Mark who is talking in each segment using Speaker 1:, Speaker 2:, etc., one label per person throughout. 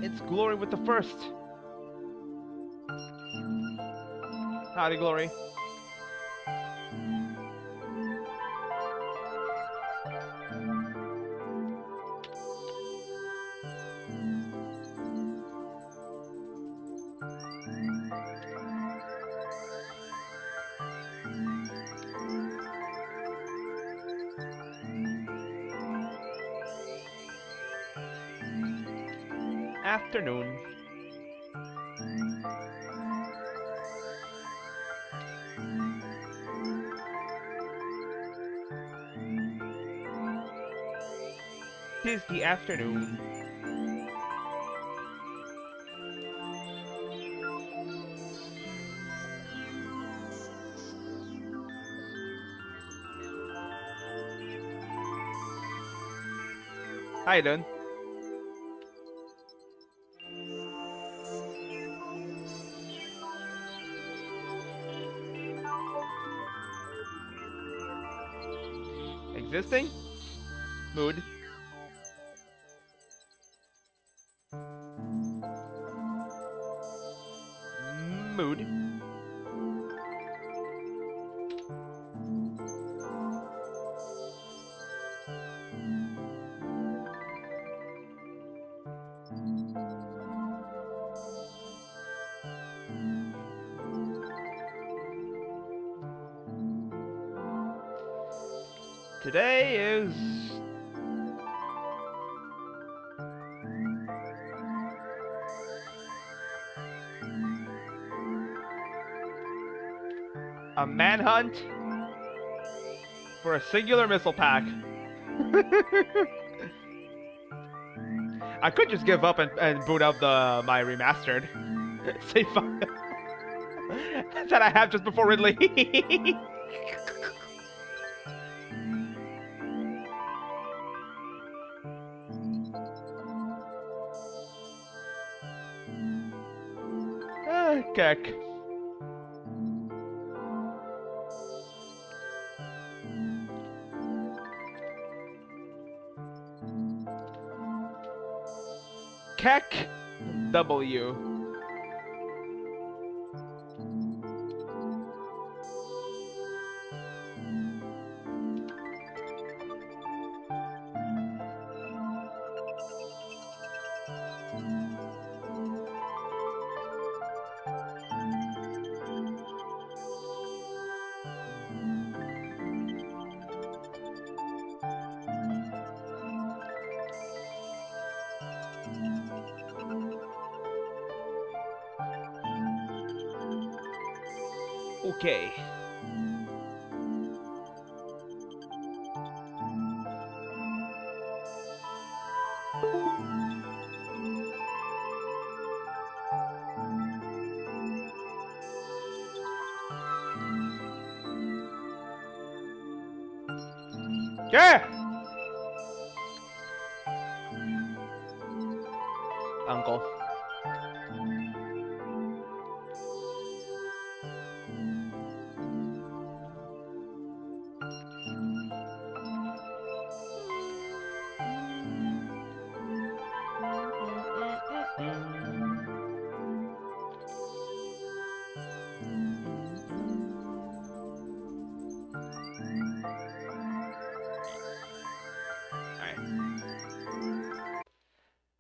Speaker 1: It's Glory with the first. Howdy, Glory. Afternoon. Tis the afternoon. How you doing? Existing? Mood. Mood. Today is a manhunt for a singular missile pack. I could just give up and boot up my remastered save file that I have just before Ridley. Keck. Keck W. Okay. Yeah. Uncle.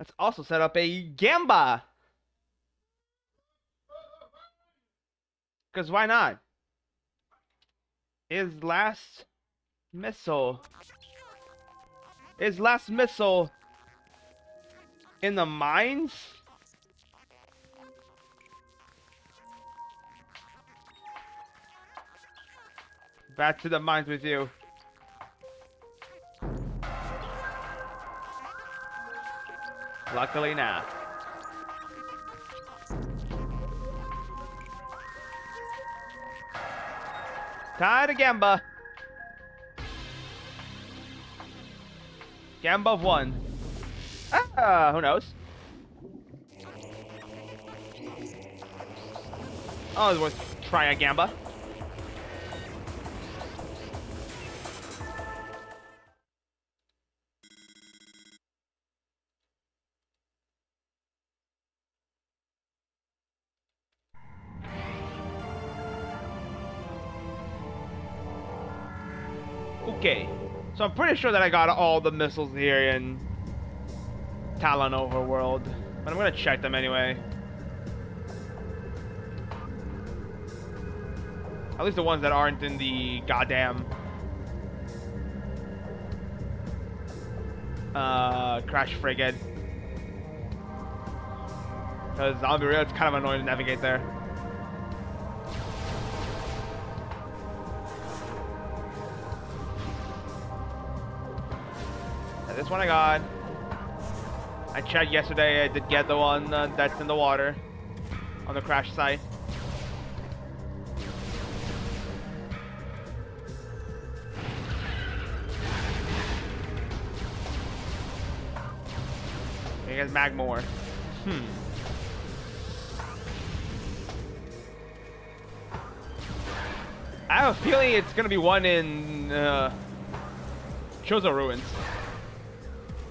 Speaker 1: Let's also set up a Gamba. Because why not? Is last missile in the mines? Back to the mines with you. Luckily not. Tie to Gamba. Gamba of 1. Ah, who knows? Oh, it's worth try a Gamba. Okay. So I'm pretty sure that I got all the missiles here in Talon Overworld. But I'm gonna check them anyway. At least the ones that aren't in the goddamn crash frigate. Because I'll be real, it's kind of annoying to navigate there. And this one I got. I checked yesterday, I did get the one that's in the water. On the crash site. I guess Magmore. I have a feeling it's gonna be one in Chozo Ruins.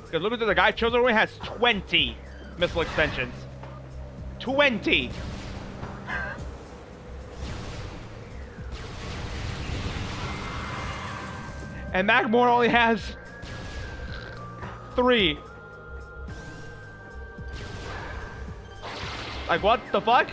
Speaker 1: Because look at the guy, Chozo Ruin has 20 missile extensions. 20! And Magmore only has 3. Like, what the fuck?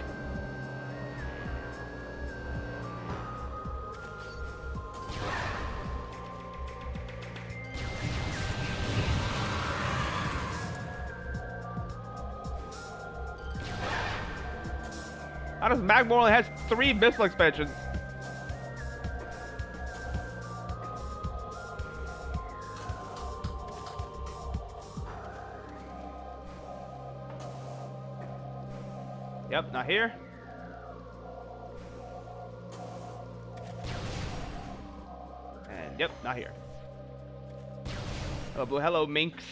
Speaker 1: How does Magmore only has 3 missile expansions? Yep, not here. And yep, not here. Hello, Blue. Hello, Minx.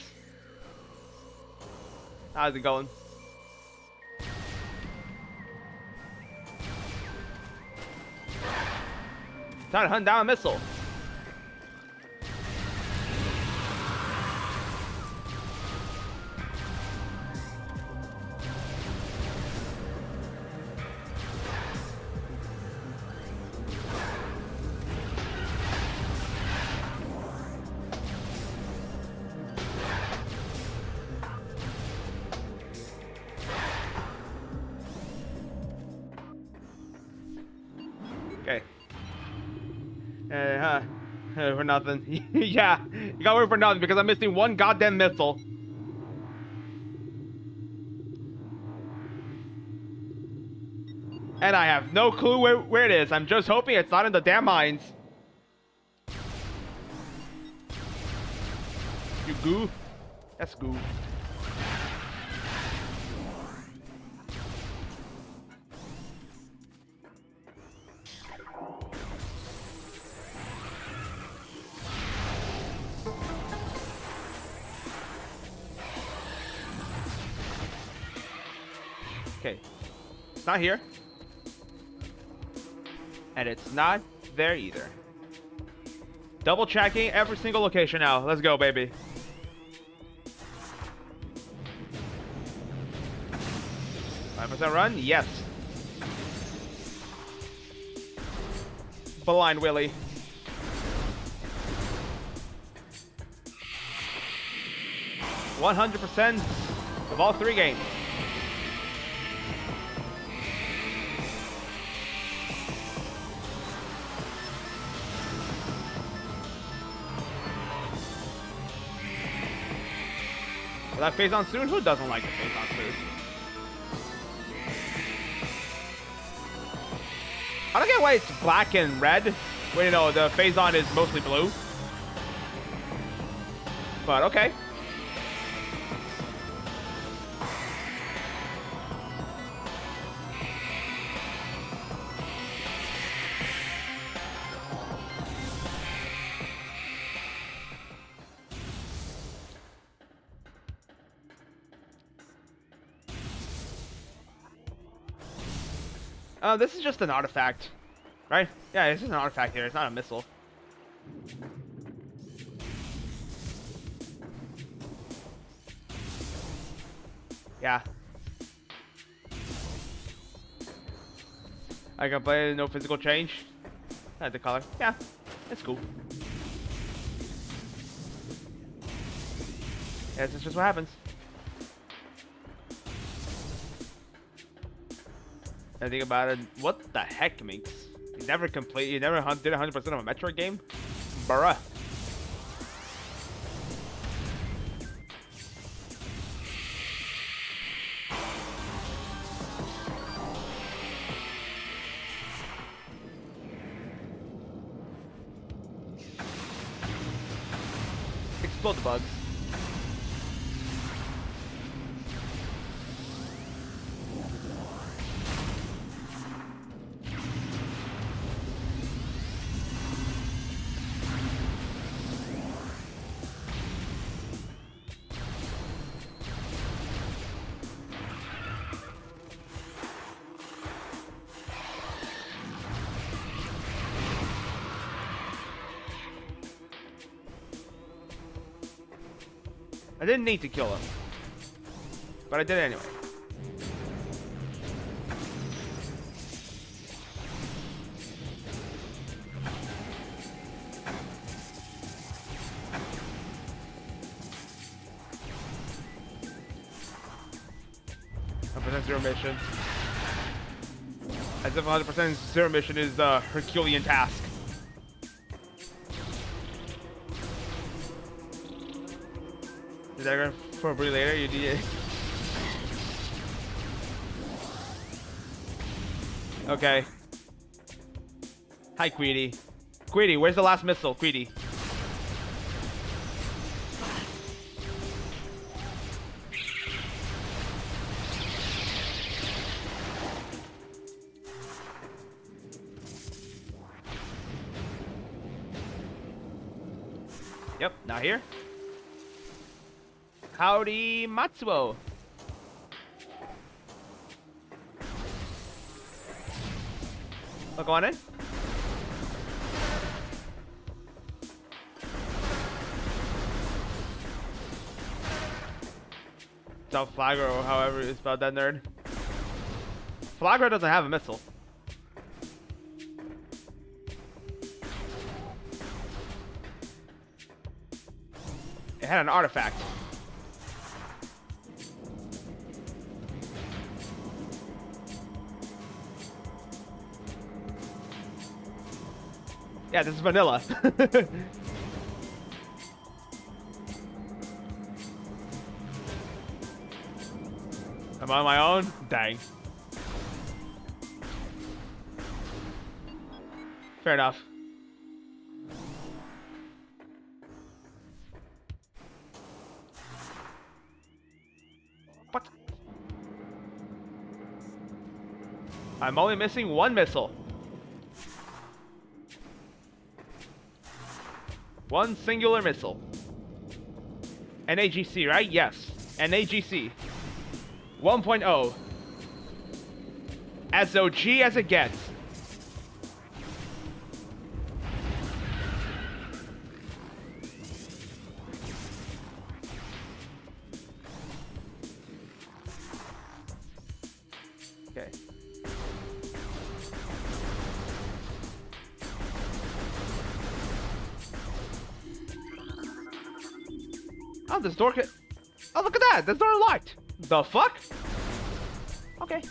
Speaker 1: How's it going? Time to hunt down a missile. Okay. For nothing. Yeah, you got worried for nothing because I'm missing one goddamn missile. And I have no clue where it is. I'm just hoping it's not in the damn mines. You goo? That's goo. Okay. It's not here. And it's not there either. Double checking every single location now. Let's go, baby. %5 run? Yes. Blind Willy. %100% of all 3 games. Will that phase on soon? Who doesn't like to phase on soon? I don't get why it's black and red. When, you know, the phase on is mostly blue. But okay. This is just an artifact, right? Yeah, this is an artifact here. It's not a missile. Yeah. I can play no physical change. I had the color. Yeah, it's cool. That's just what happens. I think about it. What the heck, Minx? You never did 100% of a Metroid game? Bruh. Explode the bugs. I didn't need to kill him, but I did anyway. Zero mission. As if 100% zero mission is the Herculean task. Is that going for a breed later? You need. Okay. Hi, Queedy. Queedy, where's the last missile? Queedy. Yep, not here. Howdy, Matsuo. Look on in. South Flagro, or however you spelled that, nerd. Flagro doesn't have a missile. It had an artifact. Yeah, this is vanilla. I'm on my own? Dang. Fair enough. What? I'm only missing one missile. One singular missile. NAGC, right? Yes. NAGC. 1.0. As OG as it gets. Okay. Oh, this door can... Oh, look at that! This door locked! The fuck? Okay.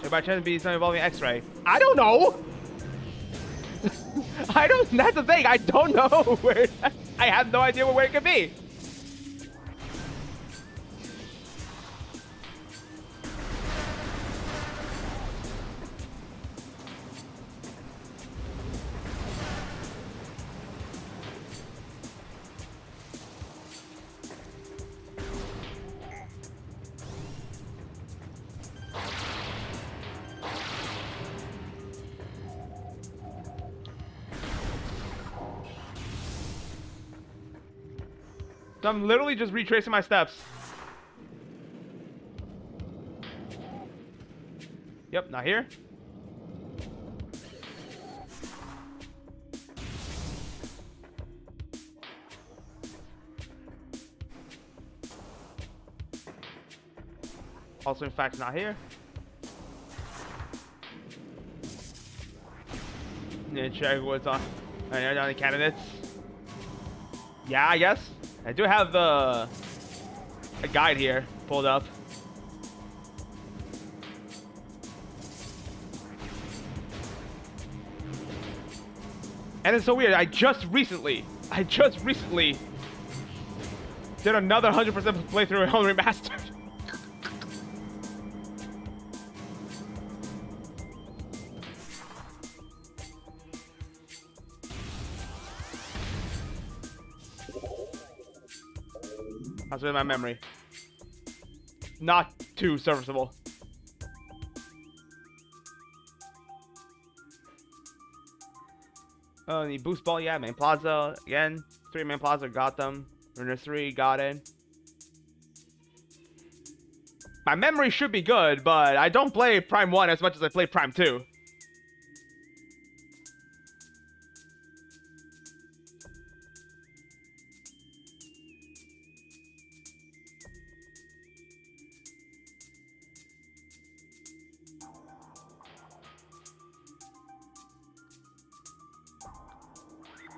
Speaker 1: If by chance be something involving X-ray. I don't know! I don't... That's the thing, I don't know where... I have no idea where it could be. So I'm literally just retracing my steps. Yep, not here. Also, in fact, not here. Need to check what's on any candidates. Yeah, I guess. I do have a guide here pulled up. And it's so weird. I just recently did another 100% playthrough on Remastered. How's with my memory? Not too serviceable. Oh, the boost ball, yeah, main plaza again. 3 main plaza, got them. Runner 3, got it. My memory should be good, but I don't play Prime 1 as much as I play Prime 2.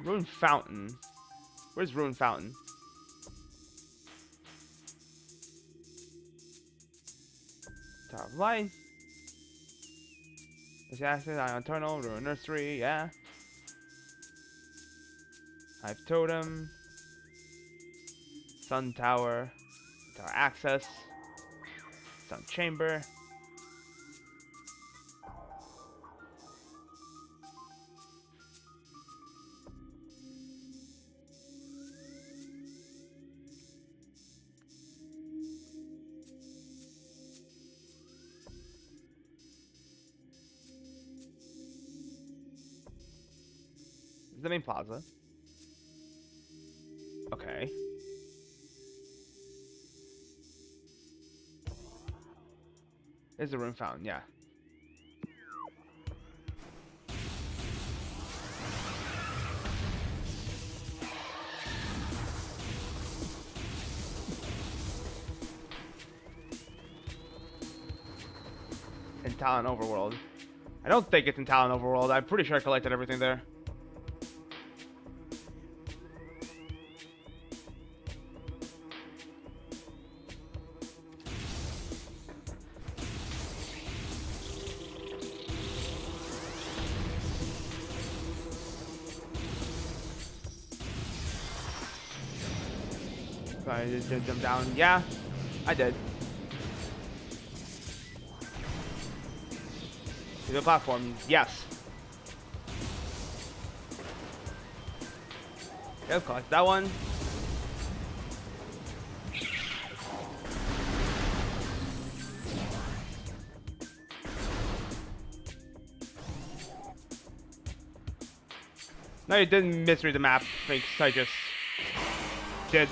Speaker 1: Rune Fountain. Where's Rune Fountain? Tower of Light. Assassin, Ion Tunnel, Ruin Nursery, yeah. Hive Totem. Sun Tower. Tower Access. Sun Chamber. The main plaza. Okay. There's the Rune Fountain, yeah. In Talon Overworld. I don't think it's in Talon Overworld. I'm pretty sure I collected everything there. I just jump down. Yeah, I did. To the platform. Yes. Okay, let's collect that one. No, you didn't misread the map. Thanks. I just did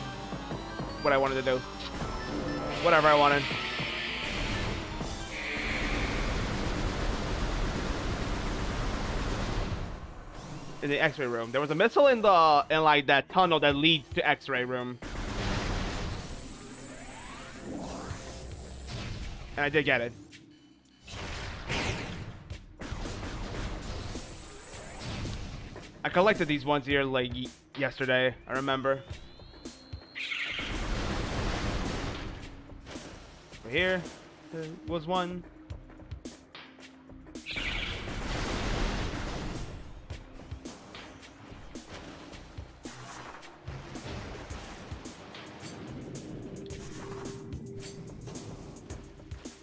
Speaker 1: what I wanted to do. Whatever I wanted. In the X-ray room. There was a missile in like that tunnel that leads to X-ray room. And I did get it. I collected these ones here like yesterday, I remember. Over here, there was one.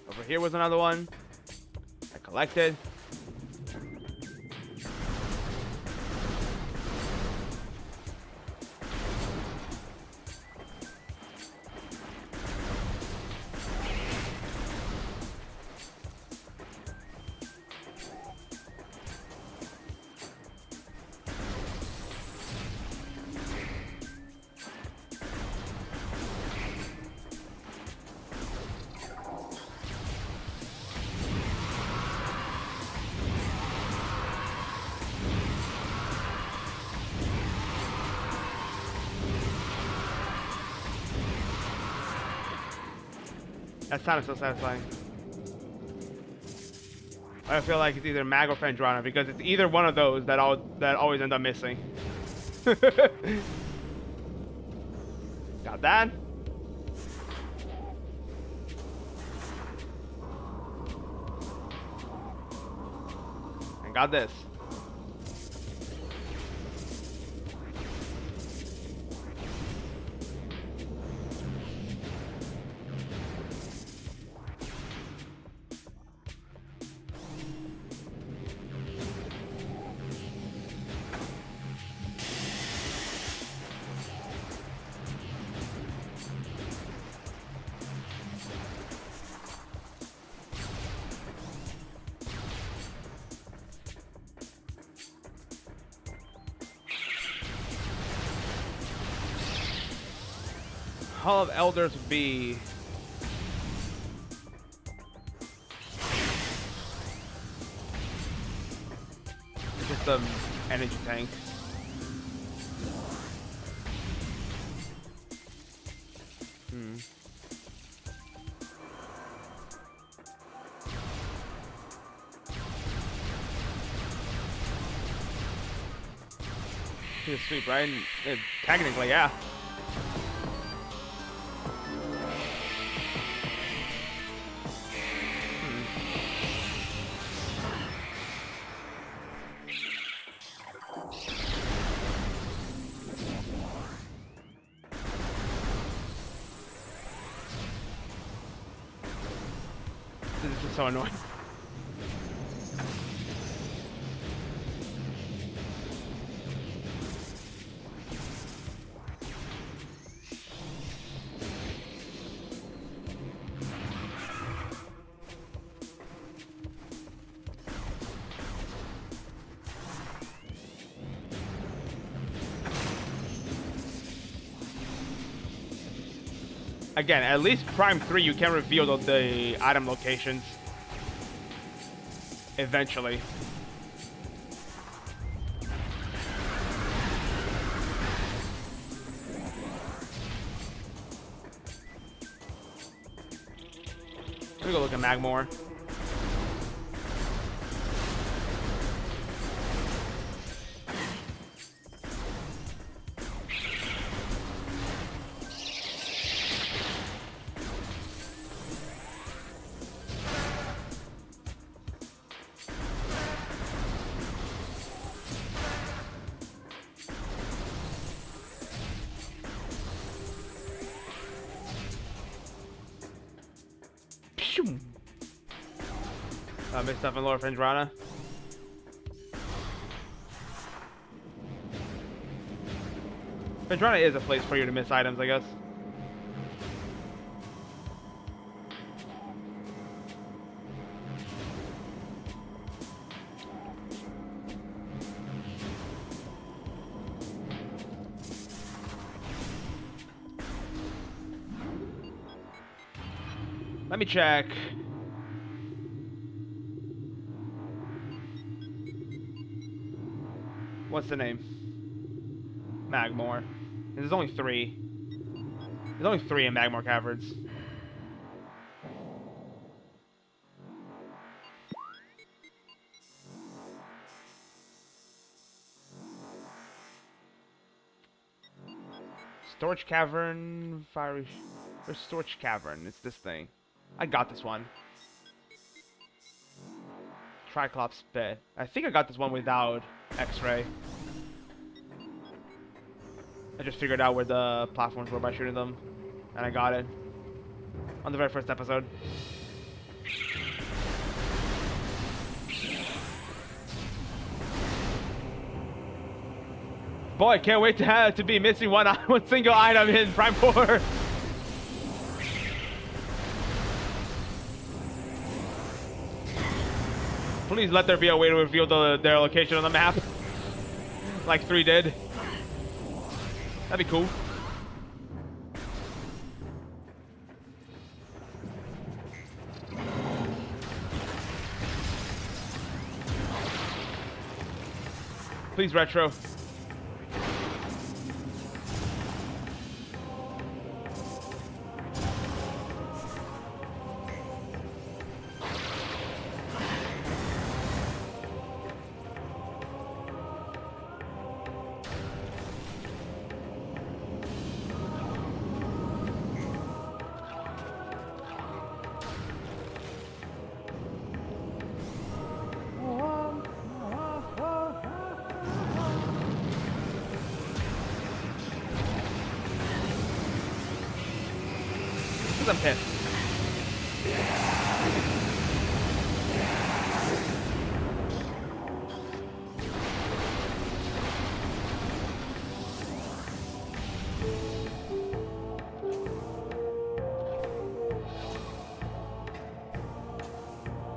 Speaker 1: Over here was another one. I collected. That sounded so satisfying. I feel like it's either Mag or Phandrana because it's either one of those that always end up missing. Got that. And got this. Hall of Elders would be just an energy tank. He's sweet, right? Technically, yeah. This is so annoying. Again, at least Prime 3, you can reveal the item locations. Eventually. Let me go look at Magmore. Missed stuff in Lord Fendrana. Fendrana is a place for you to miss items, I guess. Let me check. What's the name? Magmore. There's only 3. There's only 3 in Magmore Caverns. Storage Cavern, Fiery... Where's Storage Cavern? It's this thing. I got this one. Triclops Bed. I think I got this one without X-Ray. I just figured out where the platforms were by shooting them, and I got it on the very first episode. Boy, can't wait to be missing one single item in Prime 4. Please let there be a way to reveal their location on the map, like 3 did. That'd be cool. Please, Retro. because I'm pissed.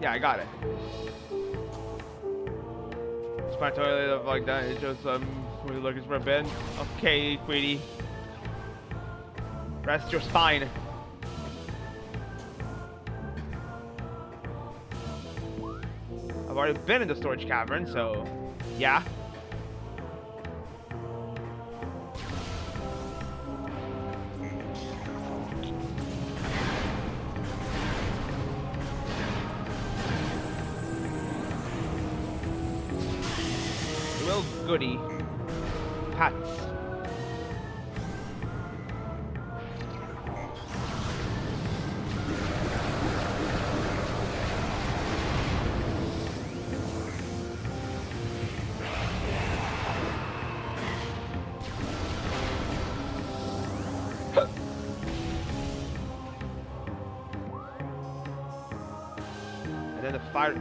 Speaker 1: Yeah, I got it. It's my toilet of like that. It's just we're looking for a bed. Okay, Queenie. Rest your spine. I've already been in the storage cavern, so yeah. Little goody pats.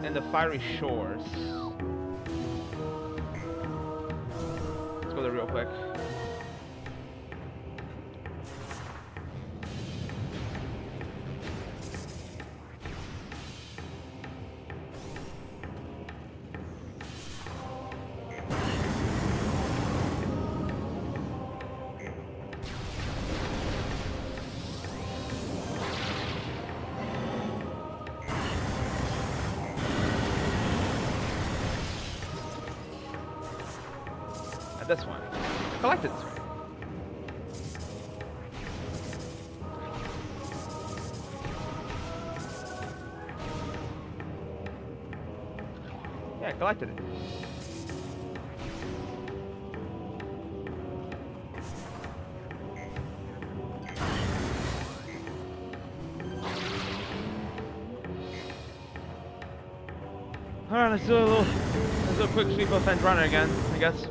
Speaker 1: And the fiery shores. Let's go there real quick. This one. Collected this one. Yeah, I collected it. Alright, let's do a quick sweep of Fence Runner again, I guess.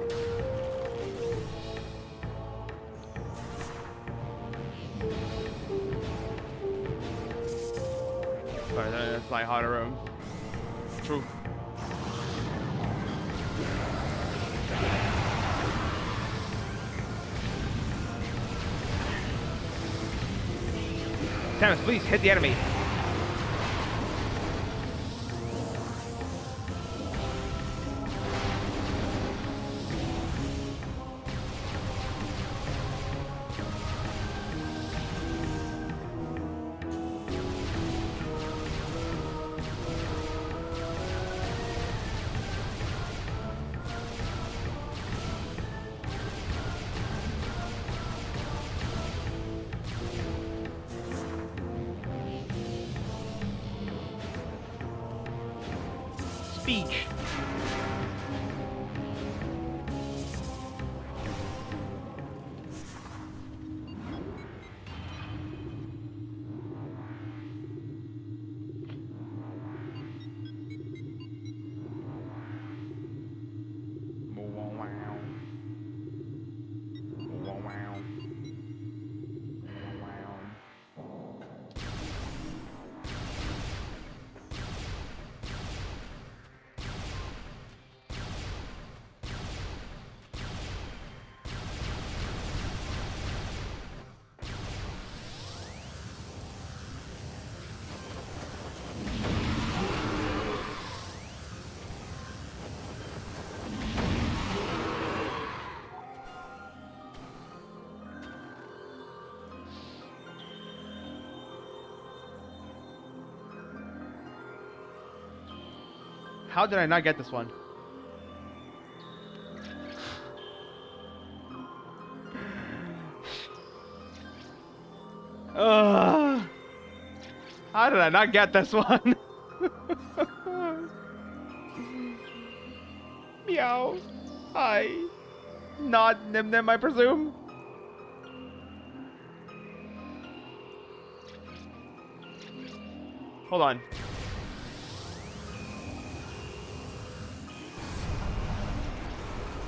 Speaker 1: Sorry, that's my hotter room. True. Samus, please hit the enemy. Speech. How did I not get this one? How did I not get this one? Meow. Hi. Not Nim Nim, I presume. Hold on.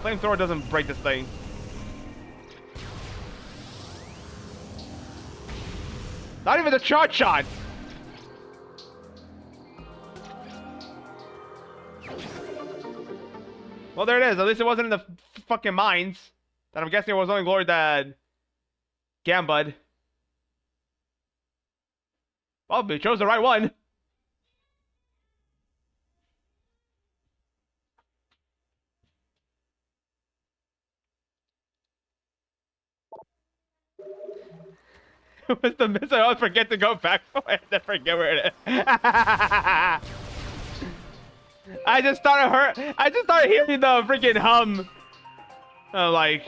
Speaker 1: Flamethrower doesn't break this thing. Not even the charge shot. Well, there it is. At least it wasn't in the fucking mines. That I'm guessing it was only Glory that Gambud. Well, we chose the right one. Was the missile? I always forget to go back. I forget where it is. I just started hearing the freaking hum. Like,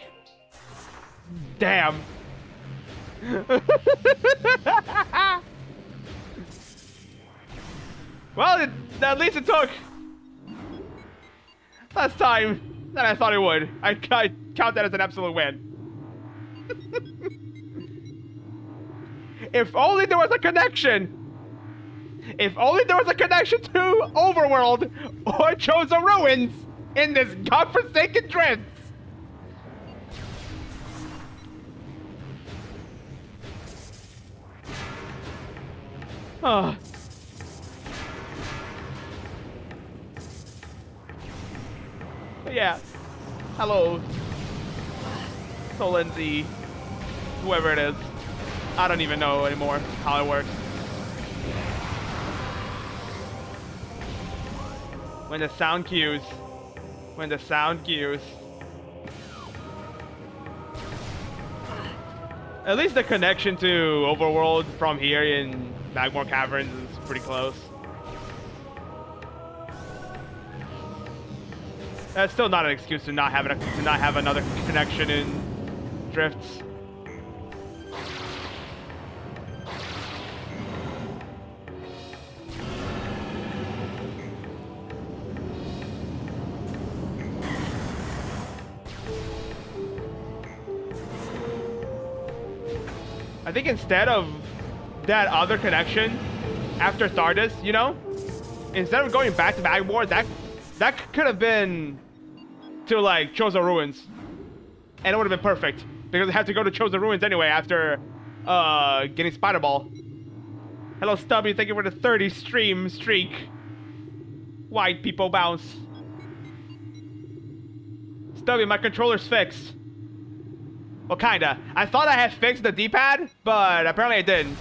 Speaker 1: damn. Well, at least it took less time than I thought it would. I count that as an absolute win. If only there was a connection. If only there was a connection to Overworld or Chozo Ruins in this godforsaken Dreads. Oh. Yeah. Hello. Solenzi. Whoever it is. I don't even know anymore how it works. When the sound cues. When the sound cues. At least the connection to Overworld from here in Magmore Caverns is pretty close. That's still not an excuse to not have another connection in Drifts. I think instead of that other connection after Stardust, you know, instead of going back to Magmore, that could have been to like Chozo Ruins, and it would have been perfect because I had to go to Chozo Ruins anyway after getting Spider Ball. Hello Stubby, thank you for the 30 stream streak. White people bounce. Stubby, my controller's fixed. Well, kinda. I thought I had fixed the D-pad, but apparently I didn't.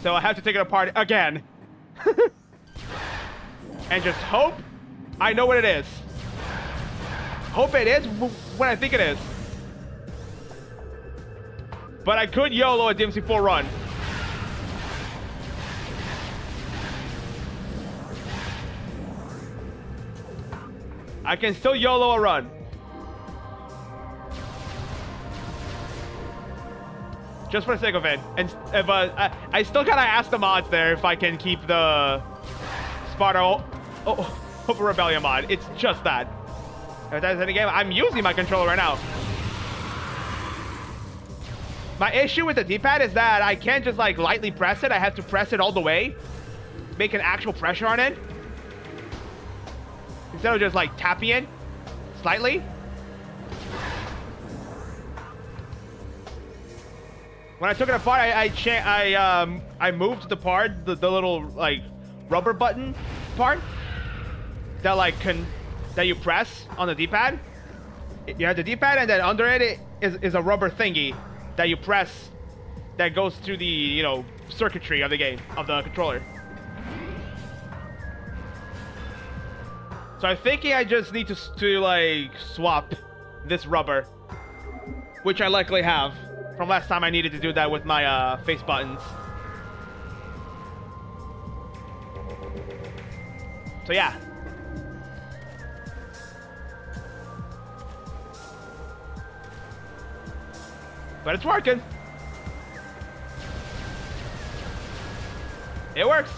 Speaker 1: So I have to take it apart again. And just hope I know what it is. Hope it is when I think it is. But I could YOLO a DMC4 run. I can still YOLO a run. Just for the sake of it. And I still gotta ask the mods there if I can keep the Sparta Open Rebellion mod. It's just that. If that's any game, I'm using my controller right now. My issue with the D-pad is that I can't just like lightly press it. I have to press it all the way. Make an actual pressure on it. Instead of just like tapping it slightly. When I took it apart, I moved the part, the little like rubber button part that like that you press on the D-pad. You have the D-pad, and then under it is a rubber thingy that you press that goes through the, you know, circuitry of the game, of the controller. So I'm thinking I just need to like swap this rubber, which I luckily have from last time I needed to do that with my face buttons. So yeah. But it's working. It works.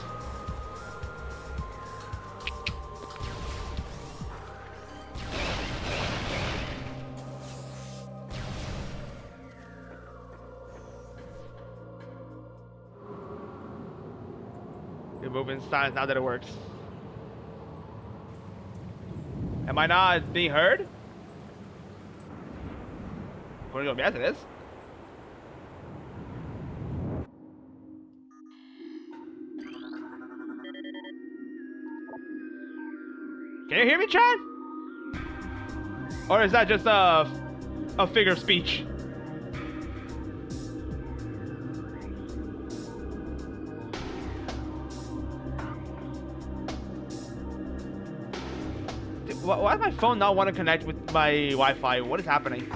Speaker 1: You're moving signs now that it works. Am I not being heard? Yes, it is. Can you hear me, Chad? Or is that just a figure of speech? Why does my phone not want to connect with my Wi-Fi? What is happening?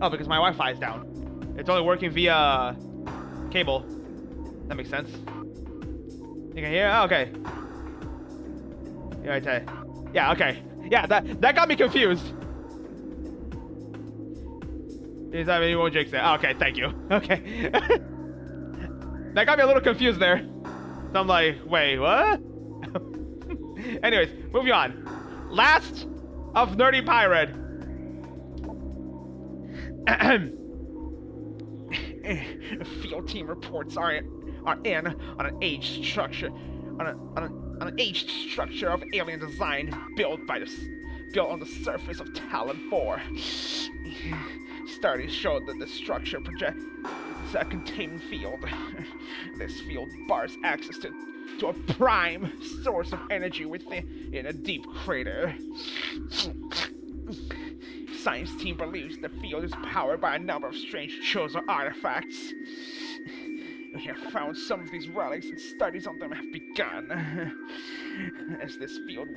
Speaker 1: Oh, because my Wi-Fi is down. It's only working via cable. That makes sense. You can hear? Oh, okay. Yeah, okay. Yeah, that got me confused. Is that maybe won't jinx it? Oh, okay, thank you. Okay. That got me a little confused there. So I'm like, wait, what? Anyways, moving on. Last of Nerdy Pirate. Field team reports are in on an aged structure on an aged structure of alien design built on the surface of Talon 4. Studies showed that the structure projects a containment field. This field bars access to a prime source of energy in a deep crater. Science team believes the field is powered by a number of strange chosen artifacts. We have found some of these relics and studies on them have begun. As this field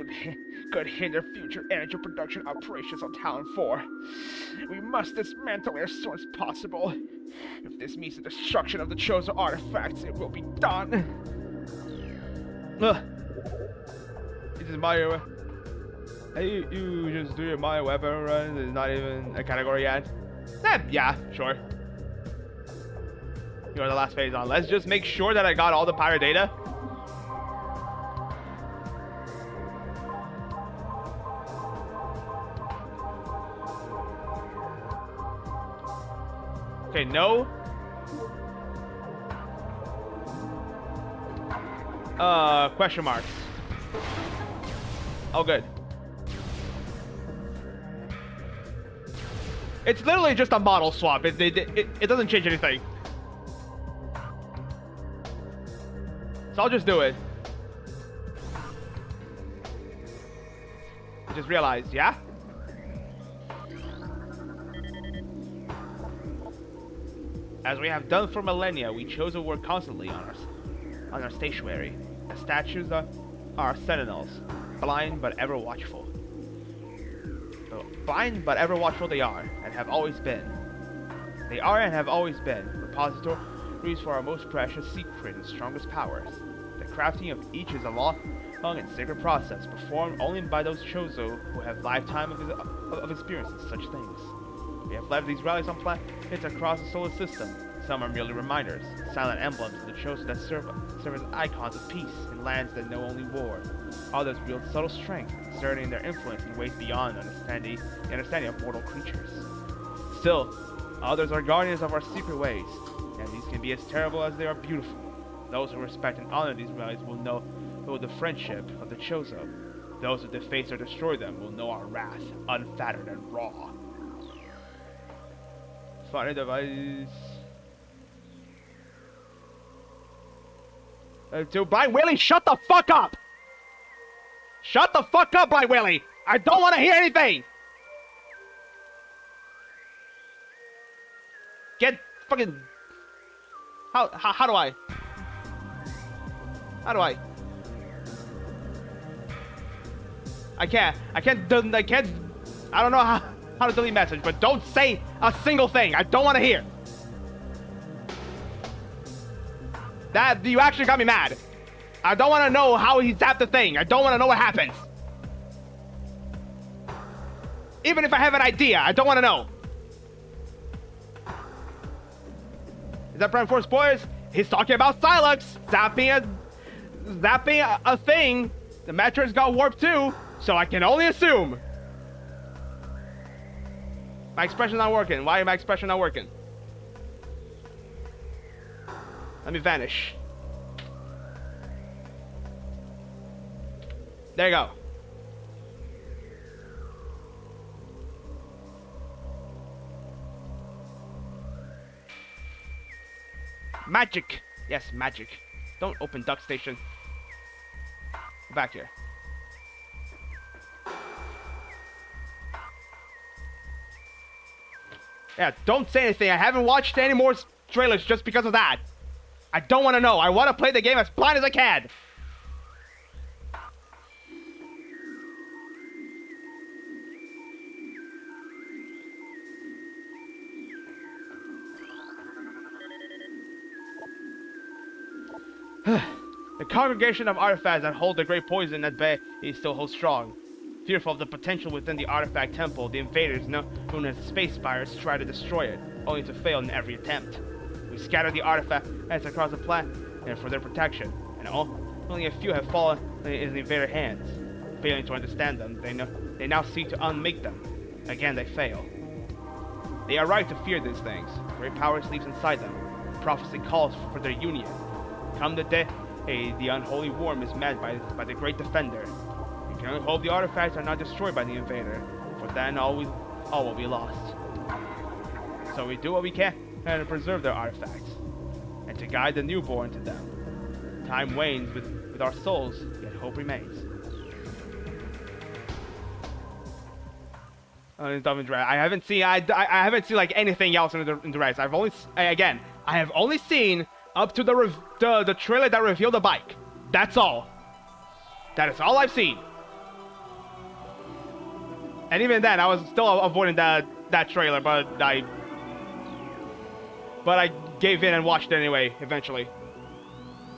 Speaker 1: could hinder future energy production operations on Talon 4. We must dismantle it as soon as possible. If this means the destruction of the chosen artifacts, it will be done. This is Mario. Hey, you just do your Mario weapon run. It's not even a category yet. Yeah, sure. You're the last phase on. Let's just make sure that I got all the pirate data. Okay, no. Question marks. Oh, good. It's literally just a model swap. It doesn't change anything. So I'll just do it. I just realized, yeah? As we have done for millennia, we chose to work constantly on our statuary. The statues are sentinels, blind but ever watchful. Blind but ever watchful they are, and have always been. They are and have always been repositories for our most precious secret and strongest powers. The crafting of each is a long and sacred process, performed only by those chosen who have lifetime of experience in such things. We have left these relics on planets across the solar system. Some are merely reminders, silent emblems of the chosen that serve as icons of peace in lands that know only war. Others wield subtle strength, exerting their influence in ways beyond the understanding of mortal creatures. Still, others are guardians of our secret ways, and these can be as terrible as they are beautiful. Those who respect and honor these relics will know the friendship of the chosen. Those who deface or destroy them will know our wrath, unfettered and raw. Fighting device. Dude, Blind Willie, shut the fuck up! Shut the fuck up, Blind Willie! I don't want to hear anything! Get fucking... How do I? How do I? I can't, I don't know how to delete message, but don't say a single thing. I don't want to hear. That, you actually got me mad. I don't want to know how he zapped the thing. I don't want to know what happens. Even if I have an idea, I don't want to know. Is that Prime 4 spoilers? He's talking about Silex zapping a thing. The Metroid's got warp too, so I can only assume. My expression's not working. Why is my expression not working? Let me vanish. There you go. Magic. Yes, magic. Don't open Duck Station. Back here. Yeah, don't say anything. I haven't watched any more trailers just because of that. I don't want to know. I want to play the game as blind as I can. The congregation of artifacts that hold the great poison at bay is still holds strong. Fearful of the potential within the artifact temple, the invaders, known as the Space Spires, try to destroy it, only to fail in every attempt. We scatter the artifacts across the planet for their protection, and only a few have fallen in the invader hands. Failing to understand them, they now seek to unmake them. Again, they fail. They are right to fear these things. Great power sleeps inside them. Prophecy calls for their union. Come the day, the unholy worm is met by the great defender. We can only hope the artifacts are not destroyed by the invader, for then all will be lost. So we do what we can to preserve their artifacts, and to guide the newborn to them. Time wanes with our souls, yet hope remains. I haven't seen like anything else in the rest. I have only seen up to the trailer that revealed the bike. That's all. That is all I've seen. And even then, I was still avoiding that trailer, but I gave in and watched it anyway, eventually.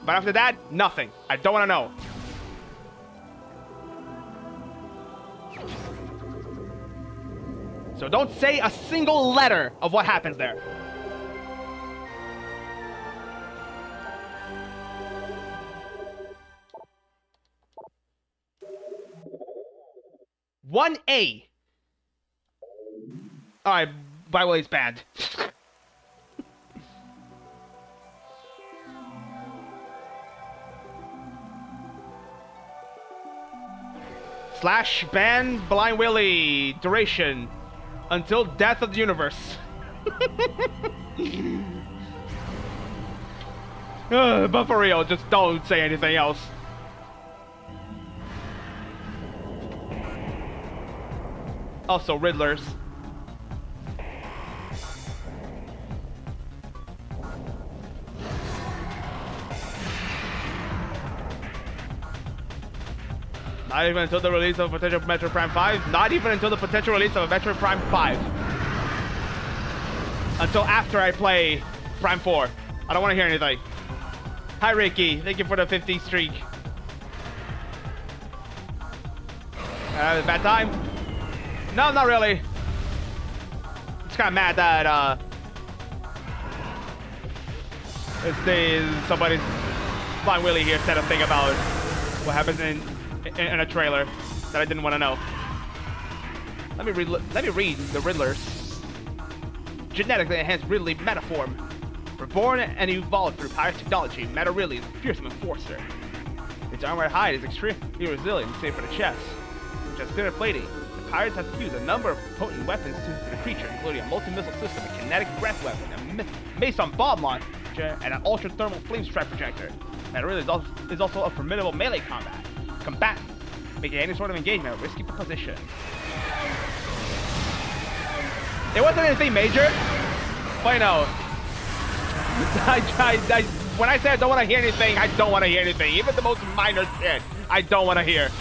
Speaker 1: But after that, nothing. I don't want to know. So don't say a single letter of what happens there. One A. Alright, by the way, it's banned. / ban Blind Willy. Duration until death of the universe. But for real, just don't say anything else. Also, Riddlers. Not even until the release of potential Metroid Prime 5. Not even until the potential release of Metroid Prime 5. Until after I play Prime 4. I don't want to hear anything. Hi, Ricky. Thank you for the 50 streak. Bad time? No, not really. Just kind of mad that somebody, Blind Willy here, said a thing about what happens in a trailer that I didn't want to know. Let me read the Riddlers. Genetically enhanced Ridley Metaform. Reborn and evolved through pirate technology, Meta Ridley is a fearsome enforcer. Its armored hide is extremely resilient and safe for the chest. Which has thinner plating. The pirates have fused a number of potent weapons to the creature, including a multi-missile system, a kinetic breath weapon, a mason bomb launcher, and an ultra-thermal flame strike projector. Meta Ridley is also a formidable melee combatant, making any sort of engagement a risky proposition. It wasn't anything major, but you know, when I say I don't want to hear anything, I don't want to hear anything. Even the most minor shit, I don't want to hear.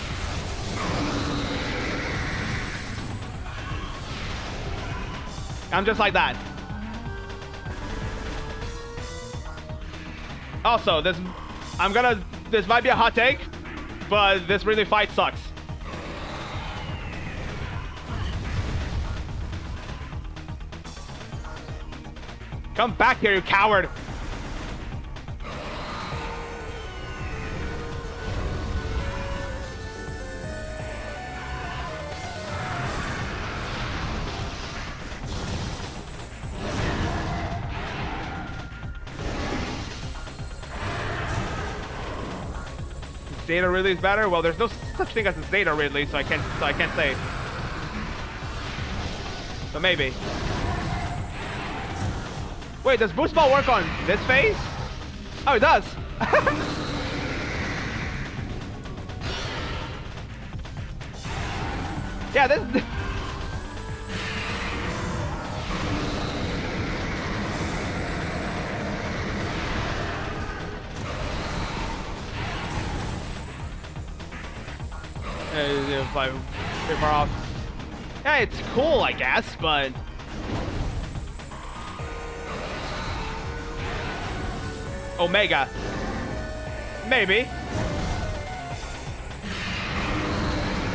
Speaker 1: I'm just like that. Also, this might be a hot take, but this really fight sucks. Come back here, you coward! Zeta Ridley is better? Well, there's no such thing as a Zeta Ridley, so I can't say. So maybe. Wait, does Boost Ball work on this phase? Oh, it does. Yeah, this. it's like pretty far off. Yeah, it's cool, I guess, but Omega, maybe.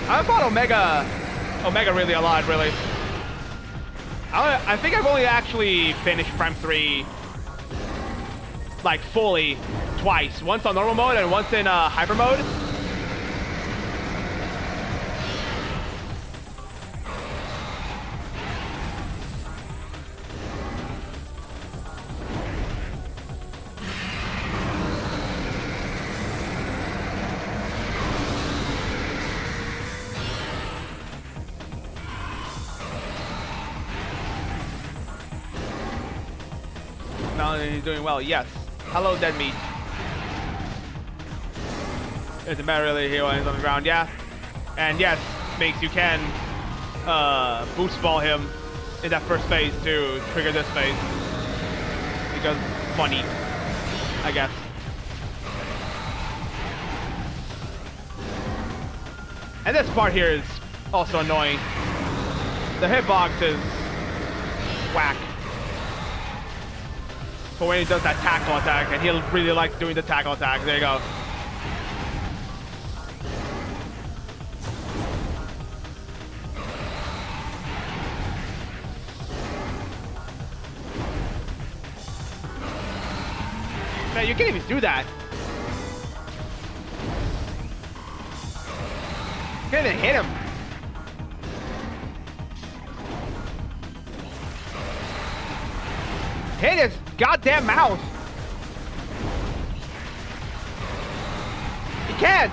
Speaker 1: I fought Omega really a lot, really. I think I've only actually finished Prime 3 like fully twice. Once on normal mode and once in hyper mode. He's doing well, yes. Hello, dead meat. Doesn't matter really here when he's on the ground, yeah. And yes, Minx, you can boost ball him in that first phase to trigger this phase. Because funny, I guess. And this part here is also annoying. The hitbox is whack. For when he does that tackle attack, and he really likes doing the tackle attack. There you go. Man, you can't even do that. You can't even hit him. Hit his goddamn mouth. He can't.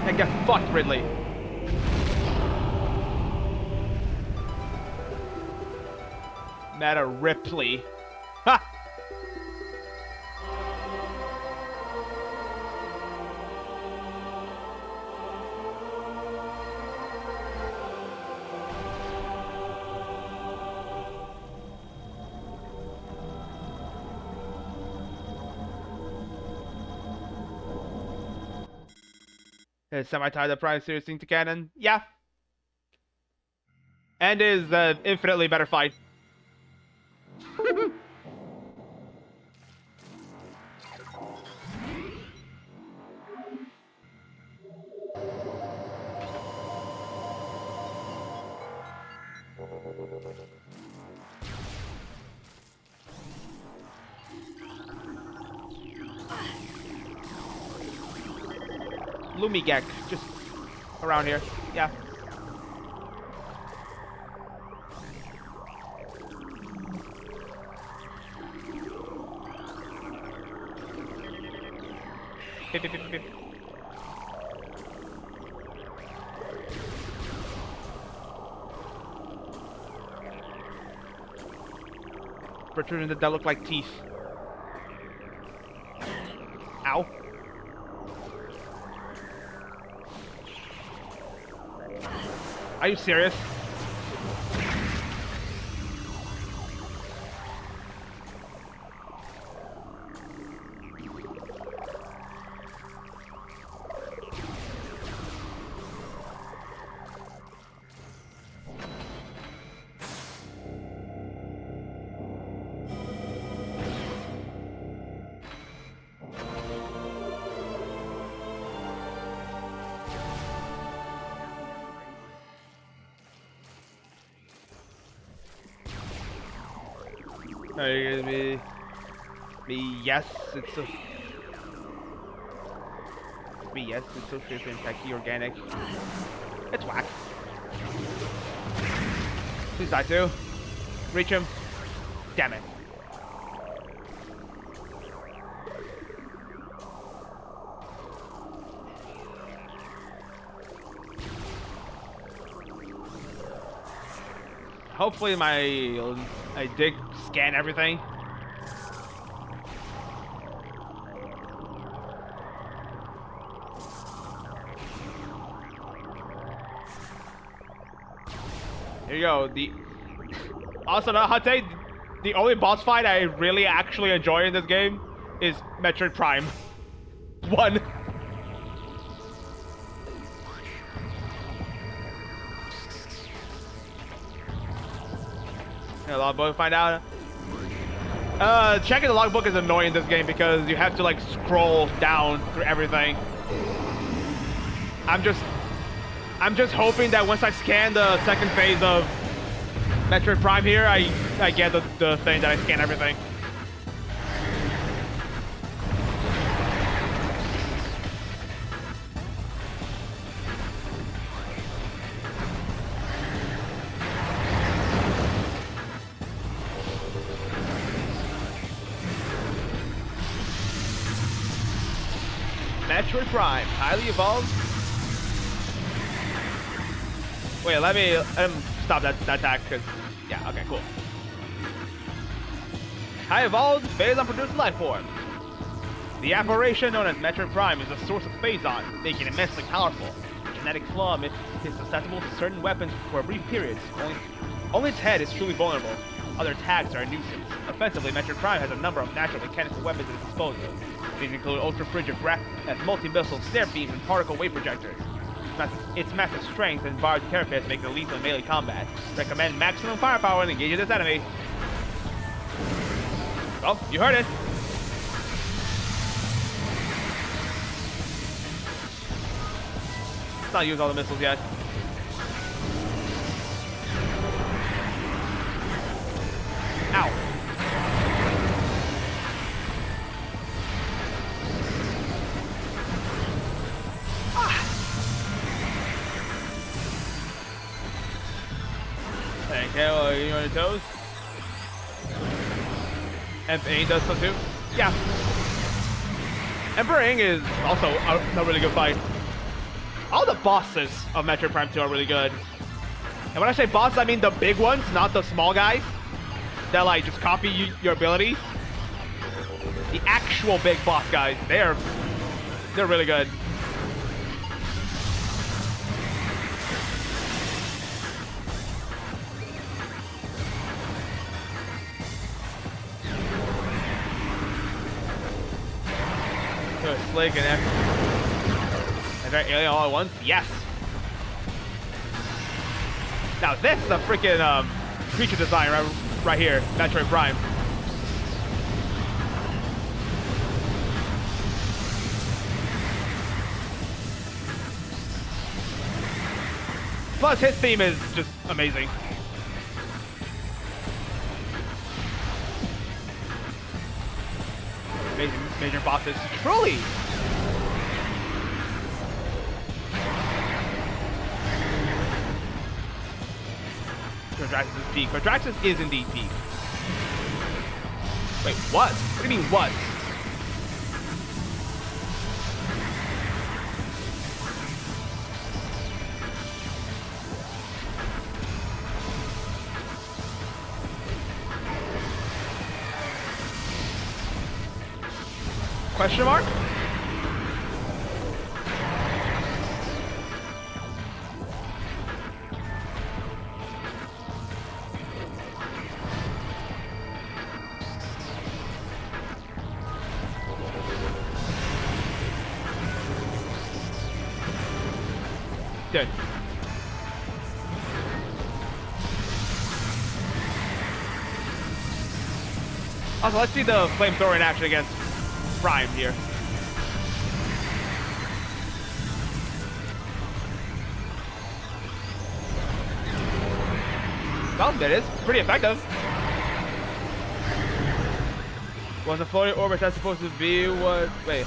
Speaker 1: And get fucked, Ridley. Meta Ripley. Ha! Is semi-tied the Prime Series thing to canon? Yeah. And is the infinitely better fight. Lumigek, just around here. Yeah. Pip, pip, pip, pip. Protrusions that look like teeth. Ow. Are you serious? Are you gonna be yes, it's so yes, it's so safe and techy organic. It's whack. Please die too. Reach him. Damn it. Hopefully I did scan everything. Here you go. Also, no, hot take. The only boss fight I really actually enjoy in this game is Metroid Prime 1. Yeah, logbook, find out. Checking the logbook is annoying in this game because you have to like scroll down through everything. I'm just hoping that once I scan the second phase of Metroid Prime here, I get the thing that I scan everything. Metroid Prime, highly evolved. Wait, let me stop that attack, because, yeah, okay, cool. High evolved, phazon produced life form. The aberration known as Metroid Prime is a source of phazon, making it immensely powerful. A genetic flaw is susceptible to certain weapons for brief periods. Only its head is truly vulnerable. Other attacks are a nuisance. Offensively, Metroid Prime has a number of natural mechanical weapons at its disposal. These include ultra-frigid multi-missile snare beams and particle wave projectors. Its massive strength and barred carapace make it lethal in melee combat. Recommend maximum firepower when engaging this enemy. Well, you heard it. Let's not use all the missiles yet. Ow. Okay, well, you on your toes? Emperor Ing does so too? Yeah. Emperor Ing is also a really good fight. All the bosses of Metroid Prime 2 are really good. And when I say bosses, I mean the big ones, not the small guys that like just copy your abilities. The actual big boss guys, they're really good. Slick and is there alien all at once? Yes. Now this is a freaking creature design right here, Metroid Prime. Plus his theme is just amazing. Major bosses, truly. Quadraxis is peak. Quadraxis is indeed peak. Wait, what? What do you mean, what? Question mark? Good. Also, let's see the flamethrower in action against Prime here. Oh, there it is. Pretty effective. Was the floating orbit that's supposed to be what? Wait.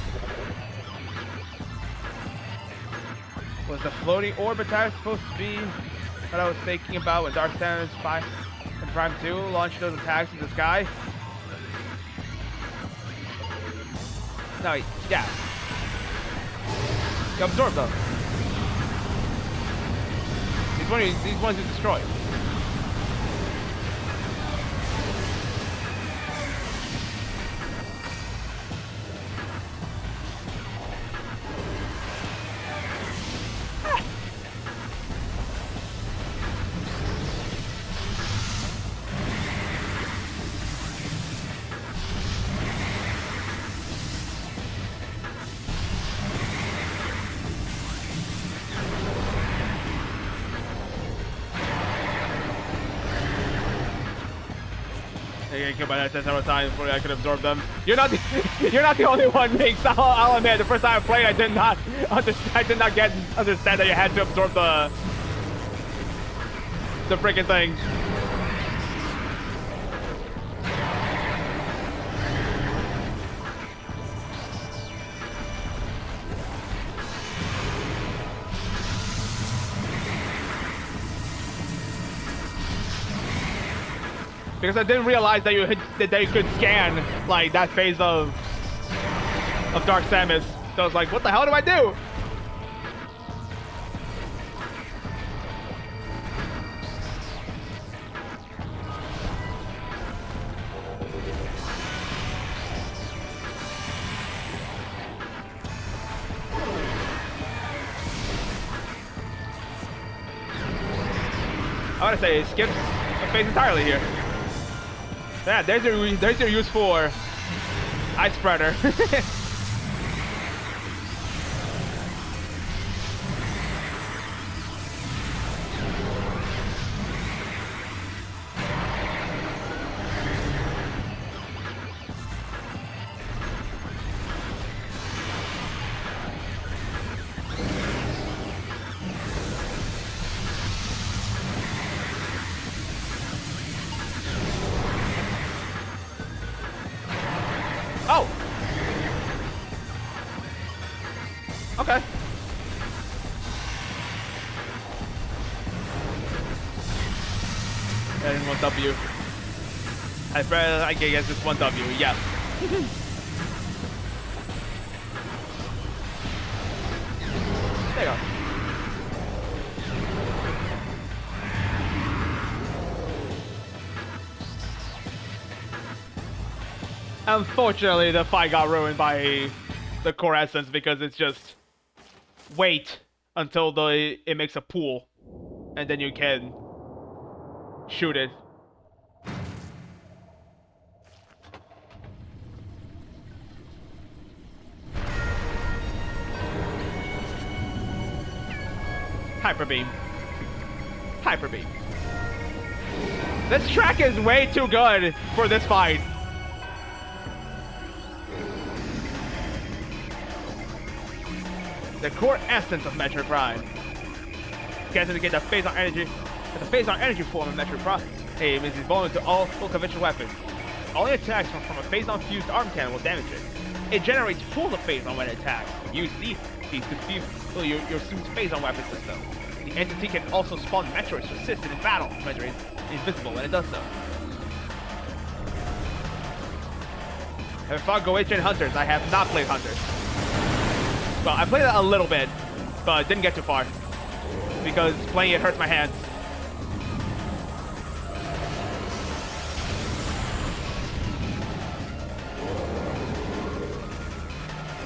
Speaker 1: Was the floating orbiter supposed to be what I was thinking about when Dark Samus 5 and Prime 2 launched those attacks in the sky? No, yeah. You absorb them. These ones you destroy. I get killed by that several times before I could absorb them. You're not the, you're not the only one, Minx. I'll admit, the first time I played, I did not understand that you had to absorb the freaking thing. Because I didn't realize that you could scan like that phase of Dark Samus. So I was like, what the hell do I do? I want to say it skips a phase entirely here. Yeah, there's your use for Ice Spreader. Oh! Okay. That is one W. I guess it's one W, yeah. There you go. Unfortunately, the fight got ruined by the core essence because it's just wait until it makes a pool, and then you can shoot it. Hyper Beam. Hyper Beam. This track is way too good for this fight. The core essence of Metroid Prime. Can indicate the phase-on energy. The phase-on energy form of Metroid Prime aim is vulnerable to all full conventional weapons. Only attacks from a phase-on fused arm cannon will damage it. It generates pools of phase-on when it attacks. Use these to fuse your suit's phase-on weapon system. The entity can also spawn Metroids to assist in battle. Metroid is invisible when it does so. Have fought Goetia and Hunters. I have not played Hunters. Well, I played it a little bit, but didn't get too far because playing it hurts my hands.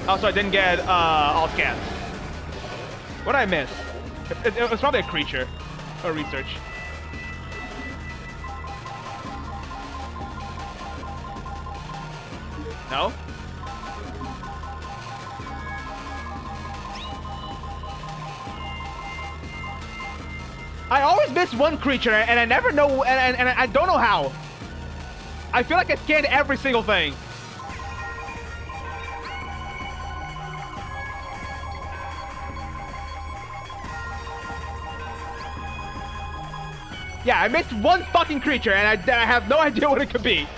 Speaker 1: Also, I didn't get all scans. What did I miss? It was probably a creature or research. No? I always miss one creature, and I never know, and I don't know how. I feel like I scanned every single thing. Yeah, I missed one fucking creature, and I have no idea what it could be.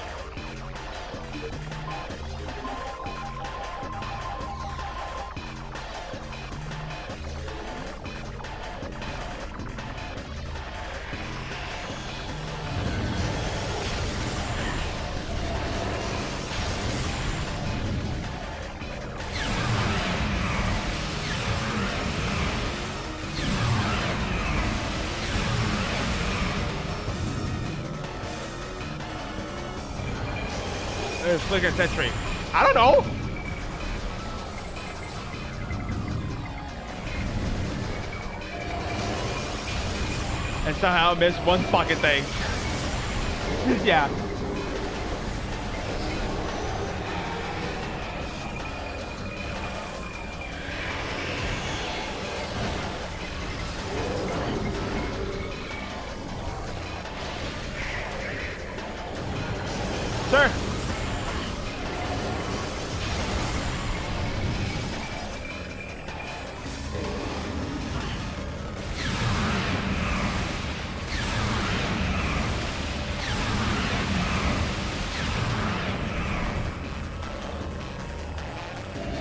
Speaker 1: Flicker Sentry. I don't know. And somehow missed one fucking thing. Yeah.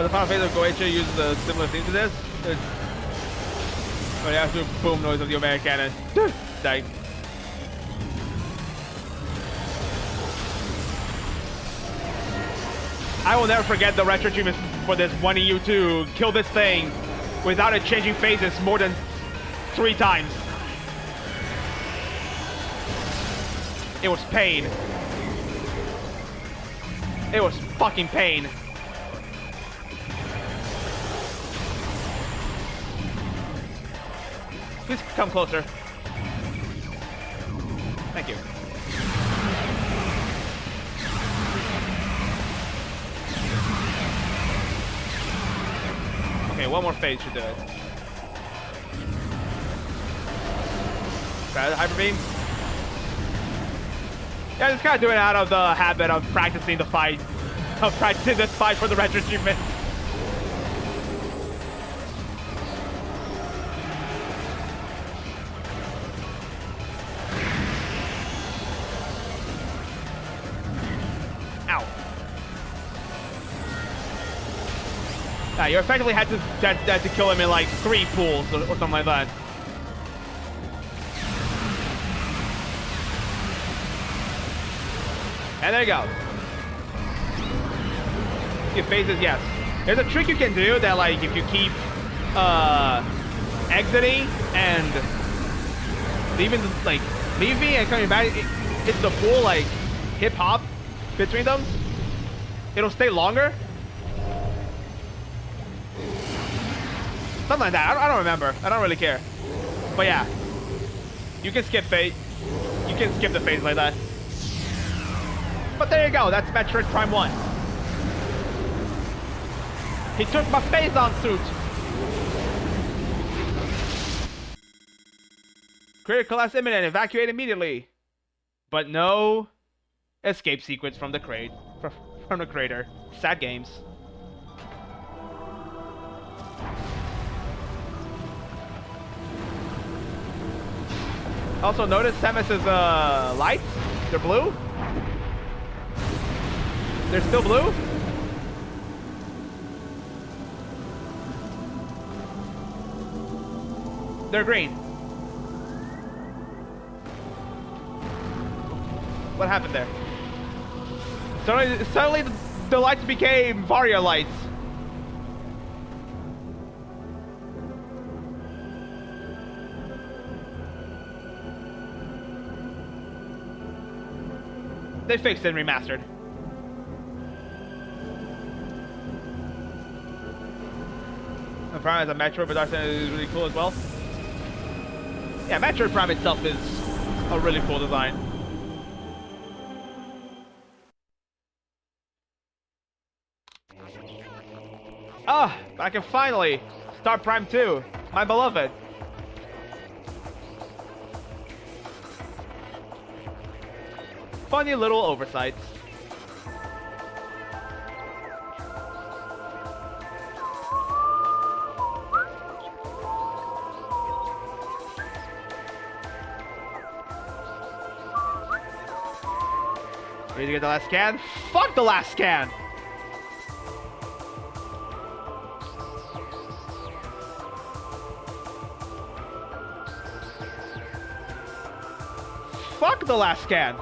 Speaker 1: But the final phase of Goetia uses a similar theme to this. But it has the boom noise of the Omega Cannon. Die. I will never forget the retro treatment for this, wanting you to kill this thing without it changing phases more than 3 times. It was pain. It was fucking pain. Please come closer. Thank you. Okay, one more phase should do it. Try the Hyper Beam. Yeah, just kind of doing it out of the habit of practicing the fight. Of practicing this fight for the retro treatment. Ow. Yeah, you effectively had to kill him in like 3 pools or something like that. And there you go. Skip phases, yes. There's a trick you can do that, like, if you keep exiting and leaving and coming back, it's the full like hip hop between them. It'll stay longer. Something like that. I don't remember. I don't really care. But yeah, you can skip phase. You can skip the phase like that. But there you go, that's Metroid Prime 1. He took my Phazon suit! Crater collapse imminent, evacuate immediately. But no escape sequence from the crater. Sad games. Also notice Samus's lights, they're blue. They're still blue? They're green. What happened there? Suddenly the lights became Varia lights. They fixed it and remastered. Prime as a Metroid, but Dark Center is really cool as well. Yeah, Metroid Prime itself is a really cool design. Ah, I can finally start Prime 2, my beloved. Funny little oversights. Ready to get the last scan? Fuck the last scan! Fuck the last scan!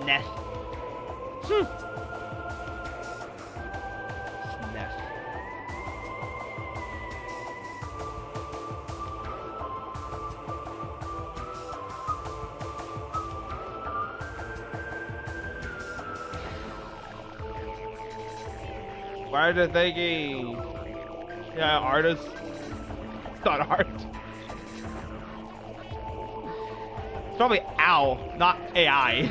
Speaker 1: Snef. Snef. Why are they thinking? Yeah, artists. It's not art. It's probably OW, not AI.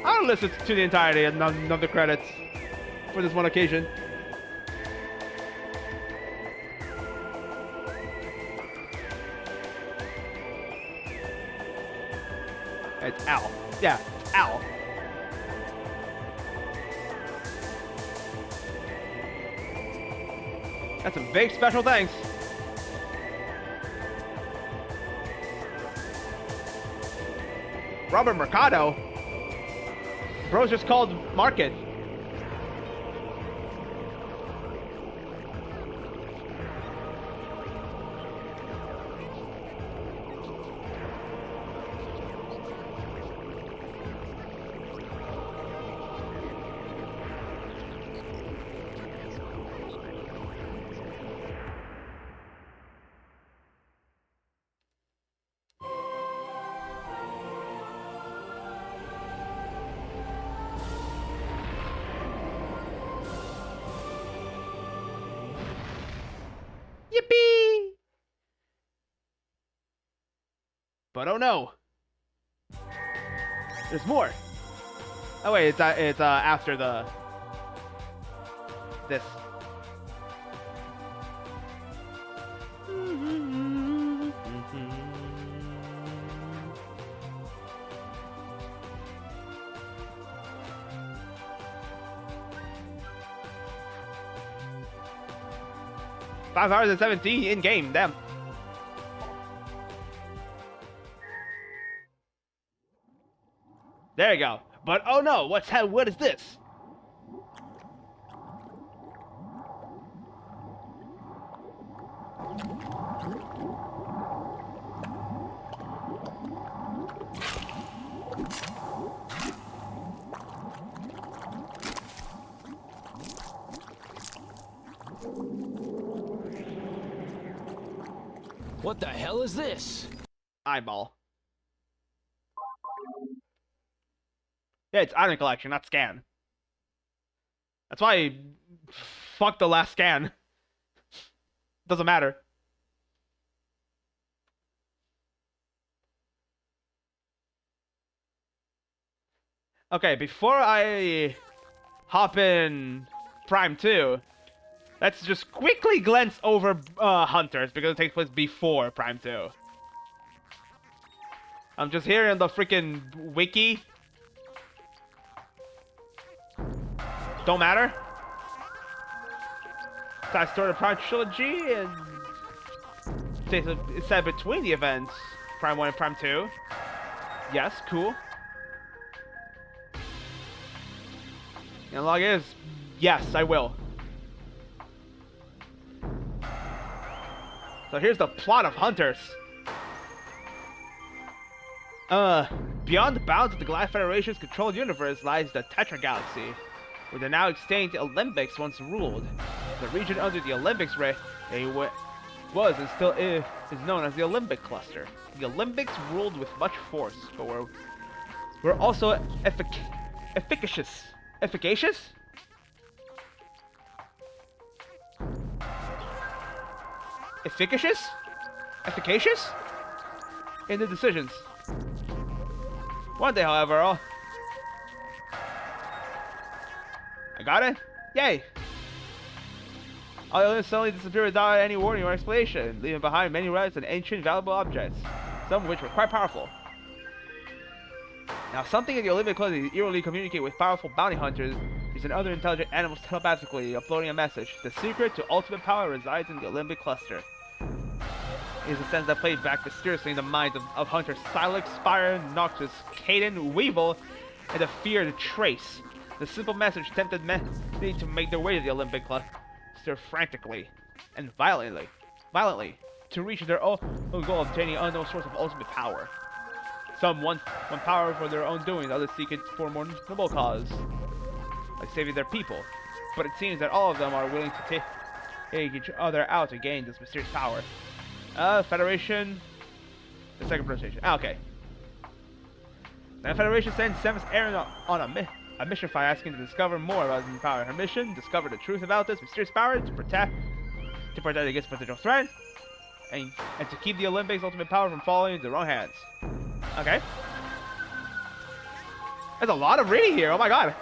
Speaker 1: I'll listen to the entirety of none of the credits for this one occasion. It's Al. Yeah, Al. That's some big special thanks. Robert Mercado? Bro's just called Market. Yippee! But oh no, there's more. Oh wait, it's after the this. Five hours and 17 in game. Damn. There you go. But oh no, what is this?
Speaker 2: What the hell is this?
Speaker 1: Eyeball. Yeah, it's item collection, not scan. That's why fuck the last scan. Doesn't matter. Okay, before I hop in Prime 2, let's just quickly glance over Hunters, because it takes place before Prime 2. I'm just here in the freaking wiki. Don't matter. So I started Prime Trilogy, and it's set between the events, Prime 1 and Prime 2. Yes, cool. And log is, yes, I will. So here's the plot of Hunters. Beyond the bounds of the Galactic Federation's controlled universe lies the Tetra Galaxy, where the now extinct Olympics once ruled. The region under the Olympics was and still is known as the Olympic Cluster. The Olympics ruled with much force, but were also efficacious. Efficacious? Efficacious? Efficacious? In the decisions. One day, however, I got it? Yay! All the aliens suddenly disappeared without any warning or explanation, leaving behind many relics and ancient valuable objects, some of which were quite powerful. Now, something in the Olympic Cluster eerily communicate with powerful bounty hunters and other intelligent animals telepathically uploading a message. The secret to ultimate power resides in the Olympic Cluster. It is a sense that played back mysteriously in the minds of hunters Silex, Spire, Noxus, Caden, Weevil, and the feared Trace. The simple message tempted many to make their way to the Olympic Cluster frantically and violently to reach their own goal of obtaining an unknown source of ultimate power. Some want power for their own doing, others seek it for a more noble cause, like saving their people. but it seems that all of them are willing to take each other out to gain this mysterious power. Federation. The second presentation. Okay. The Federation sends Samus Aran on a mission file asking to discover more about this power. Her mission: discover the truth about this mysterious power to protect against potential threat, and to keep the Olympics' ultimate power from falling into the wrong hands. Okay. There's a lot of reading here. Oh my god.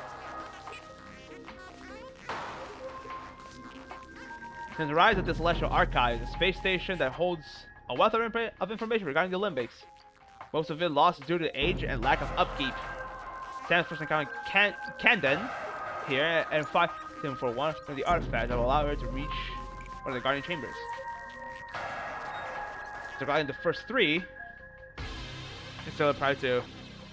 Speaker 1: Since the rise of the Celestial Archive, a space station that holds a wealth of information regarding the Olympics. Most of it lost due to age and lack of upkeep. Sam's first encountered Candon here and fought him for one of the artifacts that will allow her to reach one of the Guardian Chambers. So regarding the first three, it's still prior to.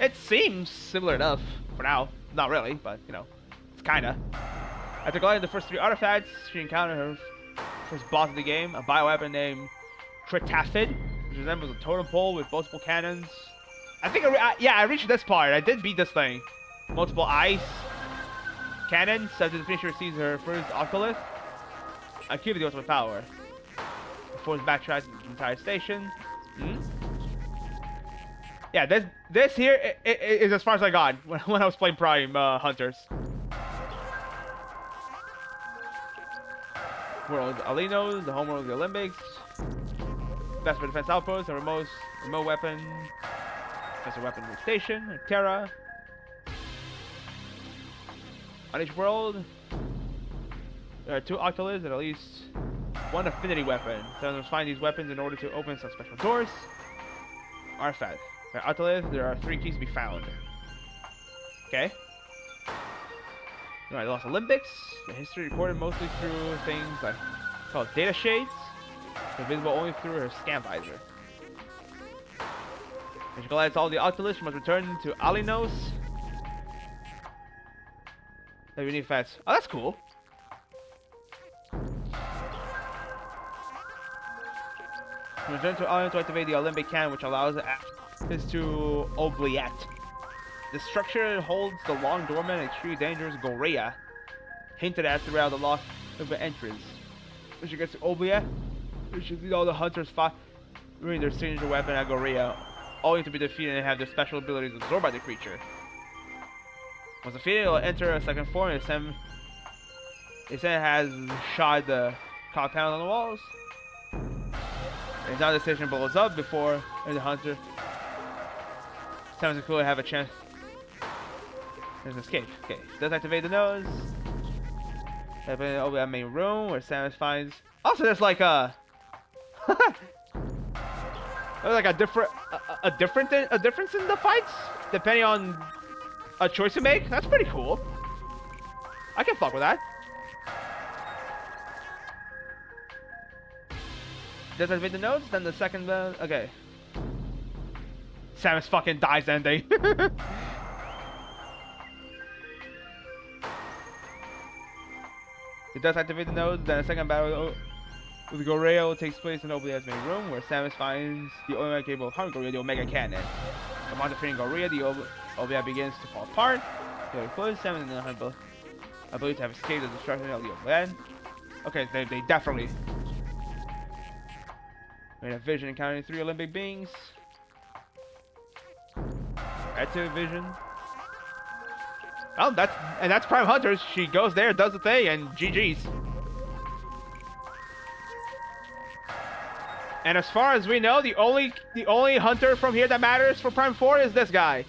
Speaker 1: It seems similar enough for now. Not really, but you know, it's kinda. After collecting the first three artifacts, she encountered her first boss of the game, a bioweapon named Tritafid, which resembles a totem pole with multiple cannons. I think, I reached this part. I did beat this thing. Multiple ice cannons. After the finisher receives her first Octolith, activate the ultimate power. Before it's backtracked to the entire station. Yeah, this here is as far as I got when I was playing Prime Hunters. World Alino, the homeworld of the Olympics. Best for defense outpost, a remote weapon. Defensive weapon station, Terra. On each world, there are 2 Octoliths and at least 1 affinity weapon. So must find these weapons in order to open some special doors. Artifact. For Octolith, there are 3 keys to be found. Okay. Alright, the Lost Olympics. The history recorded mostly through things like called data shades. They're visible only through her scan visor. When she collects all the Octoliths, she must return to Alinos. The unique facts. Oh, that's cool. Return to Alinos to activate the Olympic cannon, which allows access to Oubliette. The structure holds the long dormant and extremely dangerous Gorea, hinted at throughout the lost entrance. When she gets to Oubliette, she sees all the hunters firing their signature weapon at Gorea, only to be defeated and have their special abilities absorbed by the creature. Once defeated, it will enter a second form and it has shot the clock panels on the walls. And now the station blows up before the hunter Samus could have a chance. There's an escape. Okay, does activate the nose. Over that main room where Samus finds. Also, there's like a. There's like a difference in the fights depending on a choice you make. That's pretty cool. I can fuck with that. Does activate the nodes? Then the second. Okay. Samus fucking dies ending. It does activate the nodes, then a second battle with Goreo takes place in Oblia's main room, where Samus finds the only one capable of harming Goreo, the Omega Cannon. Upon defeating Goreo, the Oblia begins to fall apart. Very close, Samus and the ability to have escaped the destruction of the Oblia. Okay, they definitely made a vision encountering 3 Olympic beings. Active vision. Oh, that's Prime Hunters. She goes there, does the thing, and GG's. And as far as we know, the only hunter from here that matters for Prime 4 is this guy.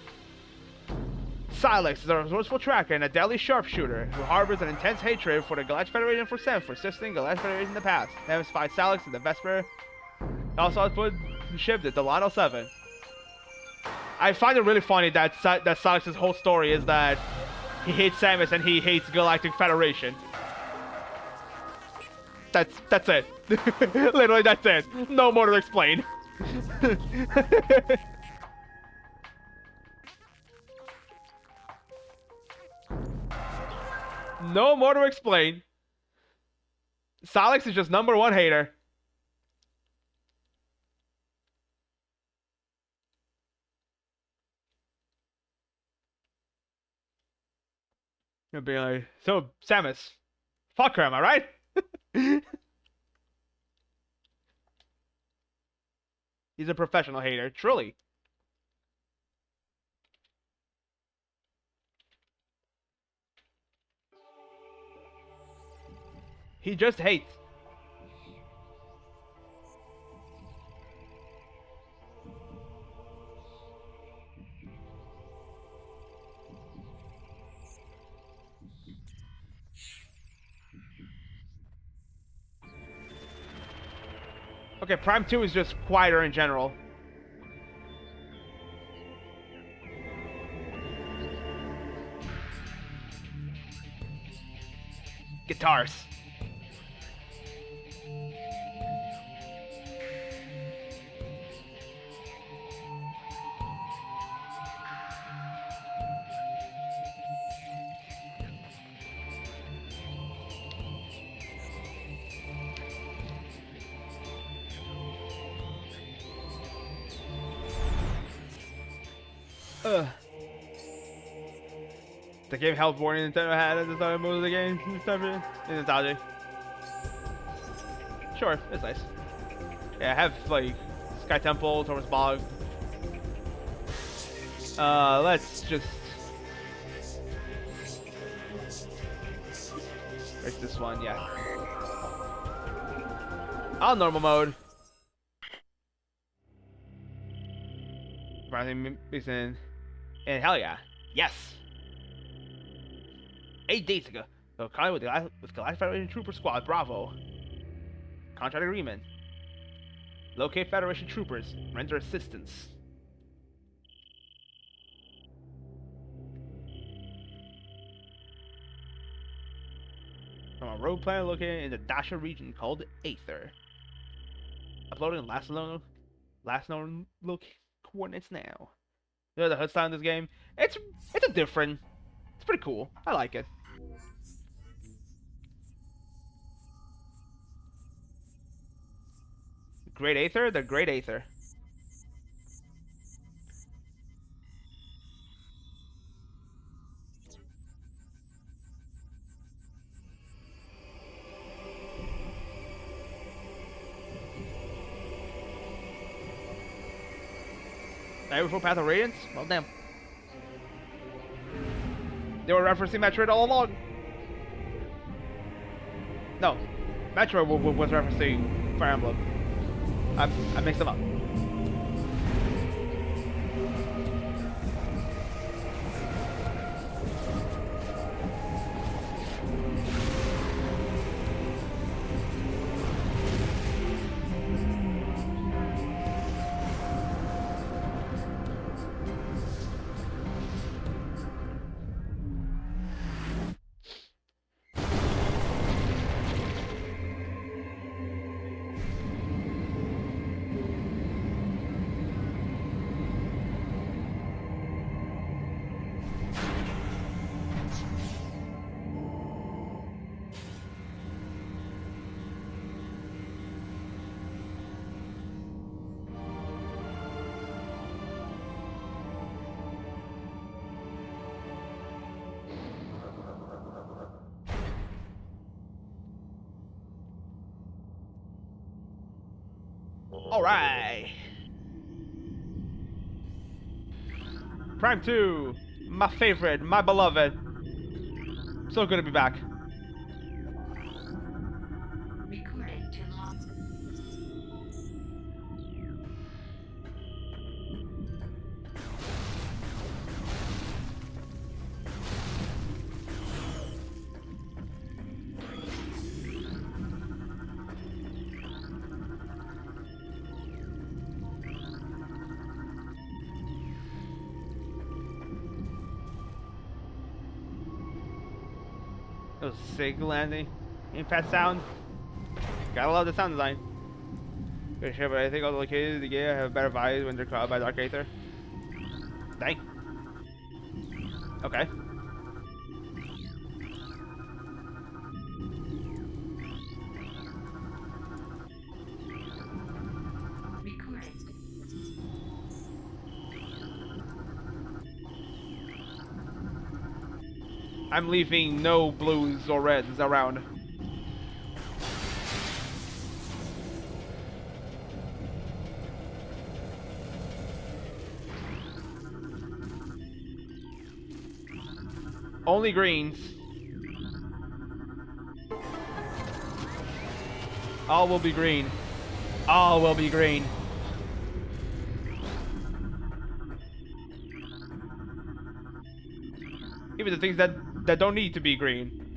Speaker 1: Silex is a resourceful tracker and a deadly sharpshooter who harbors an intense hatred for the Galactic Federation for Sam for assisting Galactic Federation in the past. Samus fights Silex in the Vesper. Also output ship the Delano 7. I find it really funny that Silex's whole story is that he hates Samus and he hates Galactic Federation. That's it. Literally, that's it. No more to explain. No more to explain. Silex is just #1 hater. It'd be like, so Samus, Fuck her, am I right? He's a professional hater, truly. He just hates. Okay, Prime 2 is just quieter in general. Guitars. Ugh. The game health warning Nintendo had at the start of most of the game. In nostalgia. Sure, it's nice. Yeah, I have like Sky Temple, Thomas Bog. Let's just break this one, yeah. On normal mode. Rising Mason. And hell yeah. Yes! 8 days ago. So Kyle with Galactic Federation Trooper Squad, Bravo. Contract agreement. Locate Federation troopers. Render assistance. From a rogue planet located in the Dasha region called Aether. Uploading last known coordinates now. You know the HUD style in this game? It's a different. It's pretty cool. I like it. Great Aether? The Great Aether. Before Path of Radiance? Well, damn. They were referencing Metroid all along. No, Metroid was referencing Fire Emblem. I mixed them up. Alright. Prime 2. My favorite, my beloved. So good to be back. That was sick landing. Impact sound. Gotta love the sound design. Good shit, but I think all the locations in the game have better vibes when they're caught by Dark Aether. Dang. Okay. I'm leaving no blues or reds around. Only greens. All will be green. All will be green. Even the things that don't need to be green.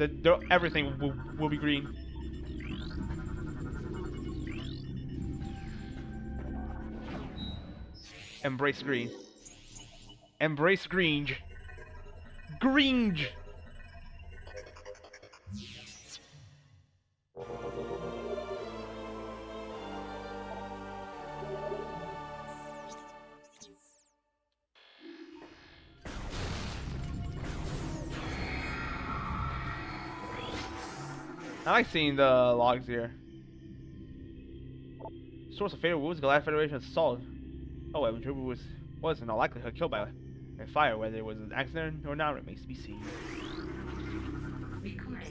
Speaker 1: Everything will be green. Embrace green. Embrace green. Green. I like seeing the logs here. Source of fatal wounds, Galactic Federation assault. Oh, when Trooper was in all likelihood killed by a fire, whether it was an accident or not remains to be seen.
Speaker 3: Recorded.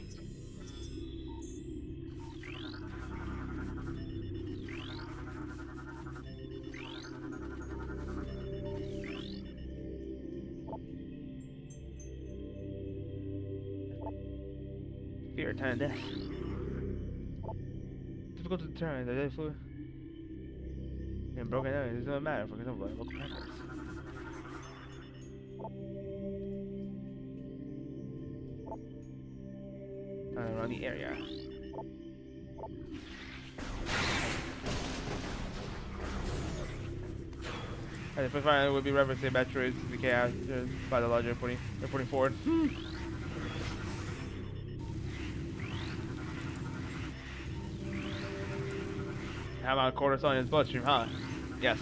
Speaker 1: Fear, attendant death. Difficult to determine the dead fluid. And broken down, it doesn't matter for example, local practice. Around the area. And the first one would be referencing Metroid the chaos by the logic reporting forward. How about a cortisol in his bloodstream, huh? Yes.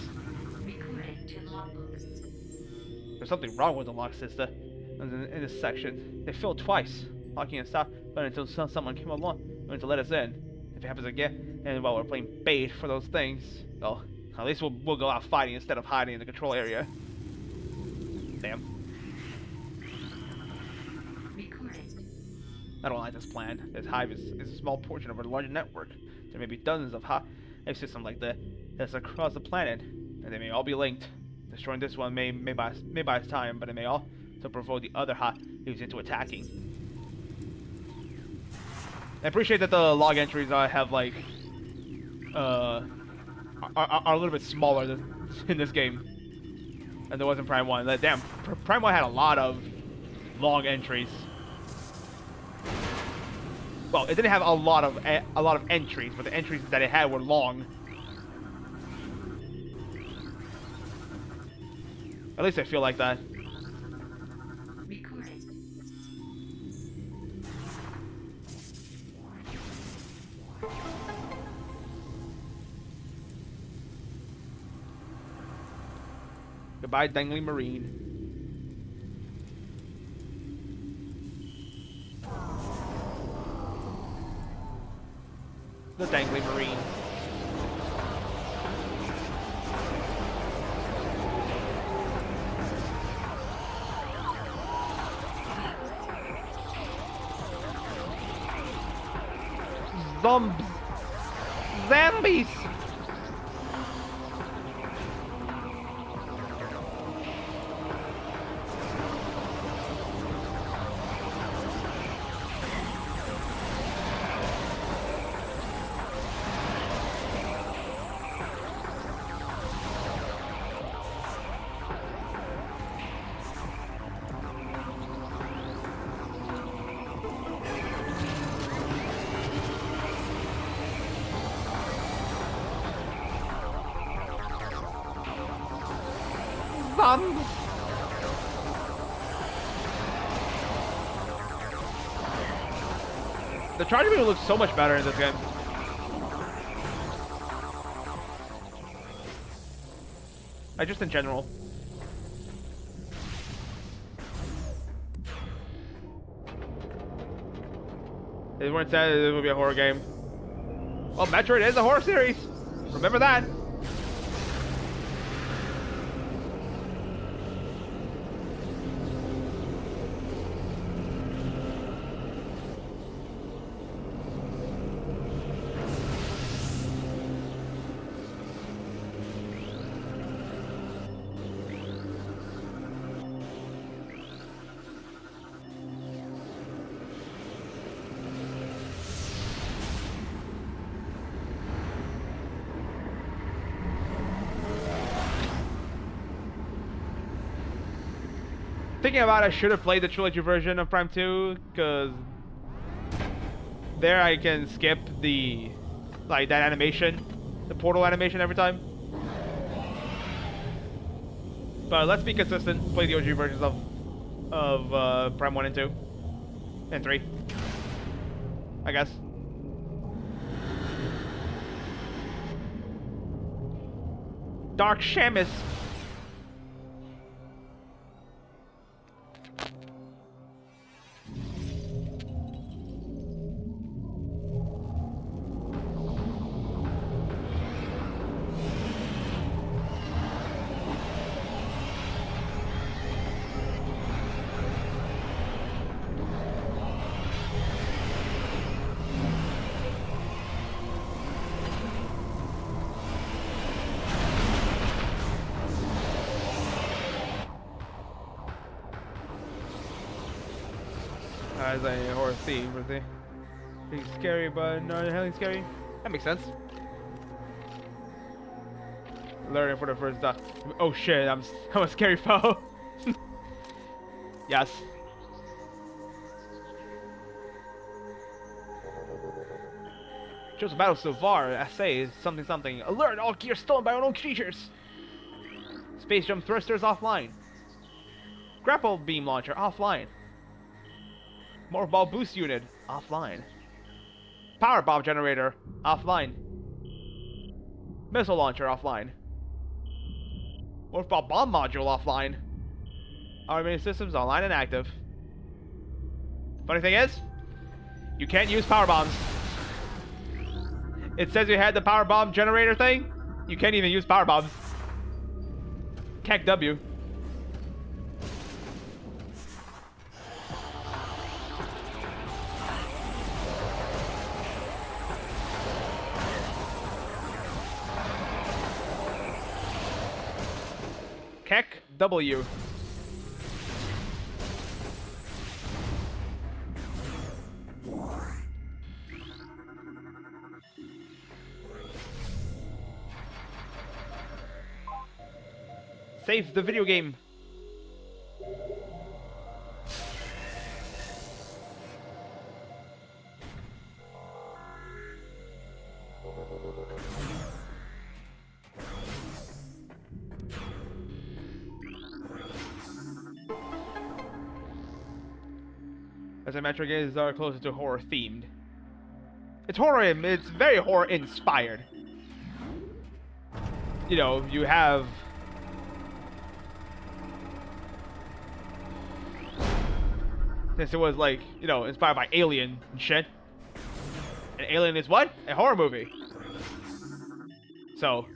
Speaker 3: Recorded to logbook.
Speaker 1: There's something wrong with the lock sister. In this section, they failed twice, locking and stop, but until someone came along to let us in. If it happens again, and while we're playing bait for those things, well, at least we'll go out fighting instead of hiding in the control area. Damn.
Speaker 3: Recorded.
Speaker 1: I don't like this plan. This hive is a small portion of a larger network. There may be dozens of hive systems like this across the planet, and they may all be linked. Destroying this one may buy us time, but it may also provoke the other hives into attacking. I appreciate that the log entries have like are a little bit smaller in this game than there was in Prime 1. Like, damn, Prime 1 had a lot of long entries. Well, it didn't have a lot of entries, but the entries that it had were long. At least I feel like that.
Speaker 3: Recorded.
Speaker 1: Goodbye, dangling marine. The dangling marine. Zombies! Zombies! The charger wheel looks so much better in this game. Like, just in general. They weren't saying it would be a horror game. Well, Metroid is a horror series. Remember that. Thinking about it, I should have played the trilogy version of Prime 2, because there I can skip the, like, that animation, the portal animation every time. But let's be consistent, play the OG versions of Prime 1 and 2, and 3, I guess. Dark Shamus. As a horror theme, was it? Being scary, but not inherently scary. That makes sense. Learning for the first time. Oh shit, I'm a scary foe. Yes. Chosen battle so far, essay is something something. Alert! All gear stolen by unknown creatures! Space jump thrusters offline. Grapple beam launcher offline. More ball boost unit offline. Power bomb generator offline. Missile launcher offline. Morph ball bomb module offline. Our remaining systems online and active. Funny thing is, you can't use power bombs. It says you had the power bomb generator thing. You can't even use power bombs. Kek W. Kek W. Save the video game. As a Metroid games are closer to horror themed. It's horror, it's very horror inspired. You know, you have since it was like, you know, inspired by Alien and shit. And Alien is what? A horror movie. So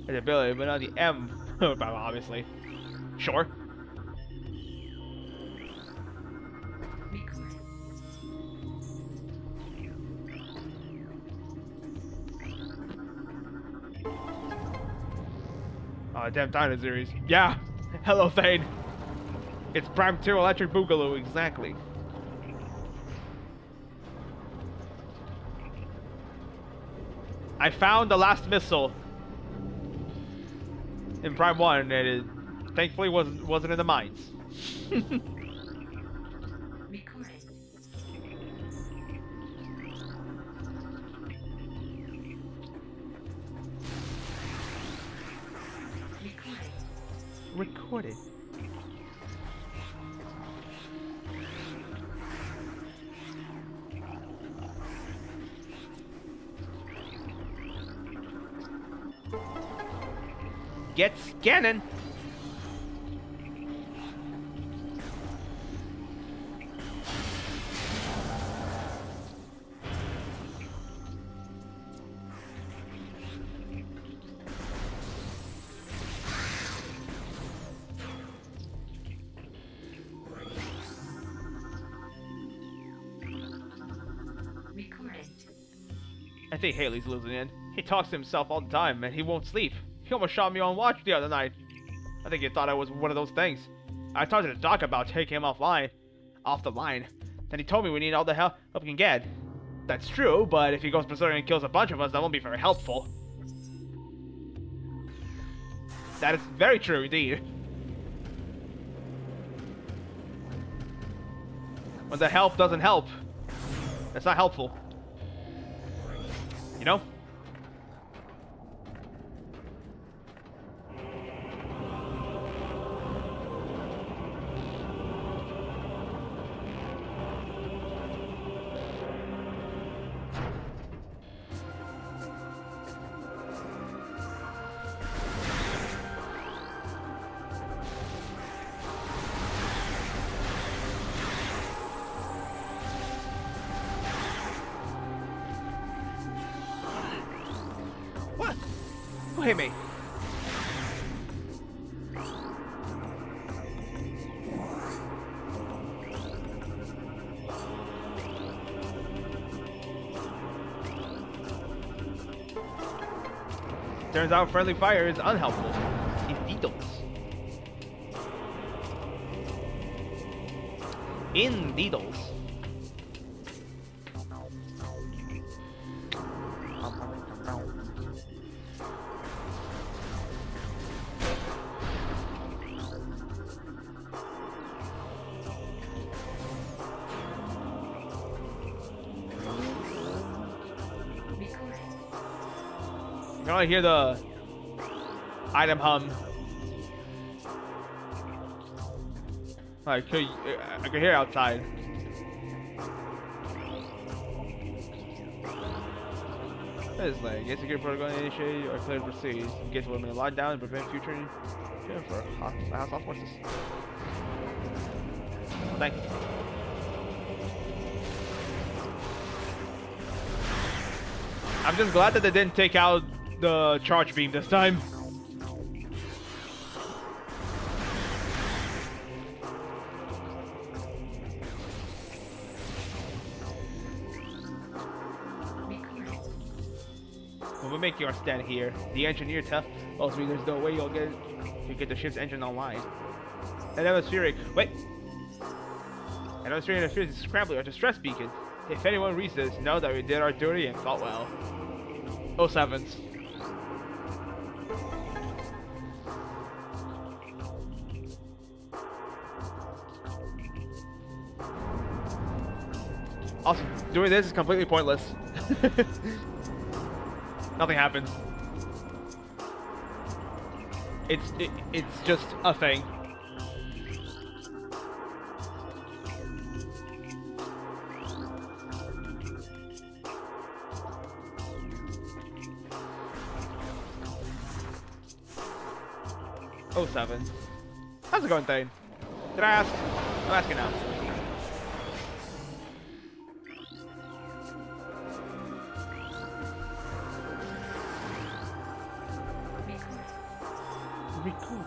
Speaker 1: the ability, but not the M, obviously. Sure. Oh, damn Dino series. Yeah. Hello, Thane. It's Prime 2 Electric Boogaloo, exactly. I found the last missile in Prime 1, and it thankfully wasn't in the mines. Recorded. Get scanning. I think Haley's losing it. He talks to himself all the time, and he won't sleep. He almost shot me on watch the other night. I think he thought I was one of those things. I talked to the doc about taking him off the line. Then he told me we need all the help we can get. That's true, but if he goes berserk and kills a bunch of us, that won't be very helpful. That is very true indeed. When the help doesn't help, that's not helpful. You know? What? Who hit me? Turns out friendly fire is unhelpful. Indeedles. Indeedles. You can only hear the item hum. I could hear it outside. It's like, get secure protocol initiated or clear to proceed. Engage to eliminate lockdown and prevent future for house off forces. Thank you. I'm just glad that they didn't take out the charge beam this time. We'll make your stand here. The engineer tells me there's no way you'll get the ship's engine online. An atmospheric. Wait. An atmospheric interference is scrambling our distress beacon. If anyone reads this, know that we did our duty and fought well. 07s. Also, doing this is completely pointless. Nothing happens. It's just a thing. Oh, 07. How's it going, Thane? Did I ask? I'm asking now. Record.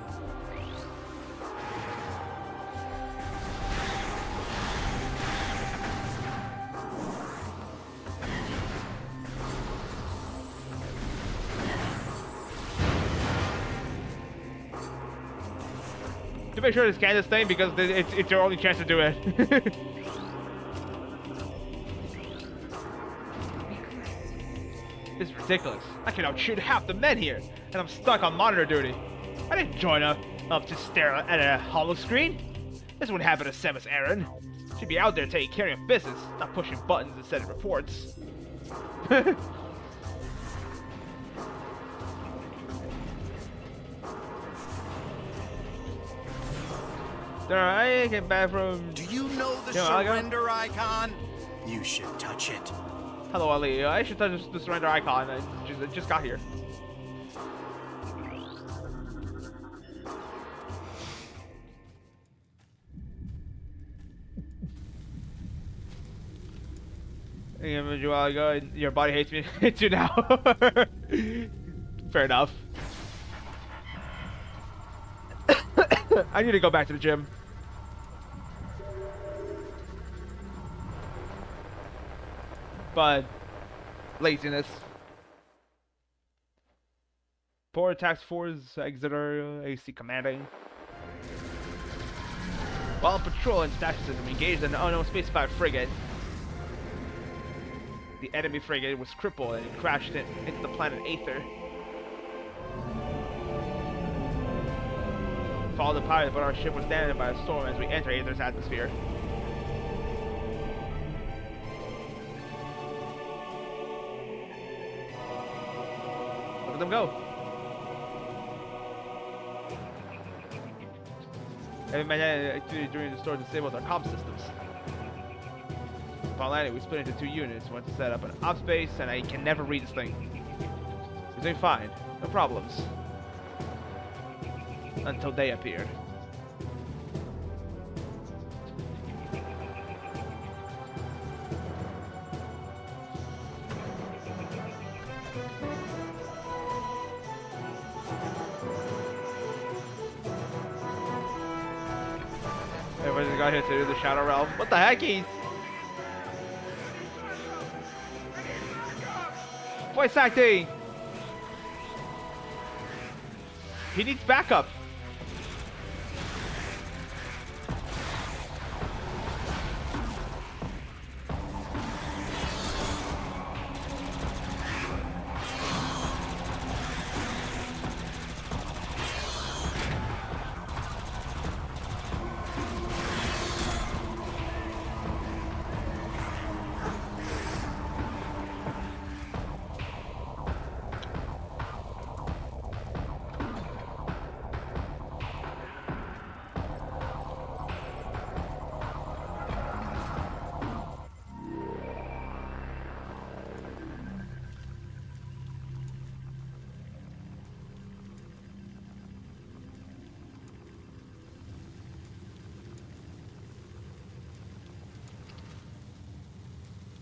Speaker 1: To make sure to scan this thing because it's your only chance to do it. This is ridiculous. I can outshoot half the men here, and I'm stuck on monitor duty. I didn't join up to stare at a hollow screen. This wouldn't happen to Samus Aran. She'd be out there taking care of business, not pushing buttons and sending reports. I get back from...
Speaker 4: Do you know the surrender icon? You should touch it.
Speaker 1: Hello, Ali. I should touch the surrender icon. I just got here. Your body hates me. Hates you now. Fair enough. I need to go back to the gym. But laziness. Poor task force exeter AC commanding. While on patrol in Station System, we engaged an unknown space-5 frigate. The enemy frigate was crippled and crashed into the planet Aether. Followed the pilot, but our ship was damaged by a storm as we entered Aether's atmosphere. Look at them go. Every magnetic activity during the storm disabled our comm systems. Upon landing, we split into 2 units. Went to set up an ops base, and I can never read this thing. We're doing fine. No problems. Until they appeared. Everybody's got here to do the Shadow Realm. What the heck, he's... Voice acting! He needs backup.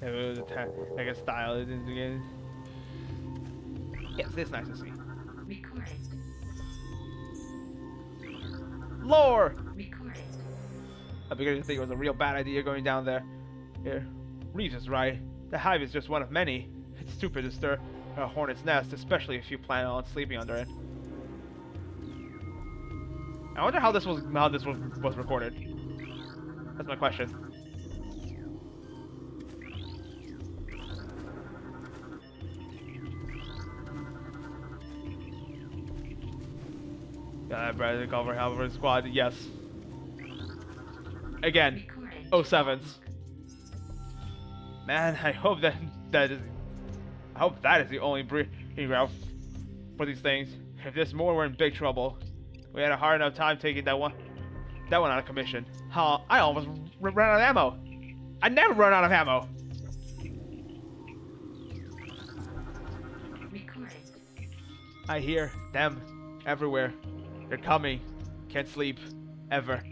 Speaker 1: It was like a style. It is again. Yes, it's nice to see.
Speaker 3: Recorded.
Speaker 1: Lore!
Speaker 3: Recorded.
Speaker 1: I'm beginning to think it was a real bad idea going down there. Here, Reeves is right. The hive is just one of many. It's stupid to stir a hornet's nest, especially if you plan on sleeping under it. I wonder how this was recorded. That's my question. Brother, cover Halberd squad, yes. Again, 07s. Man, I hope that is the only breeding route for these things. If there's more, we're in big trouble. We had a hard enough time taking that one out of commission. Huh, I almost ran out of ammo. I never run out of ammo. I hear them everywhere. They're coming. Can't sleep. Ever.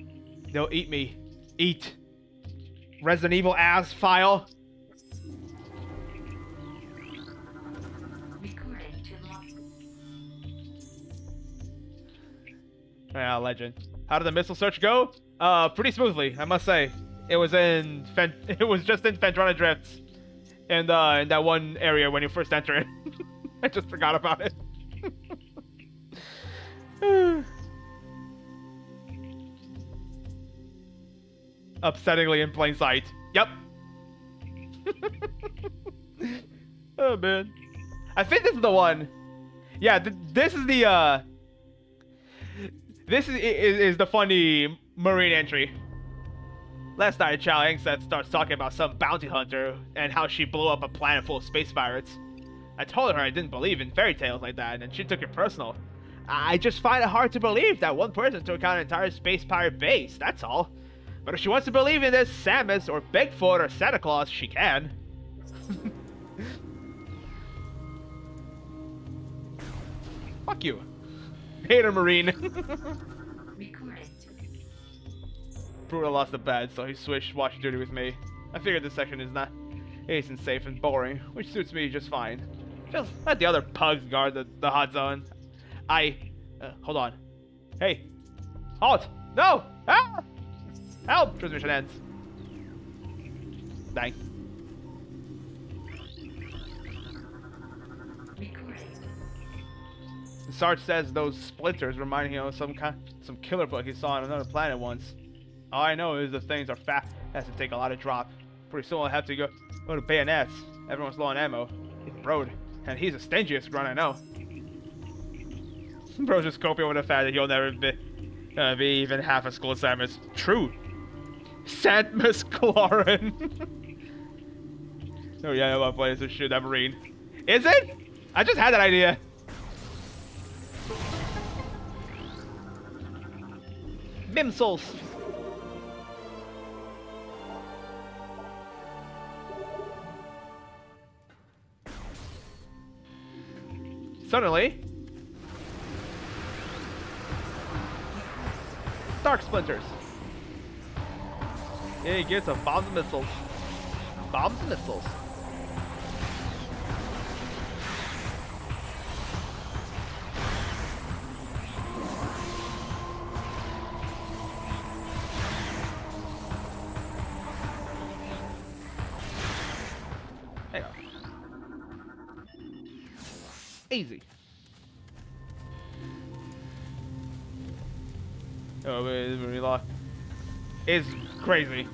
Speaker 1: They'll eat me. Eat. Resident Evil ass file. Yeah, legend. How did the missile search go? Pretty smoothly, I must say. It was just in Fendrana Drifts. And in that one area when you first enter it. I just forgot about it. Upsettingly in plain sight. Yep. Oh man. I think this is the one. Yeah, this is the this is the funny marine entry. Last night, Chow Ying-set starts talking about some bounty hunter and how she blew up a planet full of space pirates. I told her I didn't believe in fairy tales like that, and she took it personal. I just find it hard to believe that one person took out an entire space pirate base, that's all. But if she wants to believe in this Samus or Bigfoot or Santa Claus, she can. Fuck you. Hater Marine. Brutal lost the bed, so he switched watch duty with me. I figured this section isn't safe and boring, which suits me just fine. Just let the other pugs guard the hot zone. Hold on. Hey. Halt! No! Ah! Help! Transmission ends. Dang. Sarge says those splinters remind him of some killer bug he saw on another planet once. All I know is the things are fast. Has to take a lot of drop. Pretty soon I'll have to go to bayonets. Everyone's low on ammo. Even Broad, and he's the stingiest grunt I know. Bro's just coping with the fact that he'll never be even half as cool as Samus. True. Samus Clorin. Oh yeah, I want to play this shit that Marine. Is it? I just had that idea. Mimsals. Suddenly, Dark Splinters. He gets a bombs and missiles. Bombs and missiles. Hang on. Easy. Oh, relock is crazy.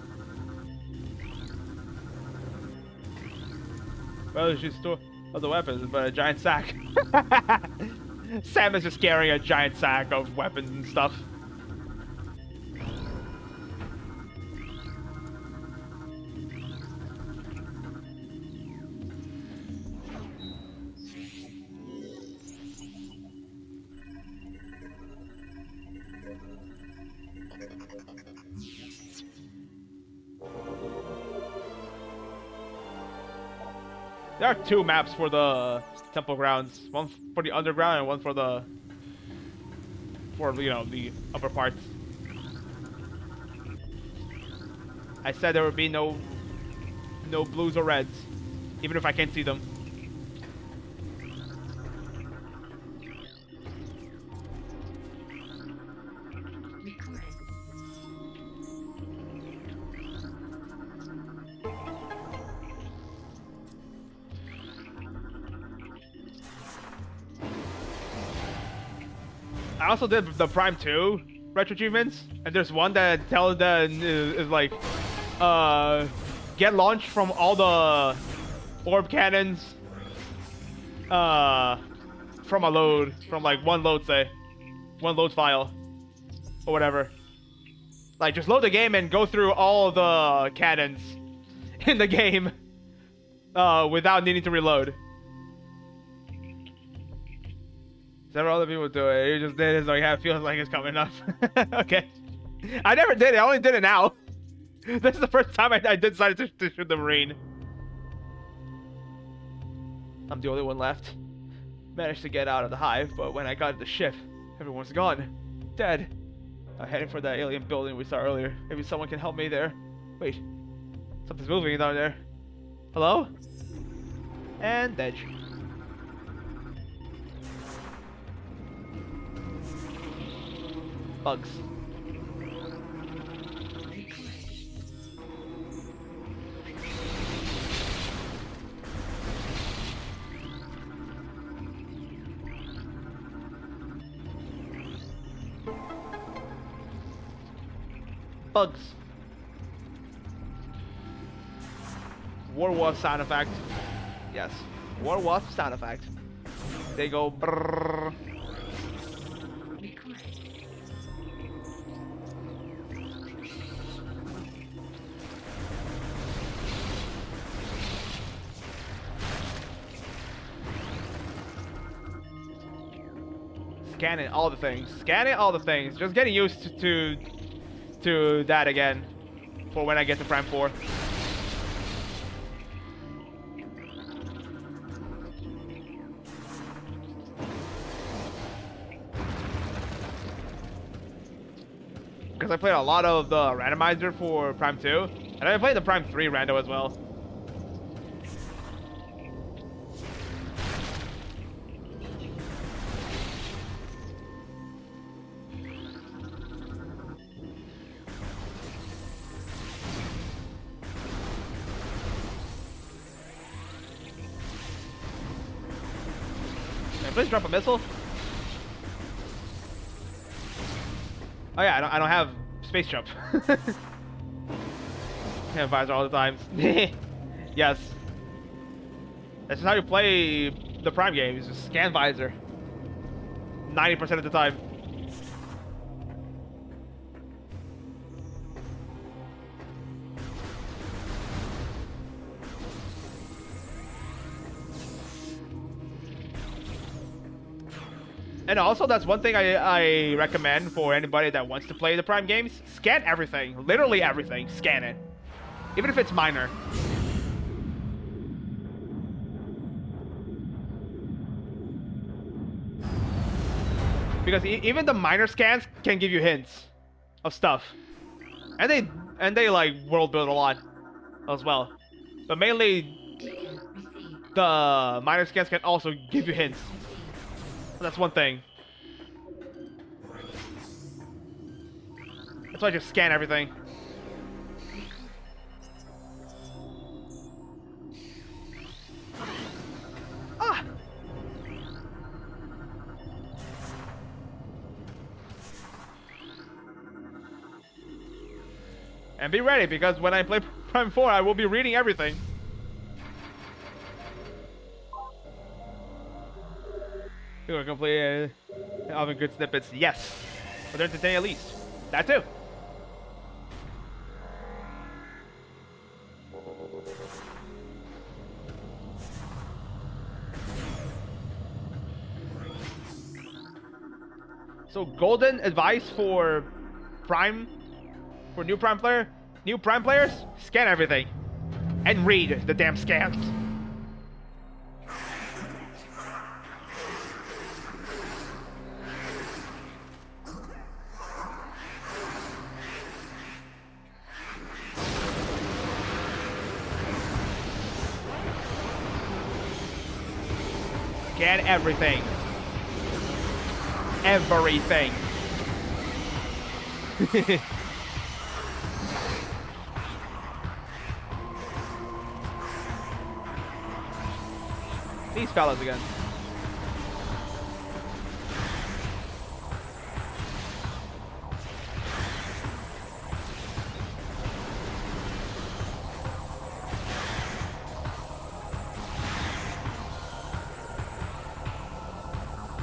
Speaker 1: Well, she's store of the weapons, but a giant sack. Sam is just carrying a giant sack of weapons and stuff. There are two maps for the temple grounds. One for the underground and one for the the upper parts. I said there would be no blues or reds, even if I can't see them. I also did the Prime 2 retro achievements, and there's one that tells that is like, get launched from all the orb cannons, from a load, from like one load file, or whatever. Like just load the game and go through all the cannons in the game, without needing to reload. Several other people do it. You just did it, so yeah, it feels like it's coming up. Okay. I never did it. I only did it now. This is the first time I decided to shoot the Marine. I'm the only one left. Managed to get out of the hive, but when I got to the ship, everyone's gone. Dead. I'm heading for that alien building we saw earlier. Maybe someone can help me there. Wait. Something's moving down there. Hello? And dead. Bugs. Bugs. War Wasp sound effect. Yes. War Wasp sound effect. They go brrrr. Scanning all the things. Scanning all the things. Just getting used to that again for when I get to Prime 4. Because I played a lot of the randomizer for Prime 2, and I played the Prime 3 rando as well. Please drop a missile. Oh yeah, I don't have space jump. Scan visor all the time. Yes. That's just how you play the Prime games. Just scan visor. 90% of the time. And also, that's one thing I recommend for anybody that wants to play the Prime games. Scan everything. Literally everything. Scan it. Even if it's minor. Because even the minor scans can give you hints of stuff. And they like world build a lot as well. But mainly the minor scans can also give you hints. That's one thing. That's why I just scan everything. Ah! And be ready, because when I play Prime 4, I will be reading everything. We're gonna complete all the good snippets. Yes. But they're entertaining at least. That too. So golden advice for new Prime players, scan everything. And read the damn scans. Scan everything. Everything. These fellas again.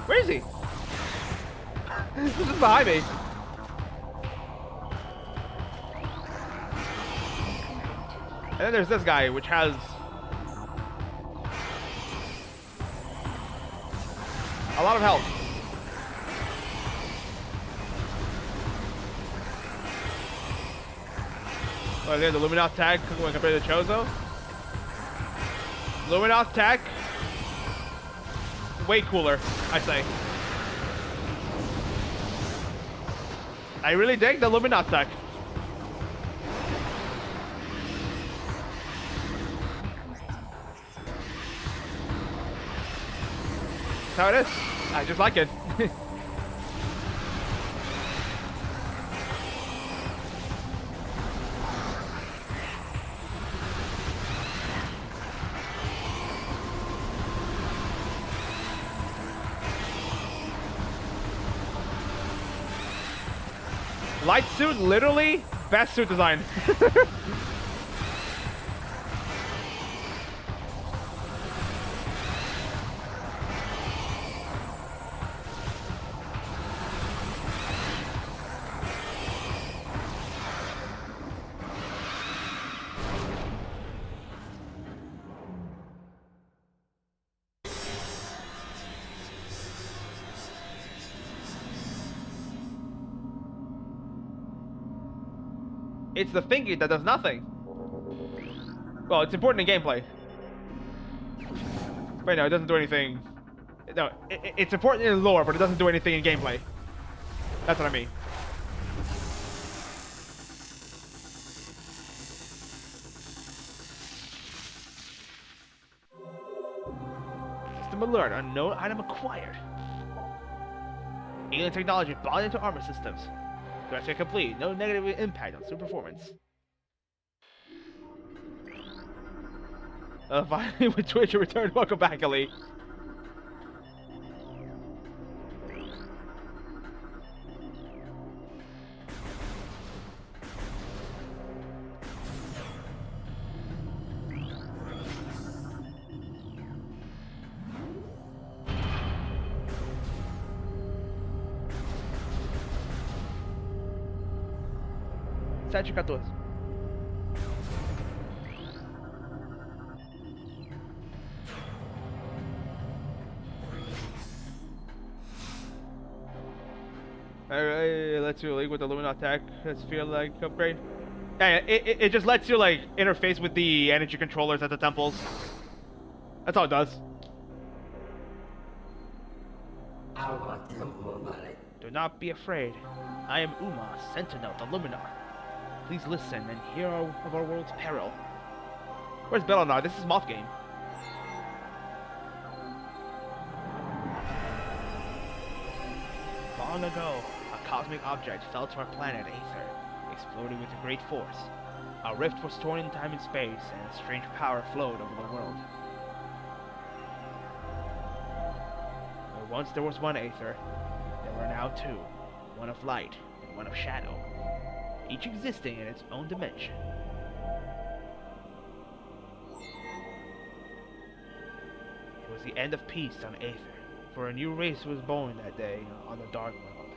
Speaker 1: Where is he? This is behind me. And then there's this guy, which has a lot of health. Oh, there's the Luminoth tag when compared to Chozo. Luminoth tag, way cooler, I say. I really dig the Luminoth tech. That's how it is. I just like it. Light suit, literally best suit design. It's the thinking that does nothing. Well, it's important in gameplay. But no, it doesn't do anything. No, it's important in lore, but it doesn't do anything in gameplay. That's what I mean. System alert, unknown item acquired. Alien technology brought into armor systems. Threats are complete. No negative impact on suit performance. Finally, with Twitch, you returned. Welcome back, Elite. 7-14. Alright, lets you link with the Lumina attack. Let's feel like upgrade. Yeah, it just lets you like interface with the energy controllers at the temples. That's all it does. Do not be afraid. I am Uma, Sentinel, the Luminar. Please listen and hear of our world's peril. Where's Bellonar? This is Moth Game. Long ago, a cosmic object fell to our planet Aether, exploding with a great force. A rift was torn in time and space, and a strange power flowed over the world. Where once there was one Aether, there were now two, one of light and one of shadow, each existing in its own dimension. It was the end of peace on Aether, for a new race was born that day on the Dark World,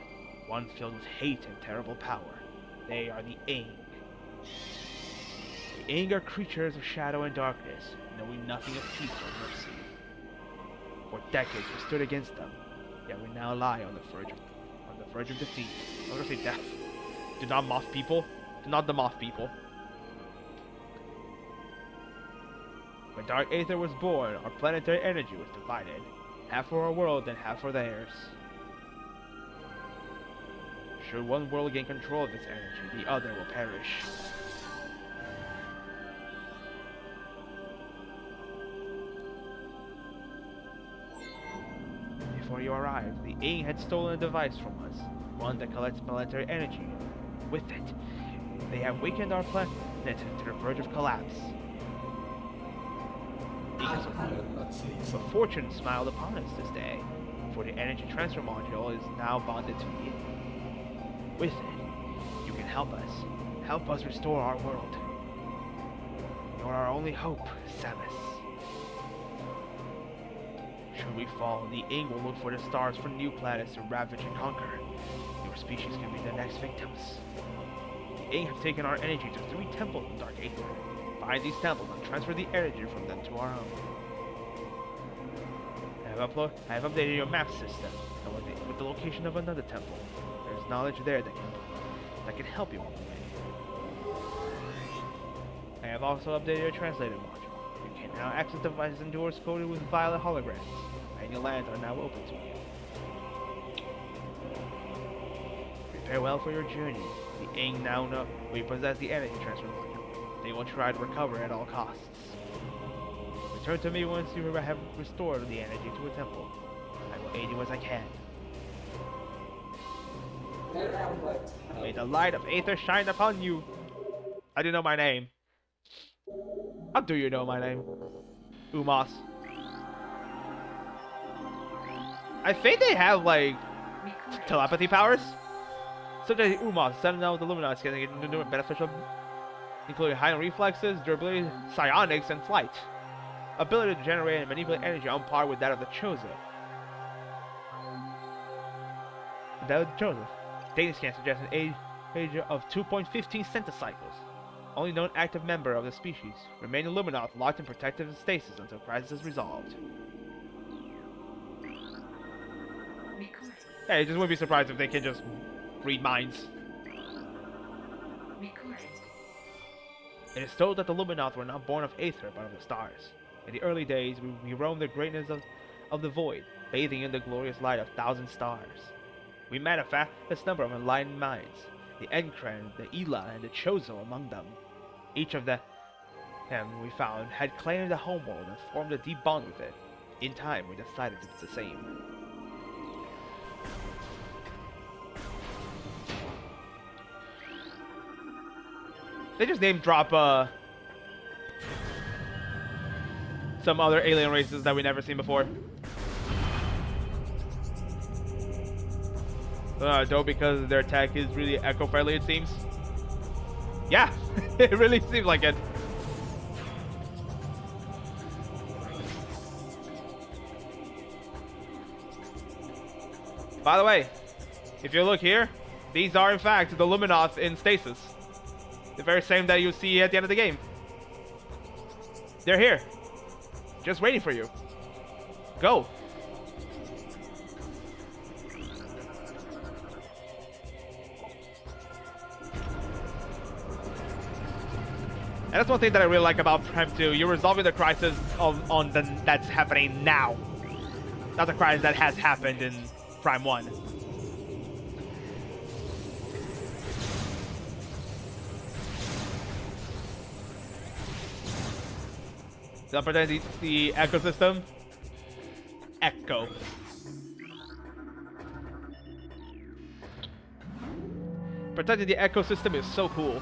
Speaker 1: one filled with hate and terrible power. They are the Aang. The Aang are creatures of shadow and darkness, knowing nothing of peace or mercy. For decades we stood against them, yet we now lie on the verge of defeat. I was gonna say death. Do not moth people. Do not the moth people. When Dark Aether was born, our planetary energy was divided. Half for our world and half for theirs. Should one world gain control of this energy, the other will perish. Before you arrived, the Aang had stolen a device from us, one that collects planetary energy. With it, they have weakened our planet to the verge of collapse. But fortune smiled upon us this day, for the energy transfer module is now bonded to you. With it, you can help us restore our world. You're our only hope, Samus. Should we fall, the Aang will look for the stars for new planets to ravage and conquer. Your species can be the next victims. The Aang have taken our energy to 3 temples in Dark Aether. Find these temples and transfer the energy from them to our own. I have updated your map system with the location of another temple. There is knowledge there that can help you on the way. I have also updated your translator module. You can now access devices and doors coded with violet holograms. Many lands are now open to you. Prepare well for your journey. The Aang now know we possess the energy transfer module. They will try to recover at all costs. Return to me once you have restored the energy to a temple. I will aid you as I can. May the light of Aether shine upon you. I do know my name. How do you know my name? Umos. I think they have like telepathy powers. Such as Umos, Sentinel, the Luminous can get beneficial, including high reflexes, durability, psionics, and flight. Ability to generate and manipulate energy on par with that of the Chosen. Data scan suggests an age of 2.15 centicycles. Only known active member of the species. Remain in Luminoth locked in protective stasis until crisis is resolved. Yeah, I just wouldn't be surprised if they can just read minds. It is told that the Luminoth were not born of Aether, but of the stars. In the early days, we roamed the greatness of the void, bathing in the glorious light of 1,000 stars. We met a vast number of enlightened minds, the Enkren, the Ela, and the Chozo among them. Each of them we found had claimed a homeworld and formed a deep bond with it. In time, we decided it's the same. They just name drop some other alien races that we never seen before. Though because their tech is really eco-friendly, it seems. Yeah, it really seems like it. By the way, if you look here, these are in fact the Luminoth in stasis. The very same that you see at the end of the game. They're here. Just waiting for you. Go. And that's one thing that I really like about Prime 2. You're resolving the crisis that's happening now. Not the crisis that has happened in Prime 1. Did I present the ecosystem? Echo. Protecting the ecosystem is so cool.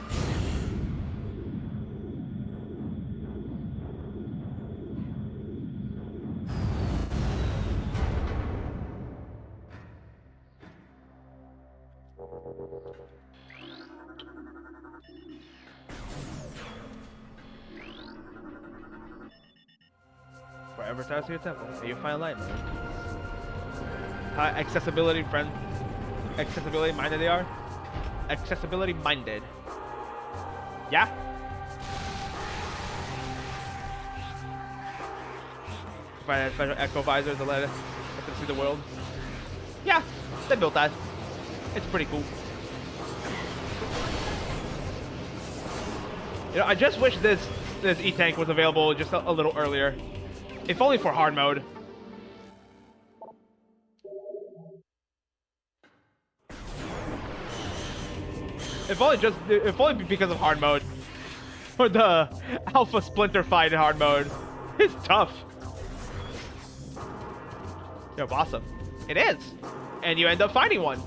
Speaker 1: Forever ties to your temple. May you find light, man. How accessibility minded they are? Accessibility minded. Yeah? Find special echo visors to let them see the world. Yeah, they built that. It's pretty cool. You know, I just wish this E-Tank was available just a little earlier. If only for hard mode. If only because of hard mode. Or the Alpha Splinter fight in hard mode. It's tough. Yo, awesome. It is. And you end up finding one.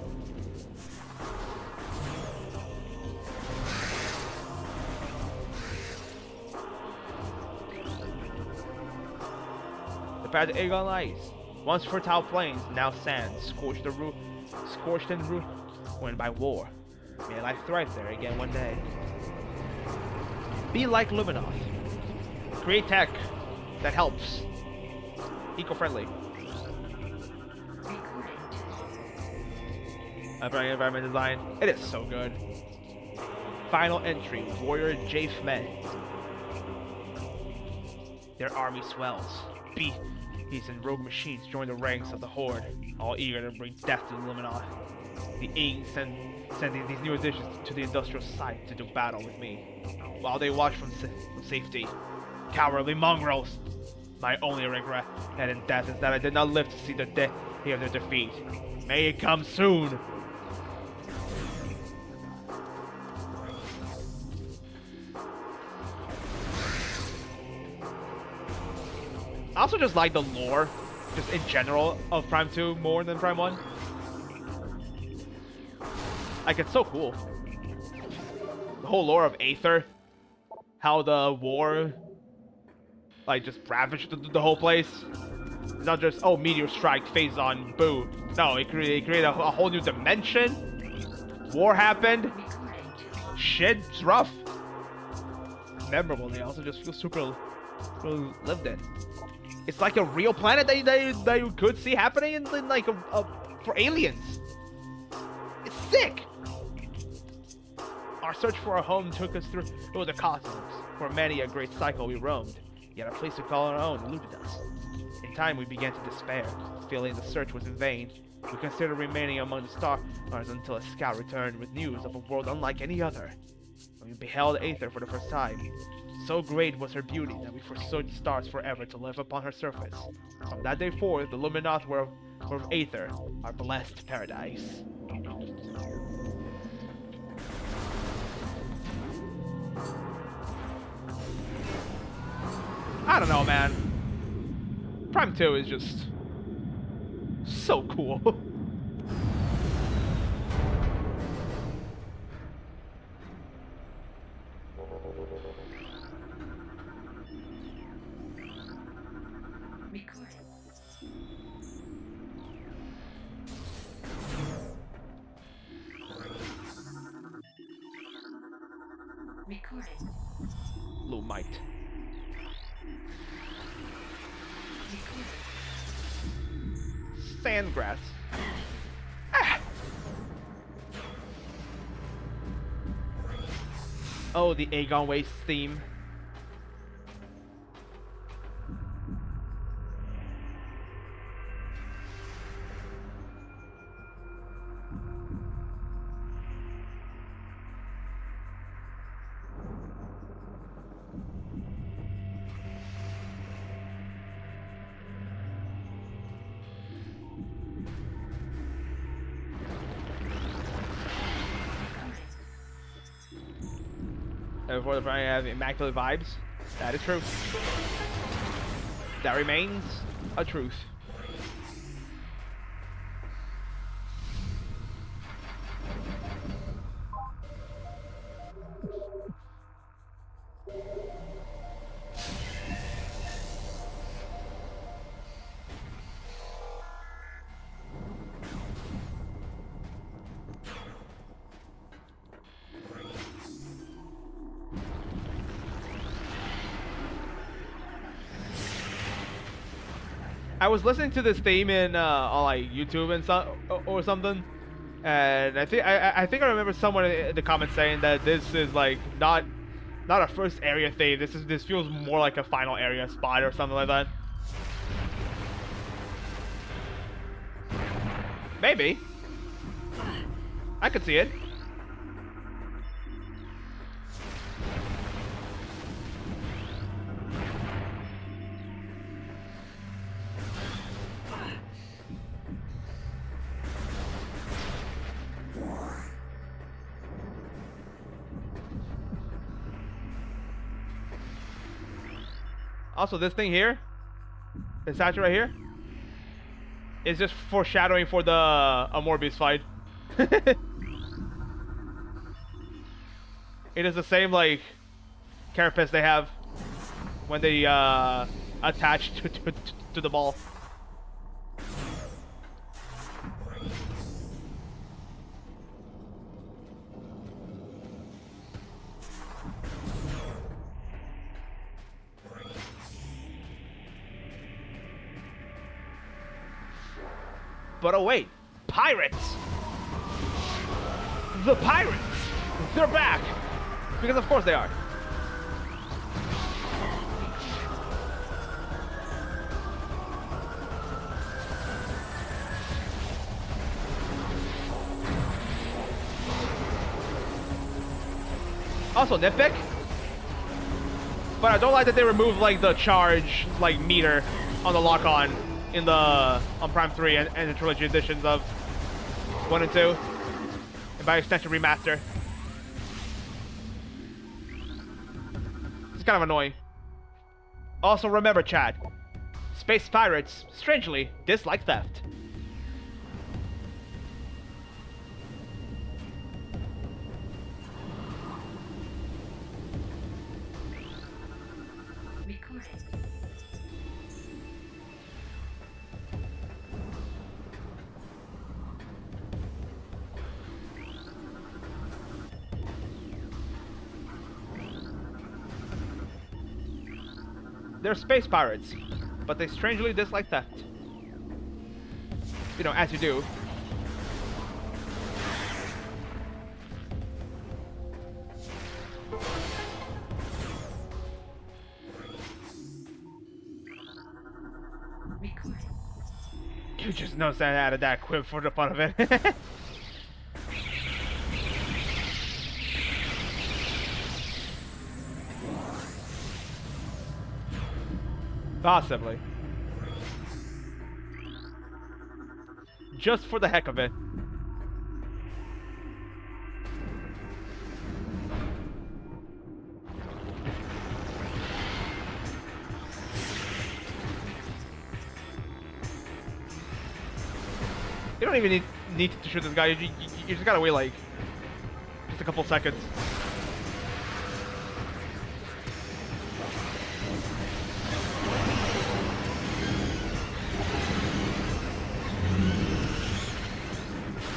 Speaker 1: The Aegon lies. Once fertile plains, now sand, scorched and ruined by war. May life thrive there again one day. Be like Luminoth. Create tech that helps. Eco-friendly. Environment design. It is so good. Final entry, Warrior Jafe Men. Their army swells. Beasts and rogue machines join the ranks of the Horde, all eager to bring death to Luminoth. The Ing sending these new additions to the industrial site to do battle with me, while they watch from safety. Cowardly mongrels! My only regret in death is that I did not live to see the day of their defeat. May it come soon! I also just like the lore, just in general, of Prime 2 more than Prime 1. Like, it's so cool. The whole lore of Aether. How the war, like, just ravaged the whole place. It's not just, oh, meteor strike, phase on, boo. No, it created a whole new dimension. War happened. Shit's rough. Memorable. They also just feel super lived in. It's like a real planet that you could see happening in like for aliens. It's sick. Our search for a home took us through the cosmos. For many a great cycle we roamed, yet a place to call our own eluded us. In time we began to despair, feeling the search was in vain. We considered remaining among the stars until a scout returned with news of a world unlike any other. When we beheld Aether for the first time, so great was her beauty that we forsook the stars forever to live upon her surface. From that day forth, the Luminoth were of Aether, our blessed paradise. I don't know, man. Prime 2 is just so cool.
Speaker 3: Recording.
Speaker 1: Lumite. Sandgrass. Ah. Oh, the Aegon Waste theme. For the Friday, I have immaculate vibes. That is true. That remains a truth. I was listening to this theme in on like YouTube and or something, and I think I remember someone in the comments saying that this is like not a first area theme. This feels more like a final area spot or something like that. Maybe. I could see it. Also, this thing here, this statue right here, is just foreshadowing for the Morbius fight. It is the same like carapace they have when they attach to the ball. But oh wait, pirates! The pirates! They're back! Because of course they are. Also nitpick, but I don't like that they removed like the charge like meter on the lock-on in the on Prime 3 and the trilogy editions of 1 and 2, and by extension remaster. It's kind of annoying. Also remember, chat, space pirates strangely dislike theft.
Speaker 3: Recorded.
Speaker 1: They're space pirates, but they strangely dislike theft. You know, as you do.
Speaker 3: Recorded.
Speaker 1: You just noticed I added that quip for the fun of it. Possibly. Just for the heck of it. You don't even need to shoot this guy. You just gotta wait like just a couple seconds.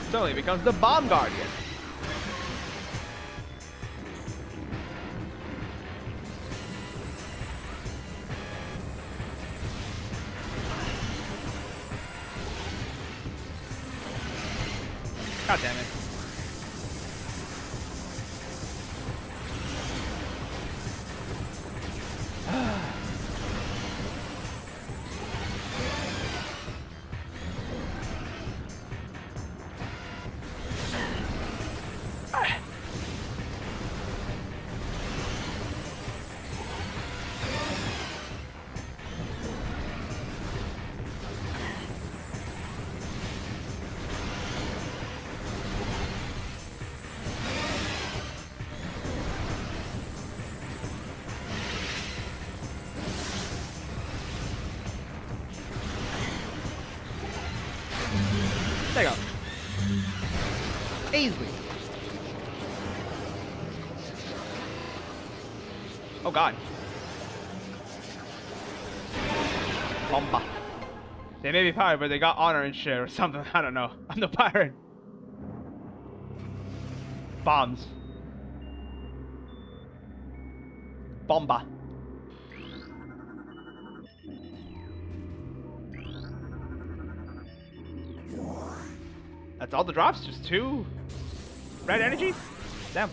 Speaker 1: Suddenly becomes the Bomb Guardian. God damn it. Easily. Oh god. Bomba. They may be pirate, but they got honor and shit or something. I don't know. I'm the pirate. Bombs. Bomba. That's all the drops? Just 2 red energies? Damn.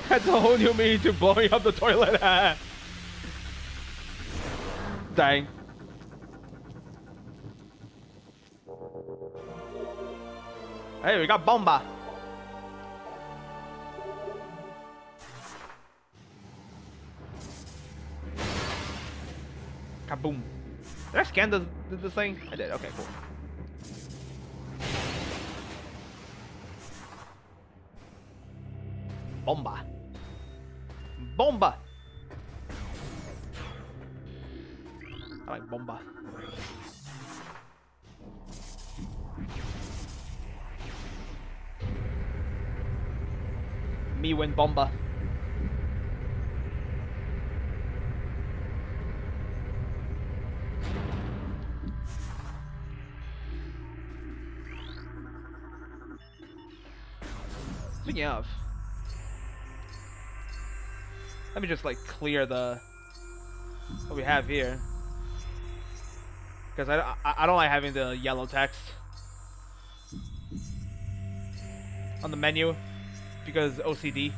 Speaker 1: That's a whole new meaning to blowing up the toilet. Dang. Hey, we got Bomba. Kaboom. Did I scan the thing? I did. Okay, cool. Bomba. Bomba. I like Bomba. Me win Bomba. Speaking of, let me just like clear the what we have here, because I don't like having the yellow text on the menu because OCD.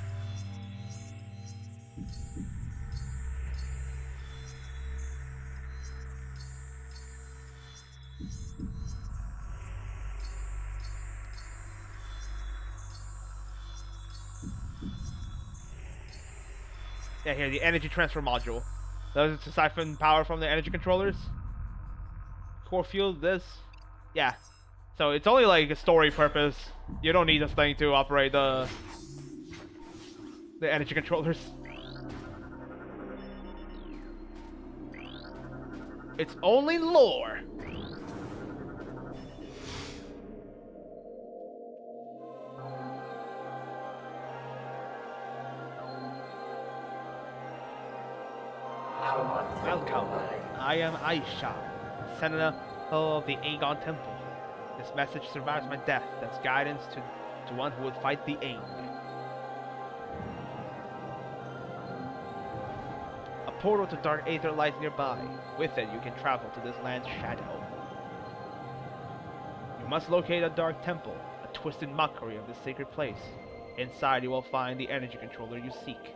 Speaker 1: Yeah, here, the energy transfer module. That is to siphon power from the energy controllers. Core field, this. Yeah. So it's only like a story purpose. You don't need this thing to operate the energy controllers. It's only lore. Welcome. I am Aisha, Senator of the Aegon Temple. This message survives my death as guidance to one who would fight the Aang. A portal to Dark Aether lies nearby. With it, you can travel to this land's shadow. You must locate a Dark Temple, a twisted mockery of this sacred place. Inside, you will find the energy controller you seek.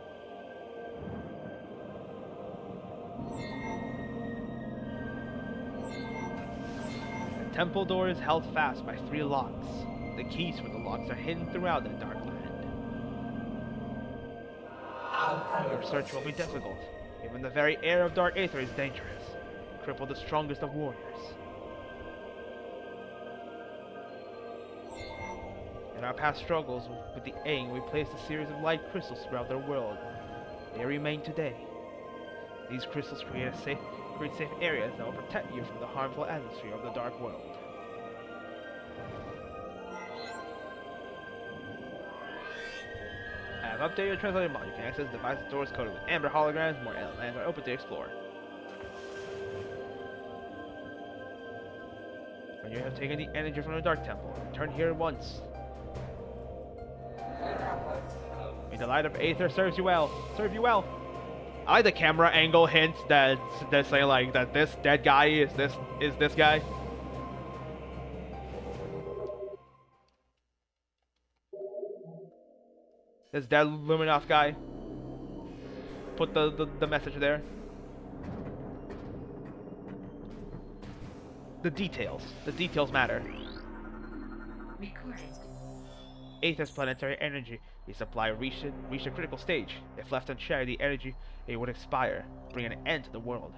Speaker 1: The temple door is held fast by 3 locks. The keys for the locks are hidden throughout the dark land. Your search will be difficult. Even the very air of Dark Aether is dangerous. Cripple the strongest of warriors. In our past struggles with the Aang, we placed a series of light crystals throughout their world. They remain today. These crystals create safe areas that will protect you from the harmful atmosphere of the dark world. I have updated your translator mod. You can access the device doors coded with amber holograms. More lands are open to explore. When you have taken the energy from the Dark Temple, return here once. May the light of Aether serve you well. I like the camera angle hint that's saying like that this dead guy is this guy. This dead Luminoth guy. Put the message there. The details matter.
Speaker 3: Recorded.
Speaker 1: Aether's planetary energy. The supply reached a critical stage. If left unshared, the energy it would expire, bringing an end to the world.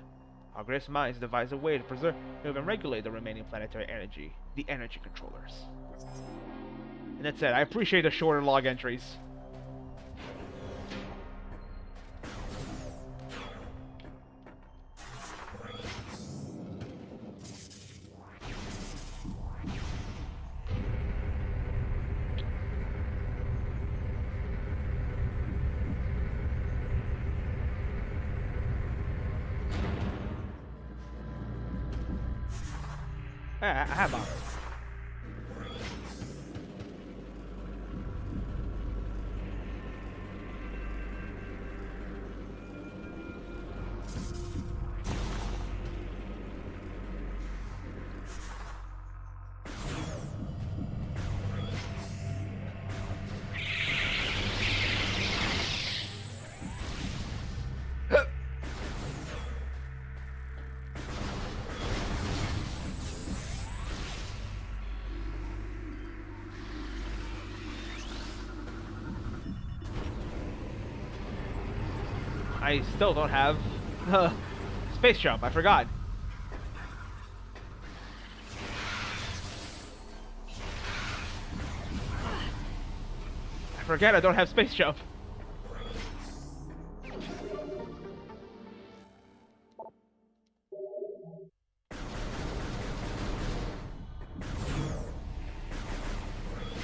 Speaker 1: Our greatest minds devised a way to preserve and regulate the remaining planetary energy, the energy controllers. And that's it. I appreciate the shorter log entries. I have bombs. I still don't have space jump. I forgot. I forget I don't have space jump.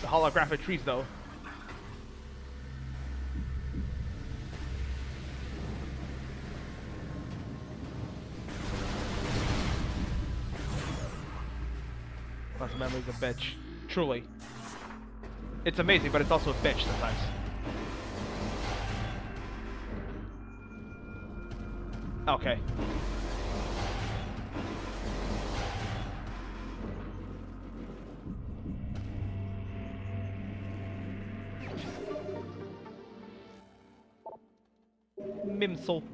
Speaker 1: The holographic trees, though. Muscle memory's a bitch. Truly. It's amazing, but it's also a bitch sometimes. Okay. Mimsel.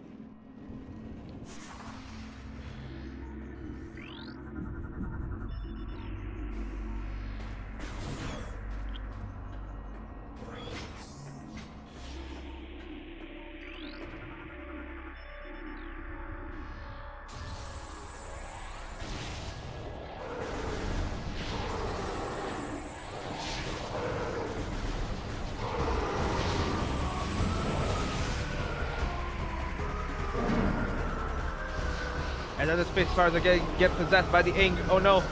Speaker 1: And then the space fires are get possessed by the ink. Oh no.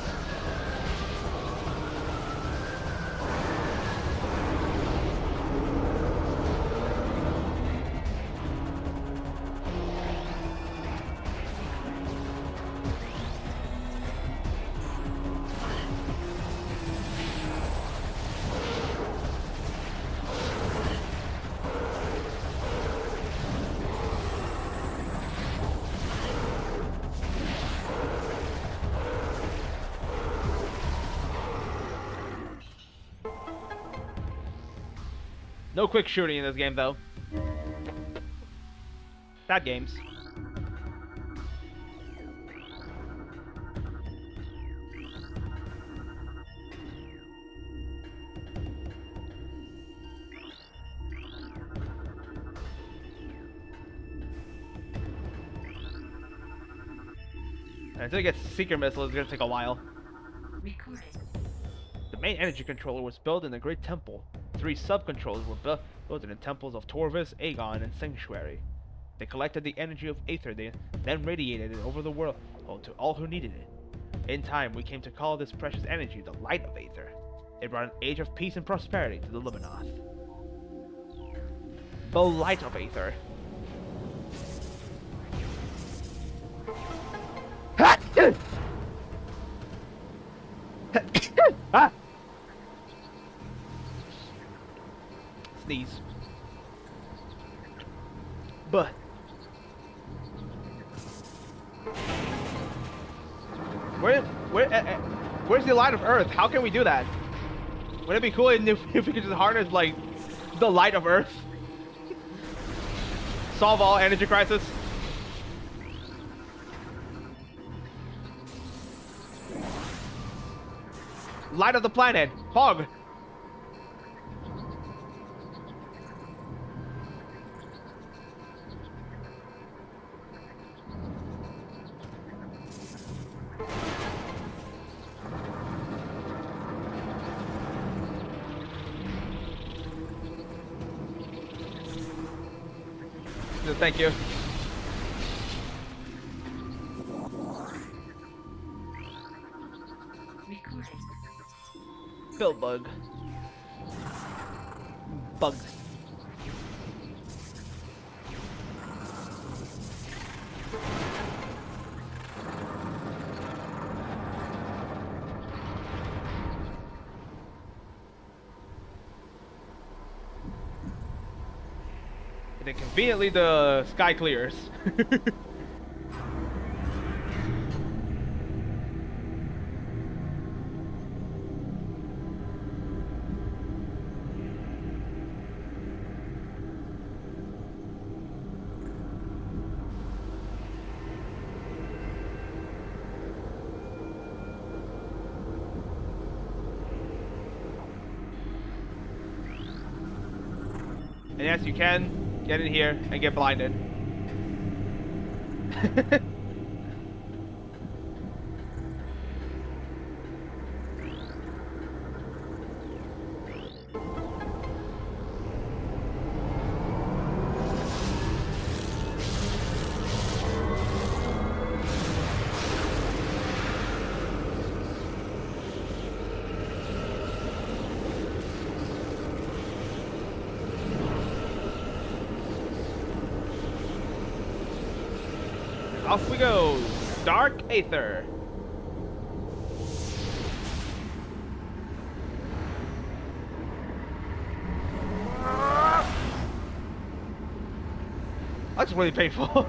Speaker 1: No quick shooting in this game, though. Bad games. And until you get Seeker Missile, it's gonna take a while.
Speaker 3: Recording.
Speaker 1: The main energy controller was built in the Great Temple. 3 sub-controllers were built in the temples of Torvis, Aegon, and Sanctuary. They collected the energy of Aether, then radiated it over the world to all who needed it. In time, we came to call this precious energy the Light of Aether. It brought an age of peace and prosperity to the Luminoth. The Light of Aether. Ah! Sneeze. But where's the light of Earth? How can we do that? Wouldn't it be cool if we could just harness like the light of Earth? Solve all energy crisis. Light of the planet. Fog. Thank you.
Speaker 3: Recording.
Speaker 1: Bill bug. Bugs. And then conveniently the sky clears. And yes, you can get in here and get blinded. Off we go! Dark Aether! That's really painful.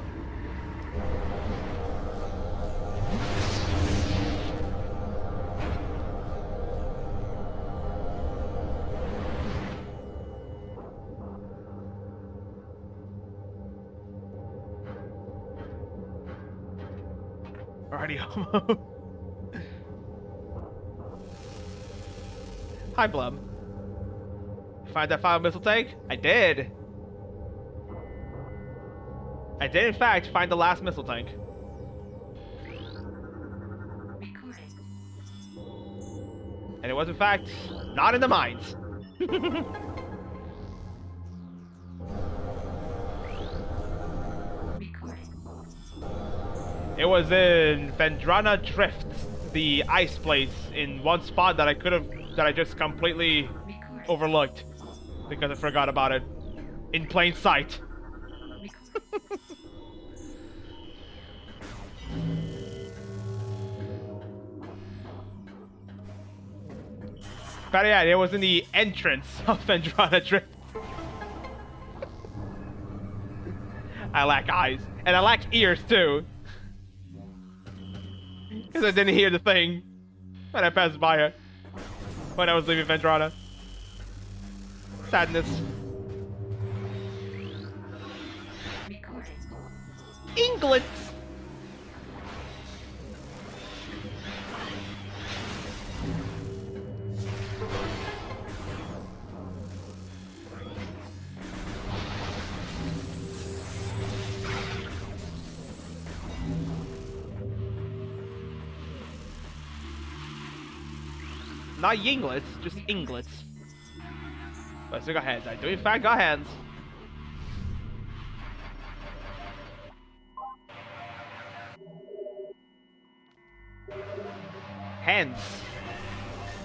Speaker 1: Alrighty, homo. Hi, Blum. Find that final missile tank? I did. I did, in fact, find the last missile tank.
Speaker 3: Recording.
Speaker 1: And it was, in fact, not in the mines.
Speaker 3: Recording.
Speaker 1: It was in Vendrana Drifts, the ice place, in one spot that I just completely
Speaker 3: Recording.
Speaker 1: overlooked because I forgot about it. In plain sight. But yeah, it was in the entrance of Vendrana Drift. I lack eyes. And I lack ears too. Because I didn't hear the thing when I passed by it. When I was leaving Vendrana. Sadness.
Speaker 3: Recording.
Speaker 1: Inglets! Not yinglets, just inglets. But I still got hands. I do in fact got hands. Hands.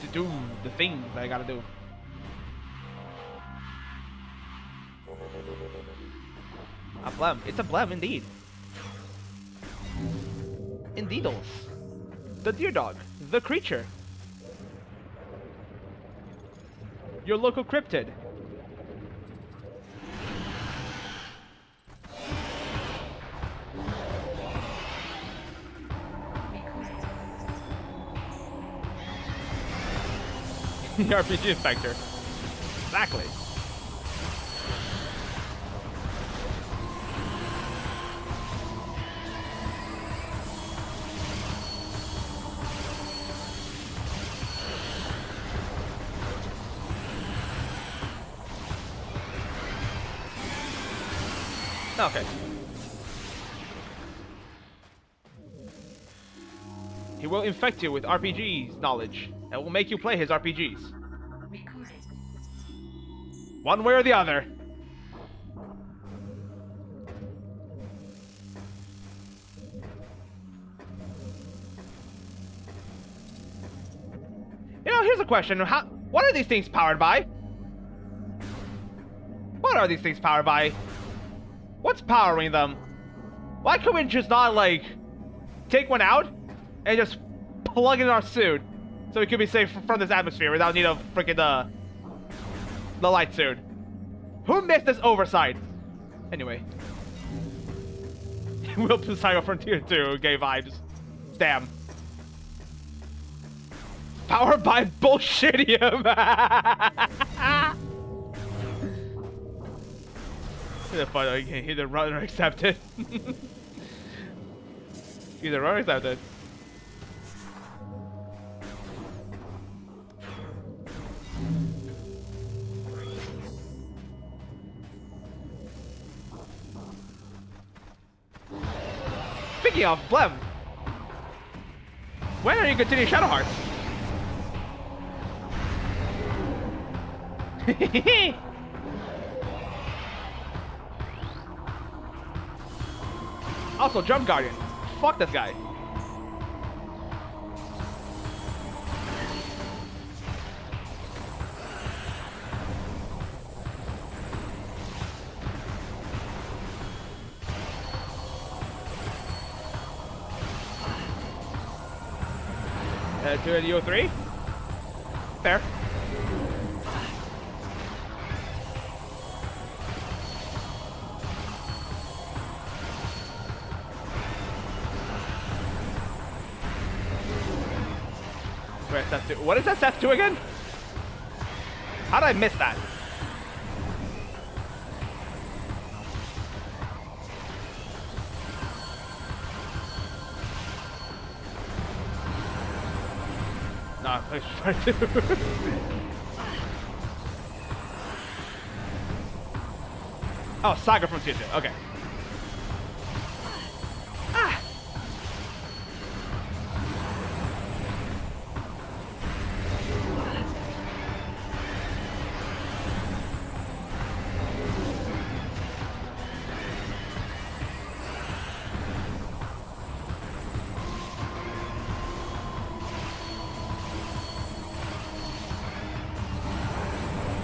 Speaker 1: To do the things I gotta do. A blem. It's a blem indeed. Indeedles. The deer dog. The creature. Your local cryptid. The RPG Inspector. Exactly. Okay. He will infect you with RPGs knowledge and will make you play his RPGs.
Speaker 3: Recording.
Speaker 1: One way or the other. You know, here's a question. What are these things powered by? What are these things powered by? What's powering them? Why can we just not, like, take one out and just plug it in our suit so we can be safe from this atmosphere without need of freaking the light suit? Who missed this oversight? Anyway. Will to Cyber Frontier 2 gay vibes. Damn. Powered by bullshitium. Either fun, either run or accept it. Either run or accept it. Speaking of Blem, when are you continuing Shadow Hearts? Also, Jump Guardian. Fuck this guy. To the O3. Fair. Where's Seth 2? What is that Seth 2 again? How did I miss that? Nah, let's try to. Oh, Saga from Future. Okay. Ah.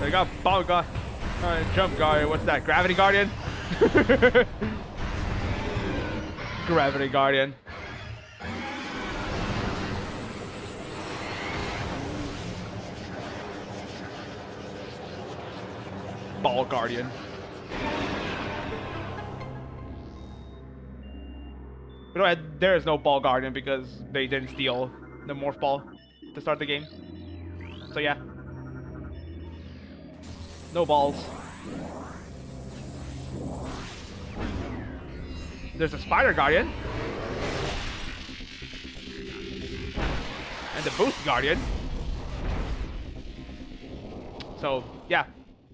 Speaker 1: We got Ball Guard. Jump Guardian. What's that? Gravity Guardian? Gravity Guardian. Ball Guardian. But there is no Ball Guardian because they didn't steal the Morph Ball to start the game. So yeah. No balls. There's a Spider Guardian. And the Boost Guardian. So, yeah.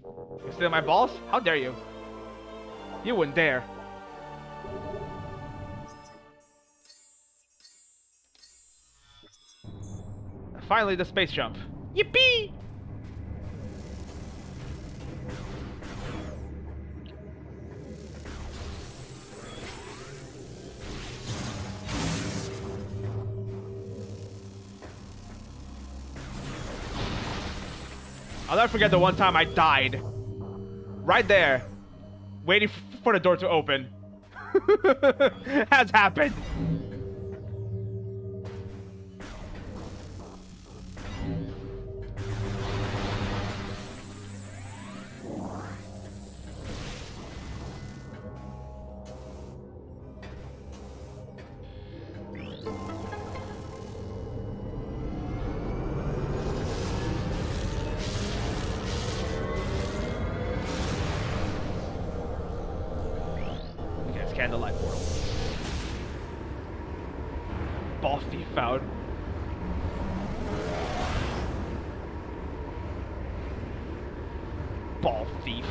Speaker 1: You steal my balls? How dare you? You wouldn't dare. Finally, the space jump. Yippee! I'll never forget the one time I died. Right there. Waiting for the door to open. Has happened. Candlelight portal. Ball thief found. Ball thief.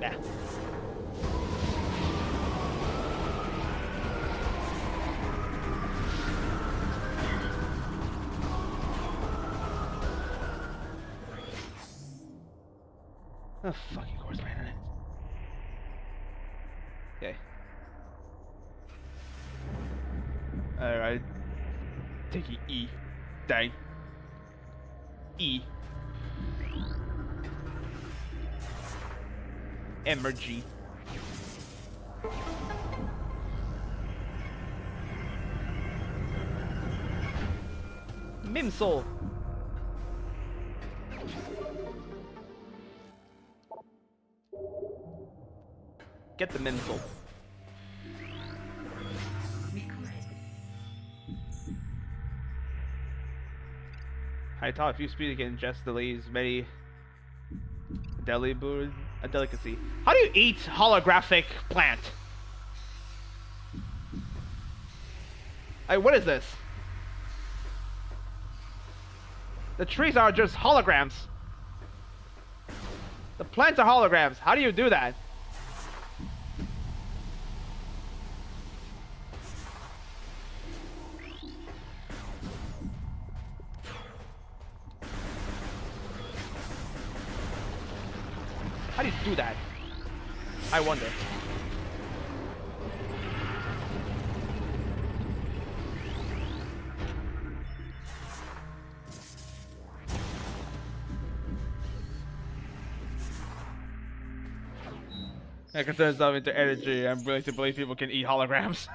Speaker 1: Yeah. Oh, fucking course ran on it. Okay. Alright. Taking E. Dang. E. Emergy. Mimsol. Get the Mimsol.
Speaker 3: Recorded.
Speaker 1: I thought if you speed again, ingest delays many a delicacy. How do you eat holographic plant? What is this? The trees are just holograms. The plants are holograms. How do you do that? How do you do that? I wonder. I can turn myself into energy. I'm willing to believe people can eat holograms.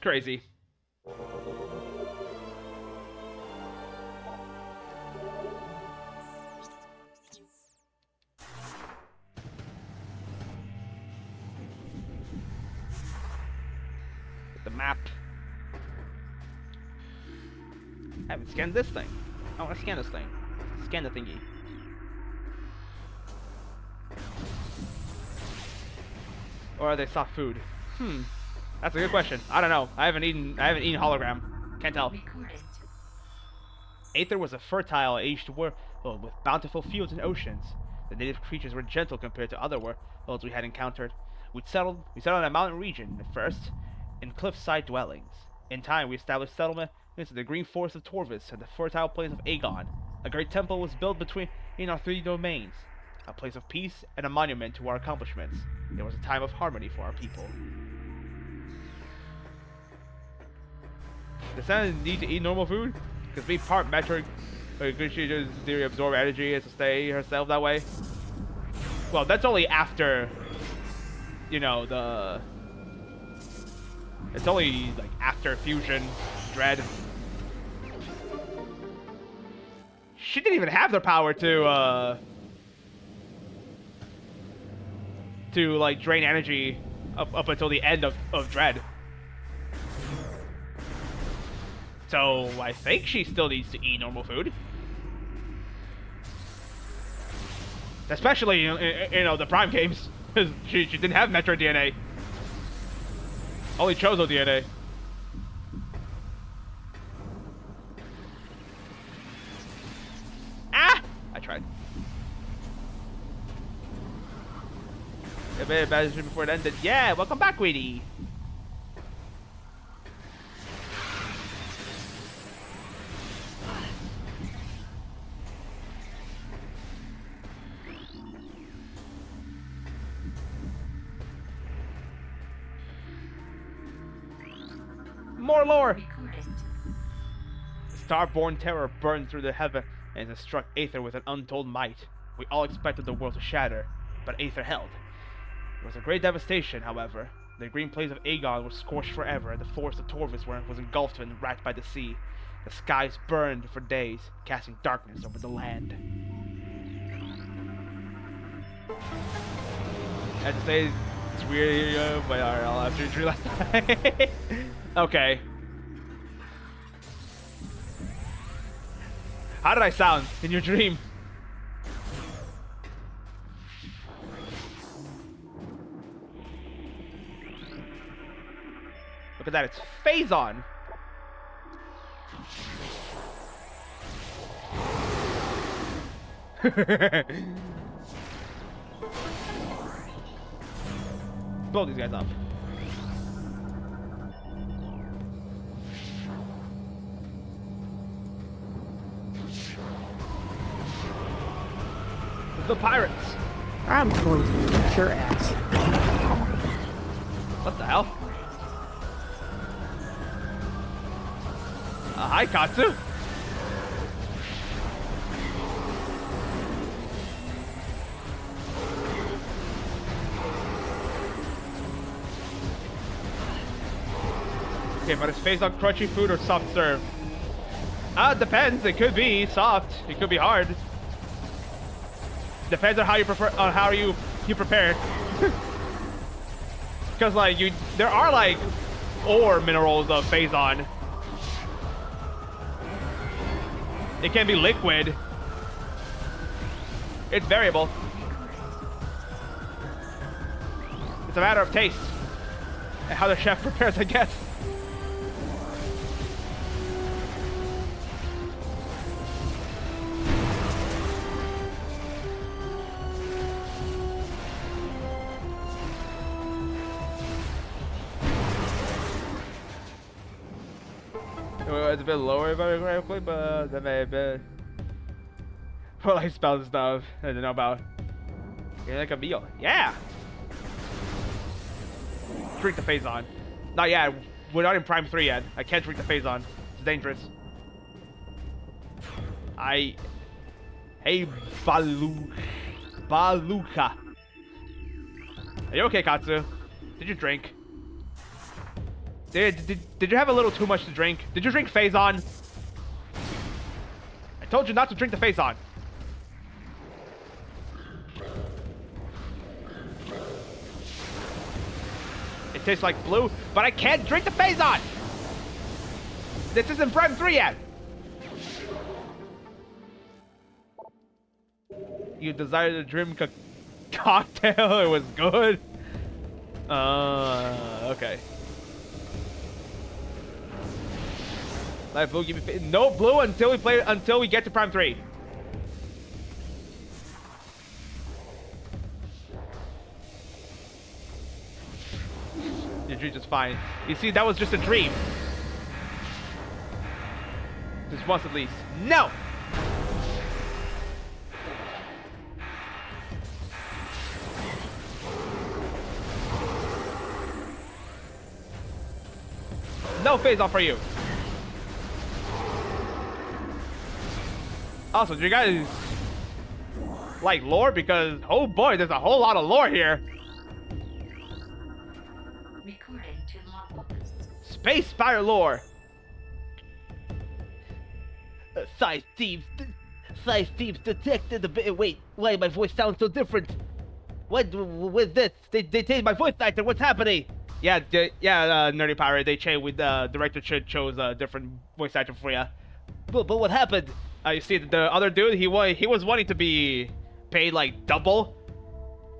Speaker 1: Crazy. The map. I haven't scanned this thing. I want to scan this thing. Scan the thingy. Or are they soft food? That's a good question. I don't know. I haven't eaten hologram. Can't tell.
Speaker 3: Recorded.
Speaker 1: Aether was a fertile, aged world with bountiful fields and oceans. The native creatures were gentle compared to other worlds we had encountered. We settled in a mountain region at first, in cliffside dwellings. In time, we established settlement into the green forest of Torvis and the fertile plains of Aegon. A great temple was built between our 3 domains, a place of peace and a monument to our accomplishments. It was a time of harmony for our people. Does Santa need to eat normal food? Because we part Metroid, could she just absorb energy and sustain herself that way? Well, that's only after, you know, it's only like after fusion, dread. She didn't even have the power to like drain energy up until the end of dread. So I think she still needs to eat normal food. Especially you know the Prime games, because she didn't have Metroid DNA. Only Chozo DNA. Ah! I tried. A bit of bad before it ended. Yeah, welcome back, Weedy. More lore!
Speaker 3: Recorded.
Speaker 1: The star-born terror burned through the heaven and it struck Aether with an untold might. We all expected the world to shatter, but Aether held. It was a great devastation, however. The green plains of Aegon were scorched forever, and the forest of Torvis was engulfed and racked by the sea. The skies burned for days, casting darkness over the land. I have to say, it's weird, but I'll have to retreat last time. Okay. How did I sound in your dream? Look at that, it's Phazon! Blow these guys up. The pirates!
Speaker 5: I'm going to beat your ass.
Speaker 1: What the hell? Hi, Katsu! Okay, but it's based on crunchy food or soft serve. It depends. It could be soft. It could be hard. Depends on how you prefer, on how you prepare it. Because like there are like ore minerals of Phazon. It can be liquid. It's variable. It's a matter of taste and how the chef prepares, I guess. It's a bit lower correctly, but that may have been for like spells and stuff I didn't know about. You're like a meal. Yeah! Drink the Phazon. Not yet. We're not in Prime 3 yet. I can't drink the Phazon. It's dangerous. Hey, Baluka. Are you okay, Katsu? Did you drink? Did you have a little too much to drink? Did you drink Phazon? I told you not to drink the Phazon. It tastes like blue, but I can't drink the Phazon! This isn't Prime 3 yet! You decided to drink a cocktail, it was good? Okay. Light blue, give me no blue until we get to Prime 3. Your dream is fine. You see, that was just a dream. Just once at least. No! No phase off for you. Also, do you guys like lore? Because, oh boy, there's a whole lot of lore here.
Speaker 3: Recording to logbook.
Speaker 1: Space Spire lore. Size thieves detected a bit. Wait, why my voice sounds so different? What with this? They changed my voice actor. What's happening? Yeah, Nerdy Pirate. They changed with director chose a different voice actor for you. But what happened? You see, the other dude, he was wanting to be paid like double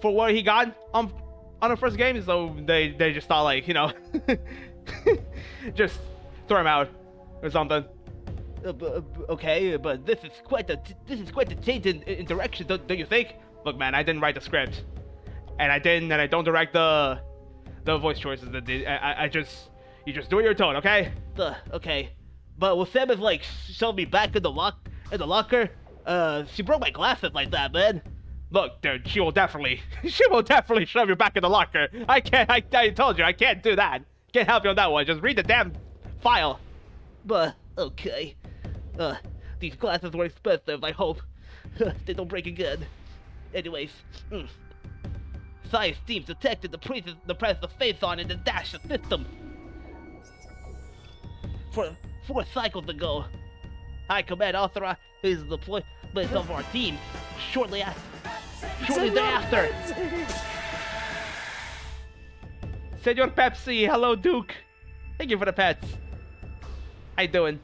Speaker 1: for what he got on the first game, so they just thought like, you know, just throw him out or something. Okay, but this is quite a change in direction, don't you think? Look, man, I didn't write the script, and I don't direct the voice choices. You just do it your tone, okay? Okay, but will Sam is like shove me back in the locker? She broke my glasses like that, man. Look, dude, she will definitely shove you back in the locker. I told you, I can't do that. Can't help you on that one. Just read the damn file. But okay. These glasses were expensive. I hope they don't break again. Anyways, Science teams detected the presence of Phazon in the Dasher system. 4 cycles ago, High Command authorized the deployment of our team. Shortly thereafter. Senor Pepsi, hello Duke. Thank you for the pets. How you doing?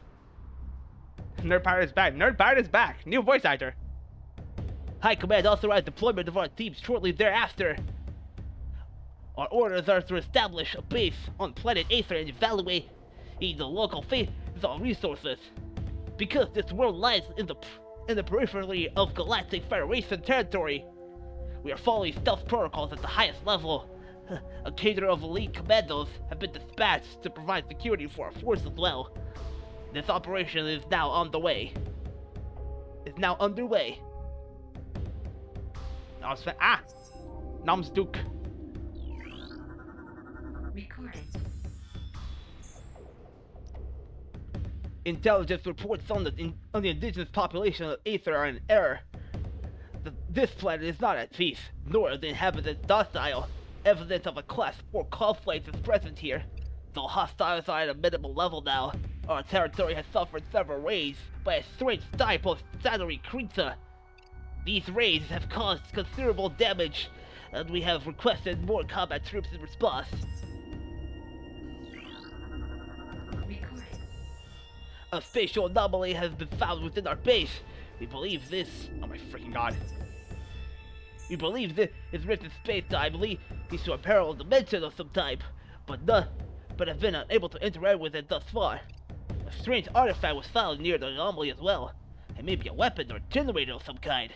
Speaker 1: Nerd Pirate is back. Nerd Pirate is back. New voice actor. High Command authorized deployment of our team shortly thereafter. Our orders are to establish a base on planet Aether and evaluate the local Phazon resources. Because this world lies in the periphery of Galactic Federation territory, we are following stealth protocols at the highest level. A cadre of elite commandos have been dispatched to provide security for our force as well. This operation is now underway. Noms Duke.
Speaker 3: Recording.
Speaker 1: Intelligence reports on the indigenous population of Aether are in error. This planet is not at peace, nor are the inhabitants docile. Evidence of a Class 4 conflict is present here.
Speaker 6: Though hostiles are at a minimal level now, our territory has suffered several raids by a strange type of shadowy creature. These raids have caused considerable damage, and we have requested more combat troops in response.
Speaker 3: Recording.
Speaker 6: A spatial anomaly has been found within our base. We believe this...
Speaker 1: Oh my freaking god.
Speaker 6: We believe this rift in space-time leads to a parallel dimension of some type, but have been unable to interact with it thus far. A strange artifact was found near the anomaly as well. It may be a weapon or generator of some kind.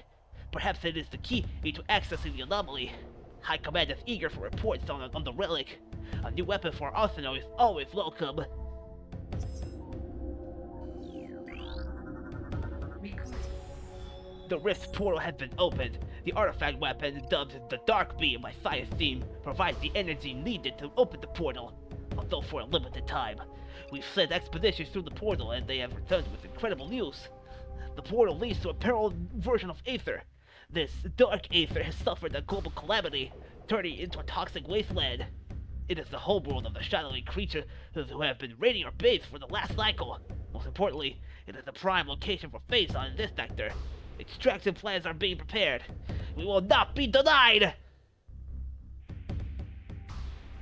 Speaker 6: Perhaps it is the key to accessing the anomaly. High Command is eager for reports on the relic. A new weapon for our arsenal is always welcome.
Speaker 3: Recording.
Speaker 6: The rift portal has been opened. The artifact weapon, dubbed the Dark Beam by science team, provides the energy needed to open the portal, although for a limited time. We've sent expeditions through the portal and they have returned with incredible news. The portal leads to a parallel version of Aether. This dark Aether has suffered a global calamity, turning it into a toxic wasteland. It is the homeworld of the shadowy creatures who have been raiding our base for the last cycle. Most importantly, it is the prime location for Phazon in this sector. Extraction plans are being prepared. We will not be denied!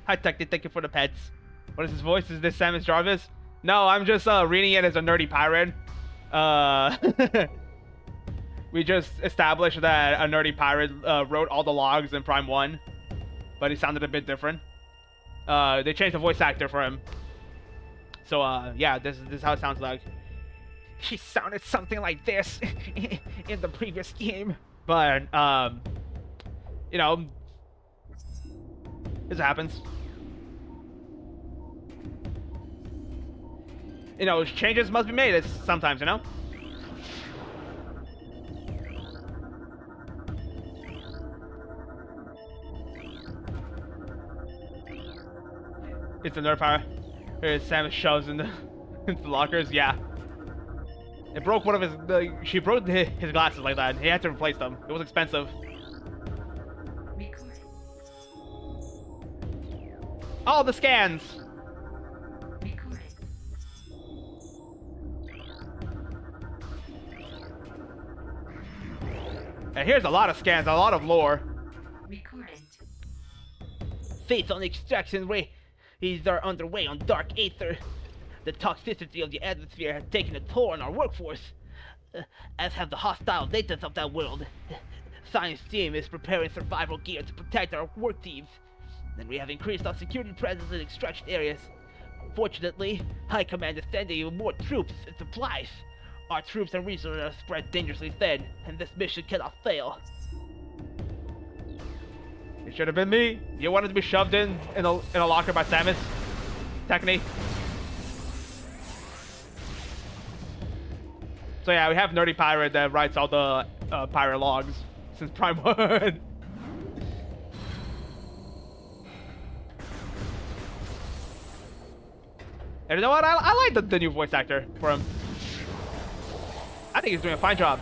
Speaker 1: Hi, Technic. Thank you for the pets. What is his voice? Is this Samus Jarvis? No, I'm just reading it as a nerdy pirate. We just established that a nerdy pirate wrote all the logs in Prime 1, but he sounded a bit different. They changed the voice actor for him. So, yeah, this is how it sounds like. He sounded something like this in the previous game. But, you know, this happens. You know, changes must be made sometimes, you know? It's a nerd power. Here, Samus shoves in the, into the lockers. Yeah. It broke one of his... she broke his glasses like that. He had to replace them. It was expensive.
Speaker 3: Recording.
Speaker 1: All the scans!
Speaker 3: Recording.
Speaker 1: And here's a lot of scans, a lot of lore.
Speaker 3: Recording.
Speaker 6: Fates on extraction raids are underway on Dark Aether. The toxicity of the atmosphere has taken a toll on our workforce, as have the hostile natives of that world. Science team is preparing survival gear to protect our work teams, and we have increased our security presence in extraction areas. Fortunately, High Command is sending even more troops and supplies. Our troops and resources are spread dangerously thin, and this mission cannot fail.
Speaker 1: It should have been me. You wanted to be shoved in a locker by Samus. Technique. So yeah, we have Nerdy Pirate that writes all the pirate logs since Prime 1. And you know what? I like the new voice actor for him. I think he's doing a fine job.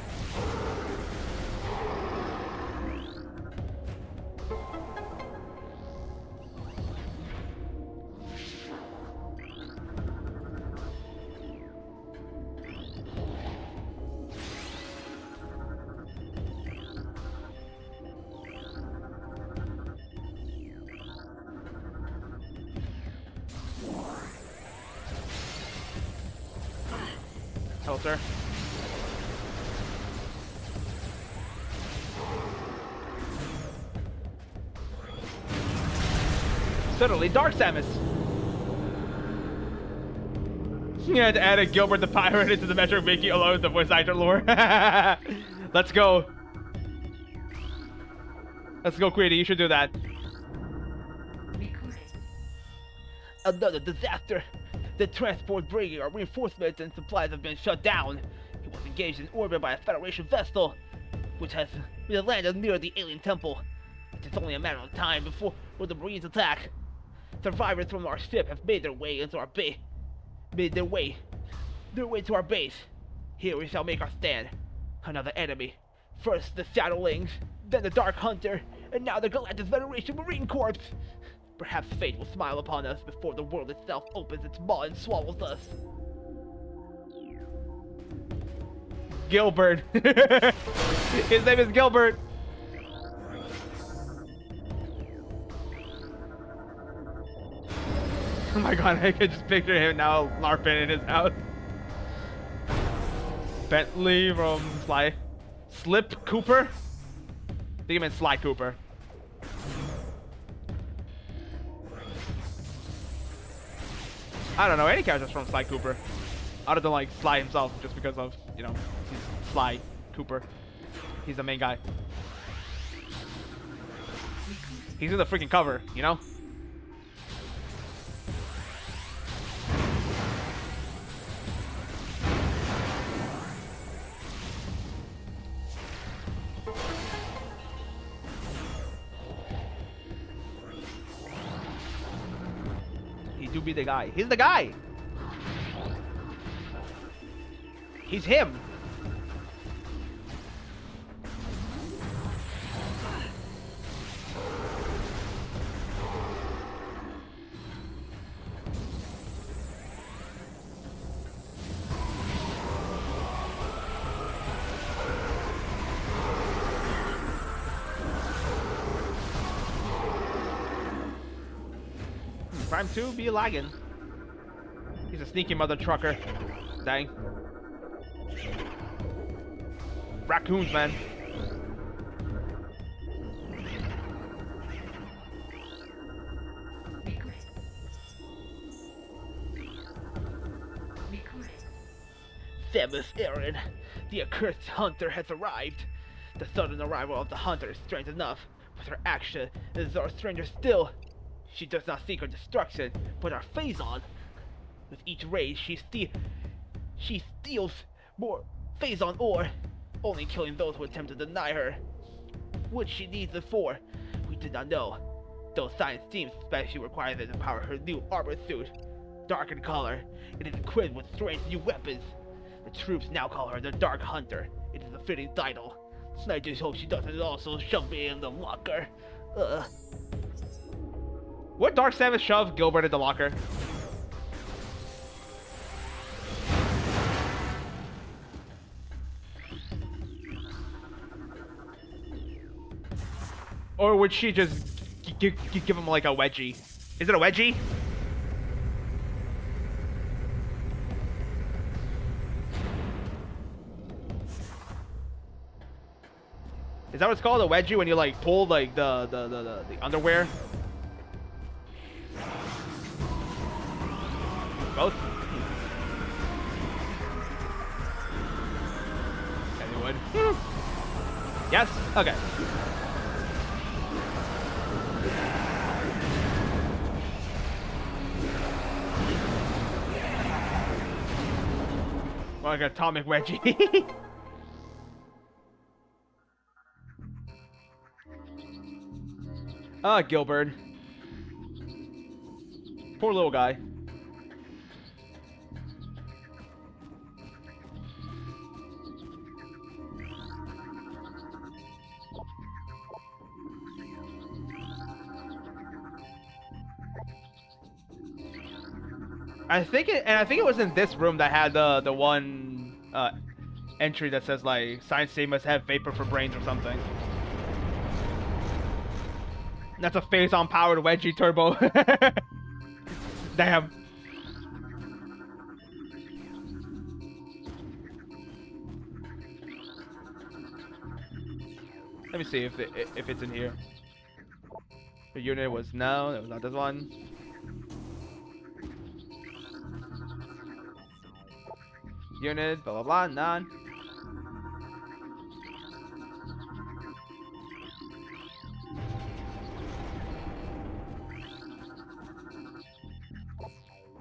Speaker 1: Hello, sir. Suddenly, Dark Samus. You had to add a Gilbert the Pirate into the Metroid Wiki alone with the voice actor lore. Let's go. Let's go, Queenie. You should do that.
Speaker 3: Recording.
Speaker 6: Another disaster. The transport bringing our reinforcements and supplies have been shut down. It was engaged in orbit by a Federation vessel, which has landed near the alien temple. It is only a matter of time before the Marines attack. Survivors from our ship have made their way into our base. Made their way to our base. Here we shall make our stand. Another enemy. First the Shadowlings, then the Dark Hunter, and now the Galactus Federation Marine Corps. Perhaps fate will smile upon us before the world itself opens its maw and swallows us.
Speaker 1: Gilbert. His name is Gilbert. Oh my god, I can just picture him now LARPing in his house. Bentley from Sly. Slip Cooper? I think he meant Sly Cooper. I don't know any characters from Sly Cooper. Other than like Sly himself, just because of, you know, he's Sly Cooper. He's the main guy. He's in the freaking cover, you know? He do be the guy. He's the guy! He's him! Prime 2 be lagging. He's a sneaky mother trucker. Dang. Raccoons, man.
Speaker 6: Samus Aran, the accursed hunter has arrived. The sudden arrival of the hunter is strange enough, but her action is our stranger still. She does not seek our destruction, but our Phazon. With each raid, she steals more Phazon ore, only killing those who attempt to deny her. What she needs it for, we do not know. Though science seems especially requires it to power her new armor suit. Dark in color, it is equipped with strange new weapons. The troops now call her the Dark Hunter. It is a fitting title. I just hope she doesn't also shove me in the locker.
Speaker 1: Would Dark Samus shove Gilbert in the locker? Or would she just give him like a wedgie? Is it a wedgie? Is that what it's called? A wedgie when you like pull like the underwear? Both? Anyone? Yes? Okay. Like an atomic wedgie. Ah, Gilbert. Poor little guy. I think it was in this room that had the one entry that says like Science Day must have vapor for brains or something. That's a Phazon powered wedgie turbo. Damn. Let me see if it's in here. The unit was no, that was not this one. Unit, blah blah blah, none.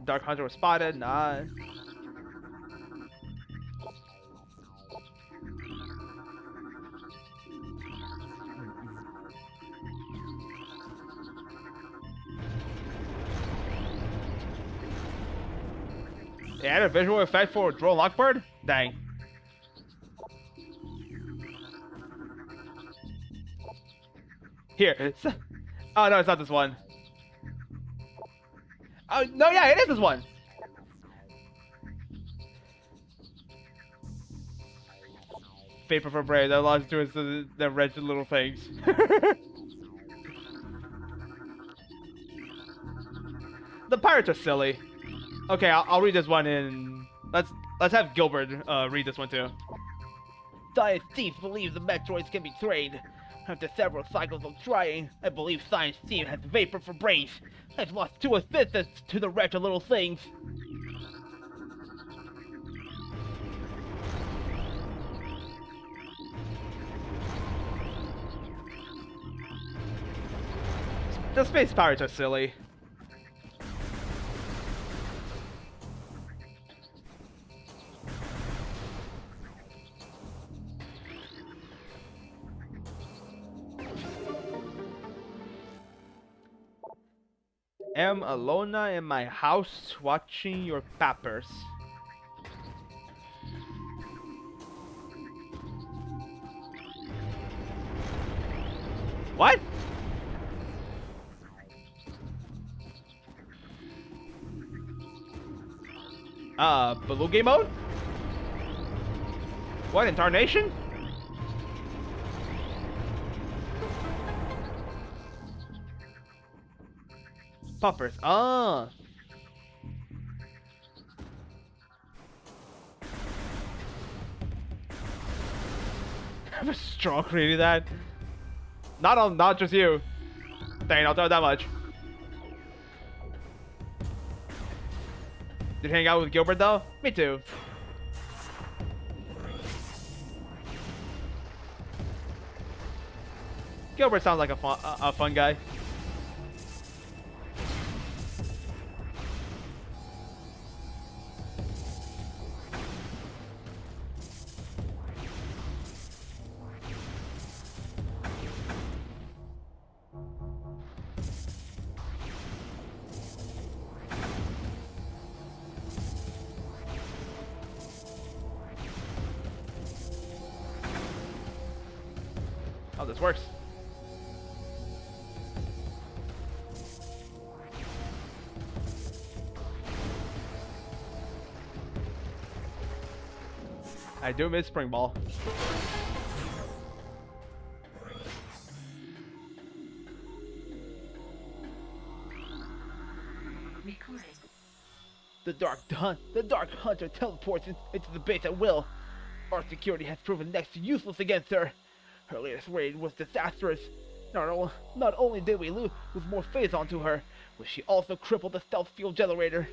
Speaker 1: Dark Hunter was spotted, none. They added a visual effect for Drone Lockbird? Dang. Here. Oh no, it's not this one. Oh, no, yeah, it is this one. Vapor for brain. That allows to us the wretched little things. The pirates are silly. Okay, I'll read this one in. Let's have Gilbert read this one too.
Speaker 6: Science Thief believes the Metroids can be trained. After several cycles of trying, I believe Science Thief has vapor for brains. I've lost 2 assistants to the wretched little things.
Speaker 1: The space pirates are silly. Am alone in my house watching your papers. What? Beluga mode? What, in Tarnation? Puppers. Ah. I have a strong reading that. Not just you. Dang, I'll tell you that much. Did you hang out with Gilbert though? Me too. Gilbert sounds like a fun guy. Oh, this works. I do miss Spring Ball.
Speaker 3: Recording.
Speaker 6: The Dark Hunter teleports into the base at will. Our security has proven next to useless against her. Her latest raid was disastrous. Not only did we lose more phase onto her, but she also crippled the stealth fuel generator.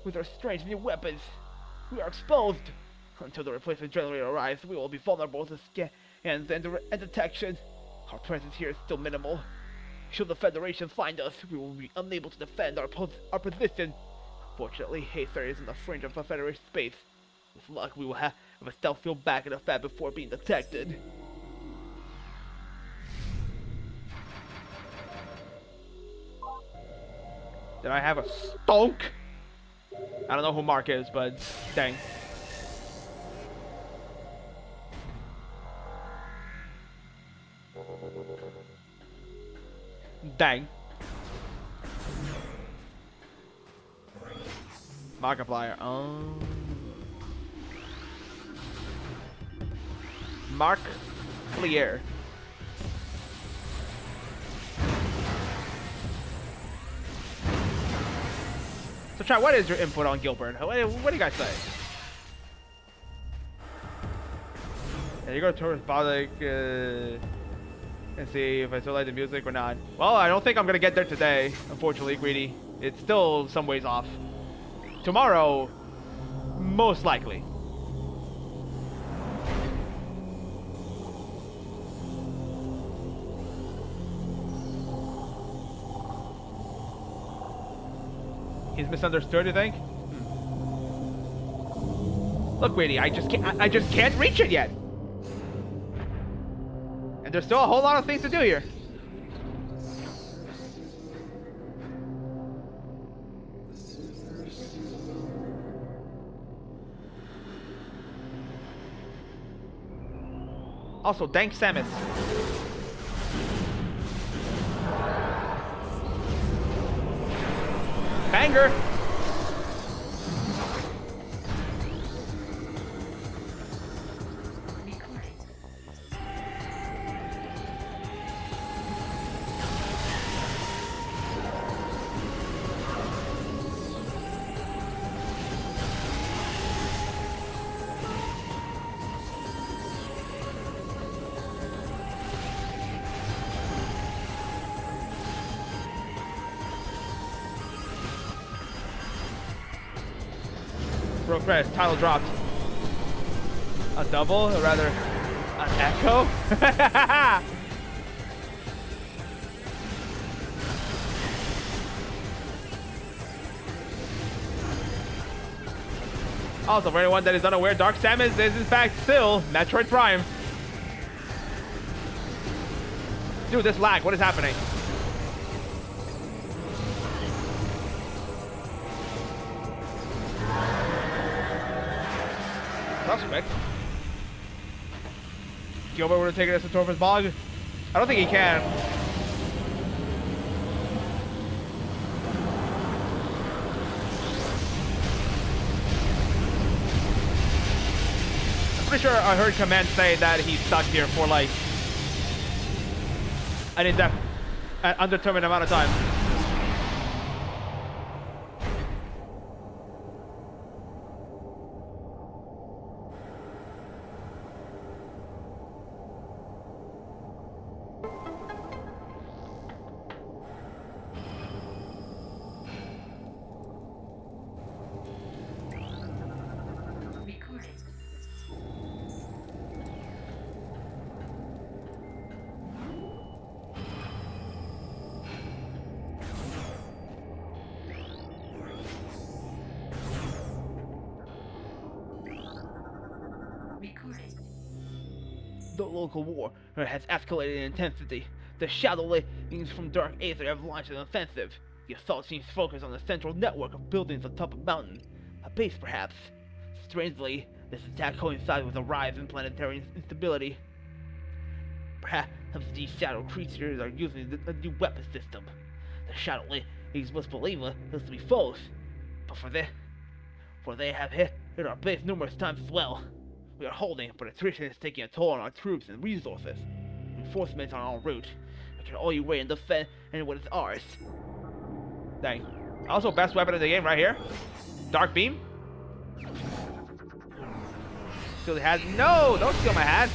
Speaker 6: With her strange new weapons, we are exposed. Until the replacement generator arrives, we will be vulnerable to scans and detection. Our presence here is still minimal. Should the Federation find us, we will be unable to defend our position. Fortunately, Hazer is in the fringe of a Federation space. With luck, we will have a stealth fuel back in effect before being detected.
Speaker 1: Did I have a stonk? I don't know who Mark is, but dang. Dang. Markiplier. Mark Clear. So, Chad, what is your input on Gilbert? What do you guys say? Yeah, you go towards Balik and see if I still like the music or not. Well, I don't think I'm gonna get there today, unfortunately, Greedy. It's still some ways off. Tomorrow, most likely. He's misunderstood, you think? Look, Greedy, I just can't reach it yet. And there's still a whole lot of things to do here. Also, thanks, Samus. banger.
Speaker 3: Recording.
Speaker 1: Bro, Chris, title dropped. A double, or rather, an echo? Also, for anyone that is unaware, Dark Samus is in fact still Metroid Prime. Dude, this lag, what is happening? That's quick. Gilbert would have taken us to Torf's Bog. I don't think he can. I'm pretty sure I heard Command say that he's stuck here for like an undetermined amount of time.
Speaker 3: Recording. Recording.
Speaker 6: The local war has escalated in intensity. The Shadow Legions from Dark Aether have launched an offensive. The assault seems focused on the central network of buildings atop a mountain. A base, perhaps. Strangely, this attack coincides with a rise in planetary instability. Perhaps these shadow creatures are using a new weapon system. The Shadow Legions must believe us to be foes. But for they have hit our base numerous times as well. We are holding, but attrition is taking a toll on our troops and resources. Reinforcements are en route. I can only wait and defend what is ours.
Speaker 1: Dang. Also, best weapon in the game right here. Dark Beam. Steal the hat. No, don't steal my hat.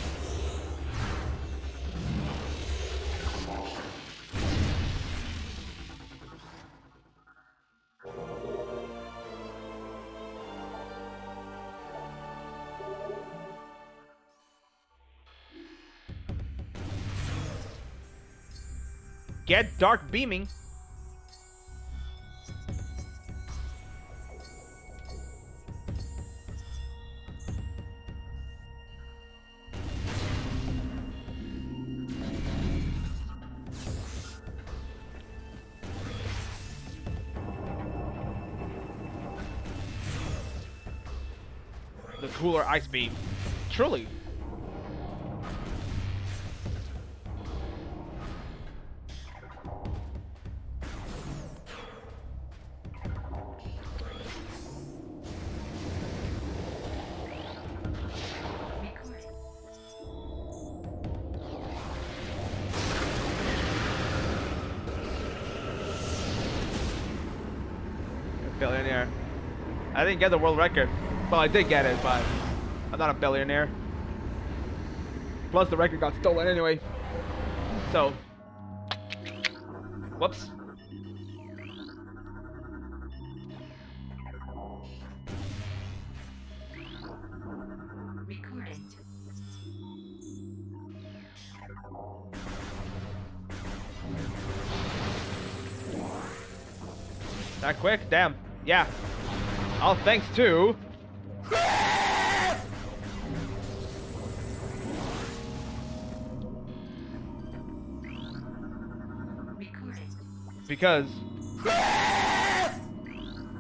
Speaker 1: Get dark beaming. The cooler ice beam. Truly.
Speaker 3: Recording.
Speaker 1: Billionaire. I didn't get the world record. Well, I did get it, but I'm not a billionaire. Plus, the record got stolen anyway. So, whoops.
Speaker 3: Recording.
Speaker 1: That quick? Damn. Yeah. All thanks to...
Speaker 3: Recording.
Speaker 1: because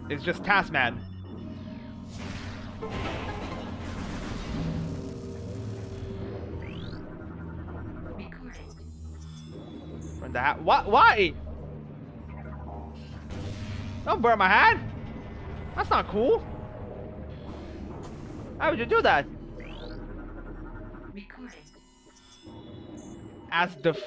Speaker 1: it's just Taskman.
Speaker 3: Recording.
Speaker 1: What? Why? Don't burn my hat. That's not cool. Why would you do that?
Speaker 3: Recording.
Speaker 1: As the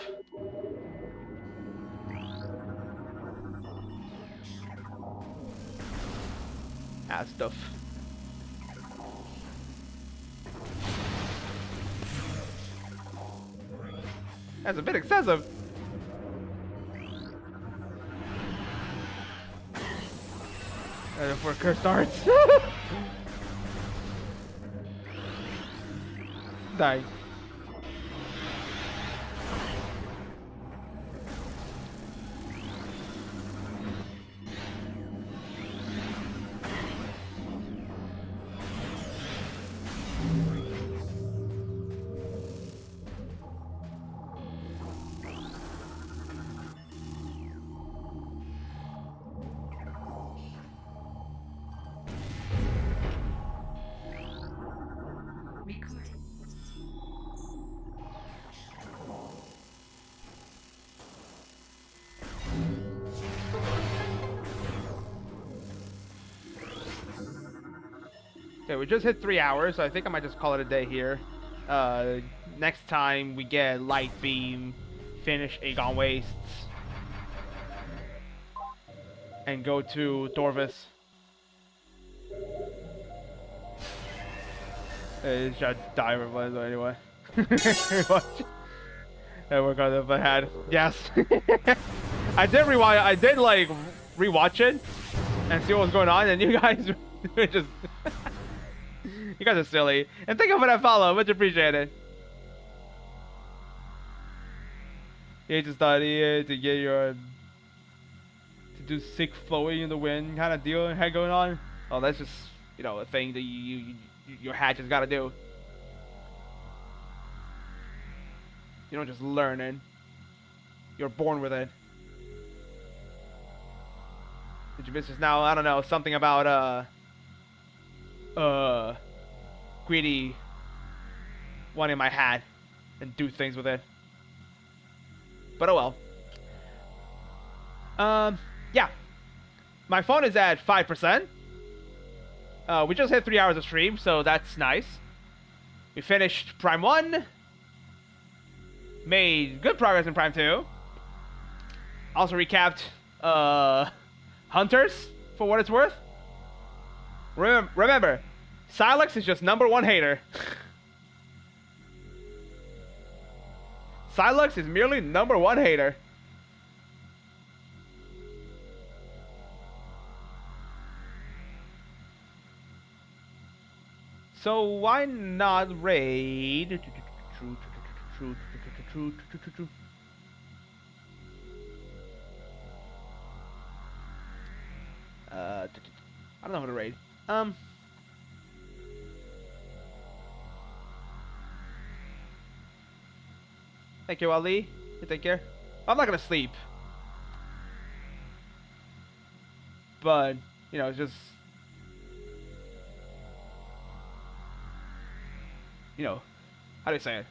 Speaker 1: As the That's a bit excessive. And before curse starts. Die.
Speaker 3: Recording.
Speaker 1: Okay, we just hit 3 hours, so I think I might just call it a day here. Next time we get Light Beam, finish Aegon Wastes, and go to Dorvis. It should die anyway. And we're gonna have had yes. I did rewatch. I did like rewatch it and see what was going on, and you guys were just you guys are silly. And thank you for that follow, much appreciated. You just thought to get your to do sick flowing in the wind kind of deal had going on. Oh, that's just a thing that your hat just gotta do. You don't just learn it. You're born with it. Did you miss just now? I don't know, something about Greedy wanting my hat and do things with it. But oh well. Yeah. My phone is at 5%. We just hit 3 hours of stream, so that's nice. We finished Prime 1. Made good progress in Prime 2. Also recapped Hunters, for what it's worth. Remember, Silex is just #1 hater. Silex is merely #1 hater. So why not raid? I don't know how to raid. Thank you, Ali. You take care. I'm not gonna sleep, but it's just how do you say it?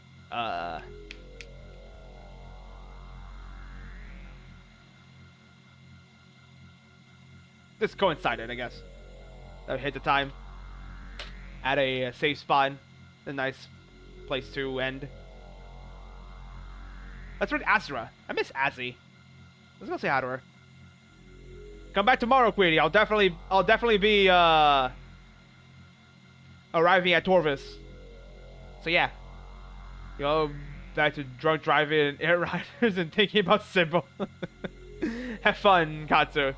Speaker 1: This coincided, I guess. I hit the time at a safe spot, a nice place to end. Let's read Azura. I miss Azzy. Let's go say hi to her. Come back tomorrow, Queenie. I'll definitely be arriving at Torvis. So yeah, back to drunk driving and air riders and thinking about Sybil. Have fun, Katsu.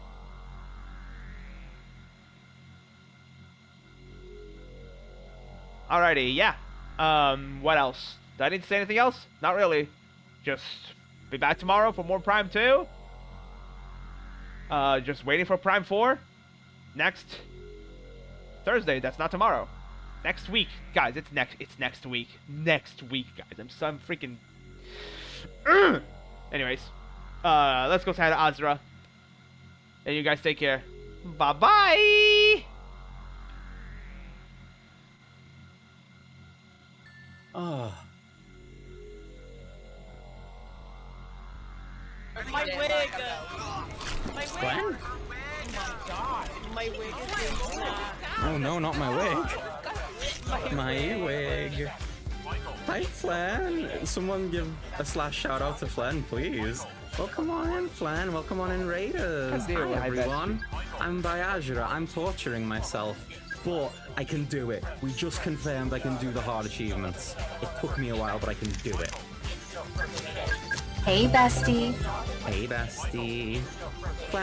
Speaker 1: Alrighty, yeah. What else? Did I need to say anything else? Not really. Just be back tomorrow for more Prime 2. Just waiting for Prime 4. Next Thursday. That's not tomorrow. Next week, guys. It's next week. Next week, guys. I'm freaking. Anyways, let's go say hi to Azura. And you guys take care. Bye bye.
Speaker 7: My wig! My wig!
Speaker 5: Glenn?
Speaker 7: Oh no, not my wig. My wig. Hi, Flan. Someone give a shout out to Flan, please. Welcome on in, Flan. Welcome on in, Raiders.
Speaker 5: How dare you,
Speaker 7: Hi,
Speaker 5: I bet
Speaker 7: everyone. I'm Viagra. I'm torturing myself, but I can do it. We just confirmed I can do the hard achievements. It took me a while, but I can do it.
Speaker 8: Hey, bestie.
Speaker 7: Hey, bestie.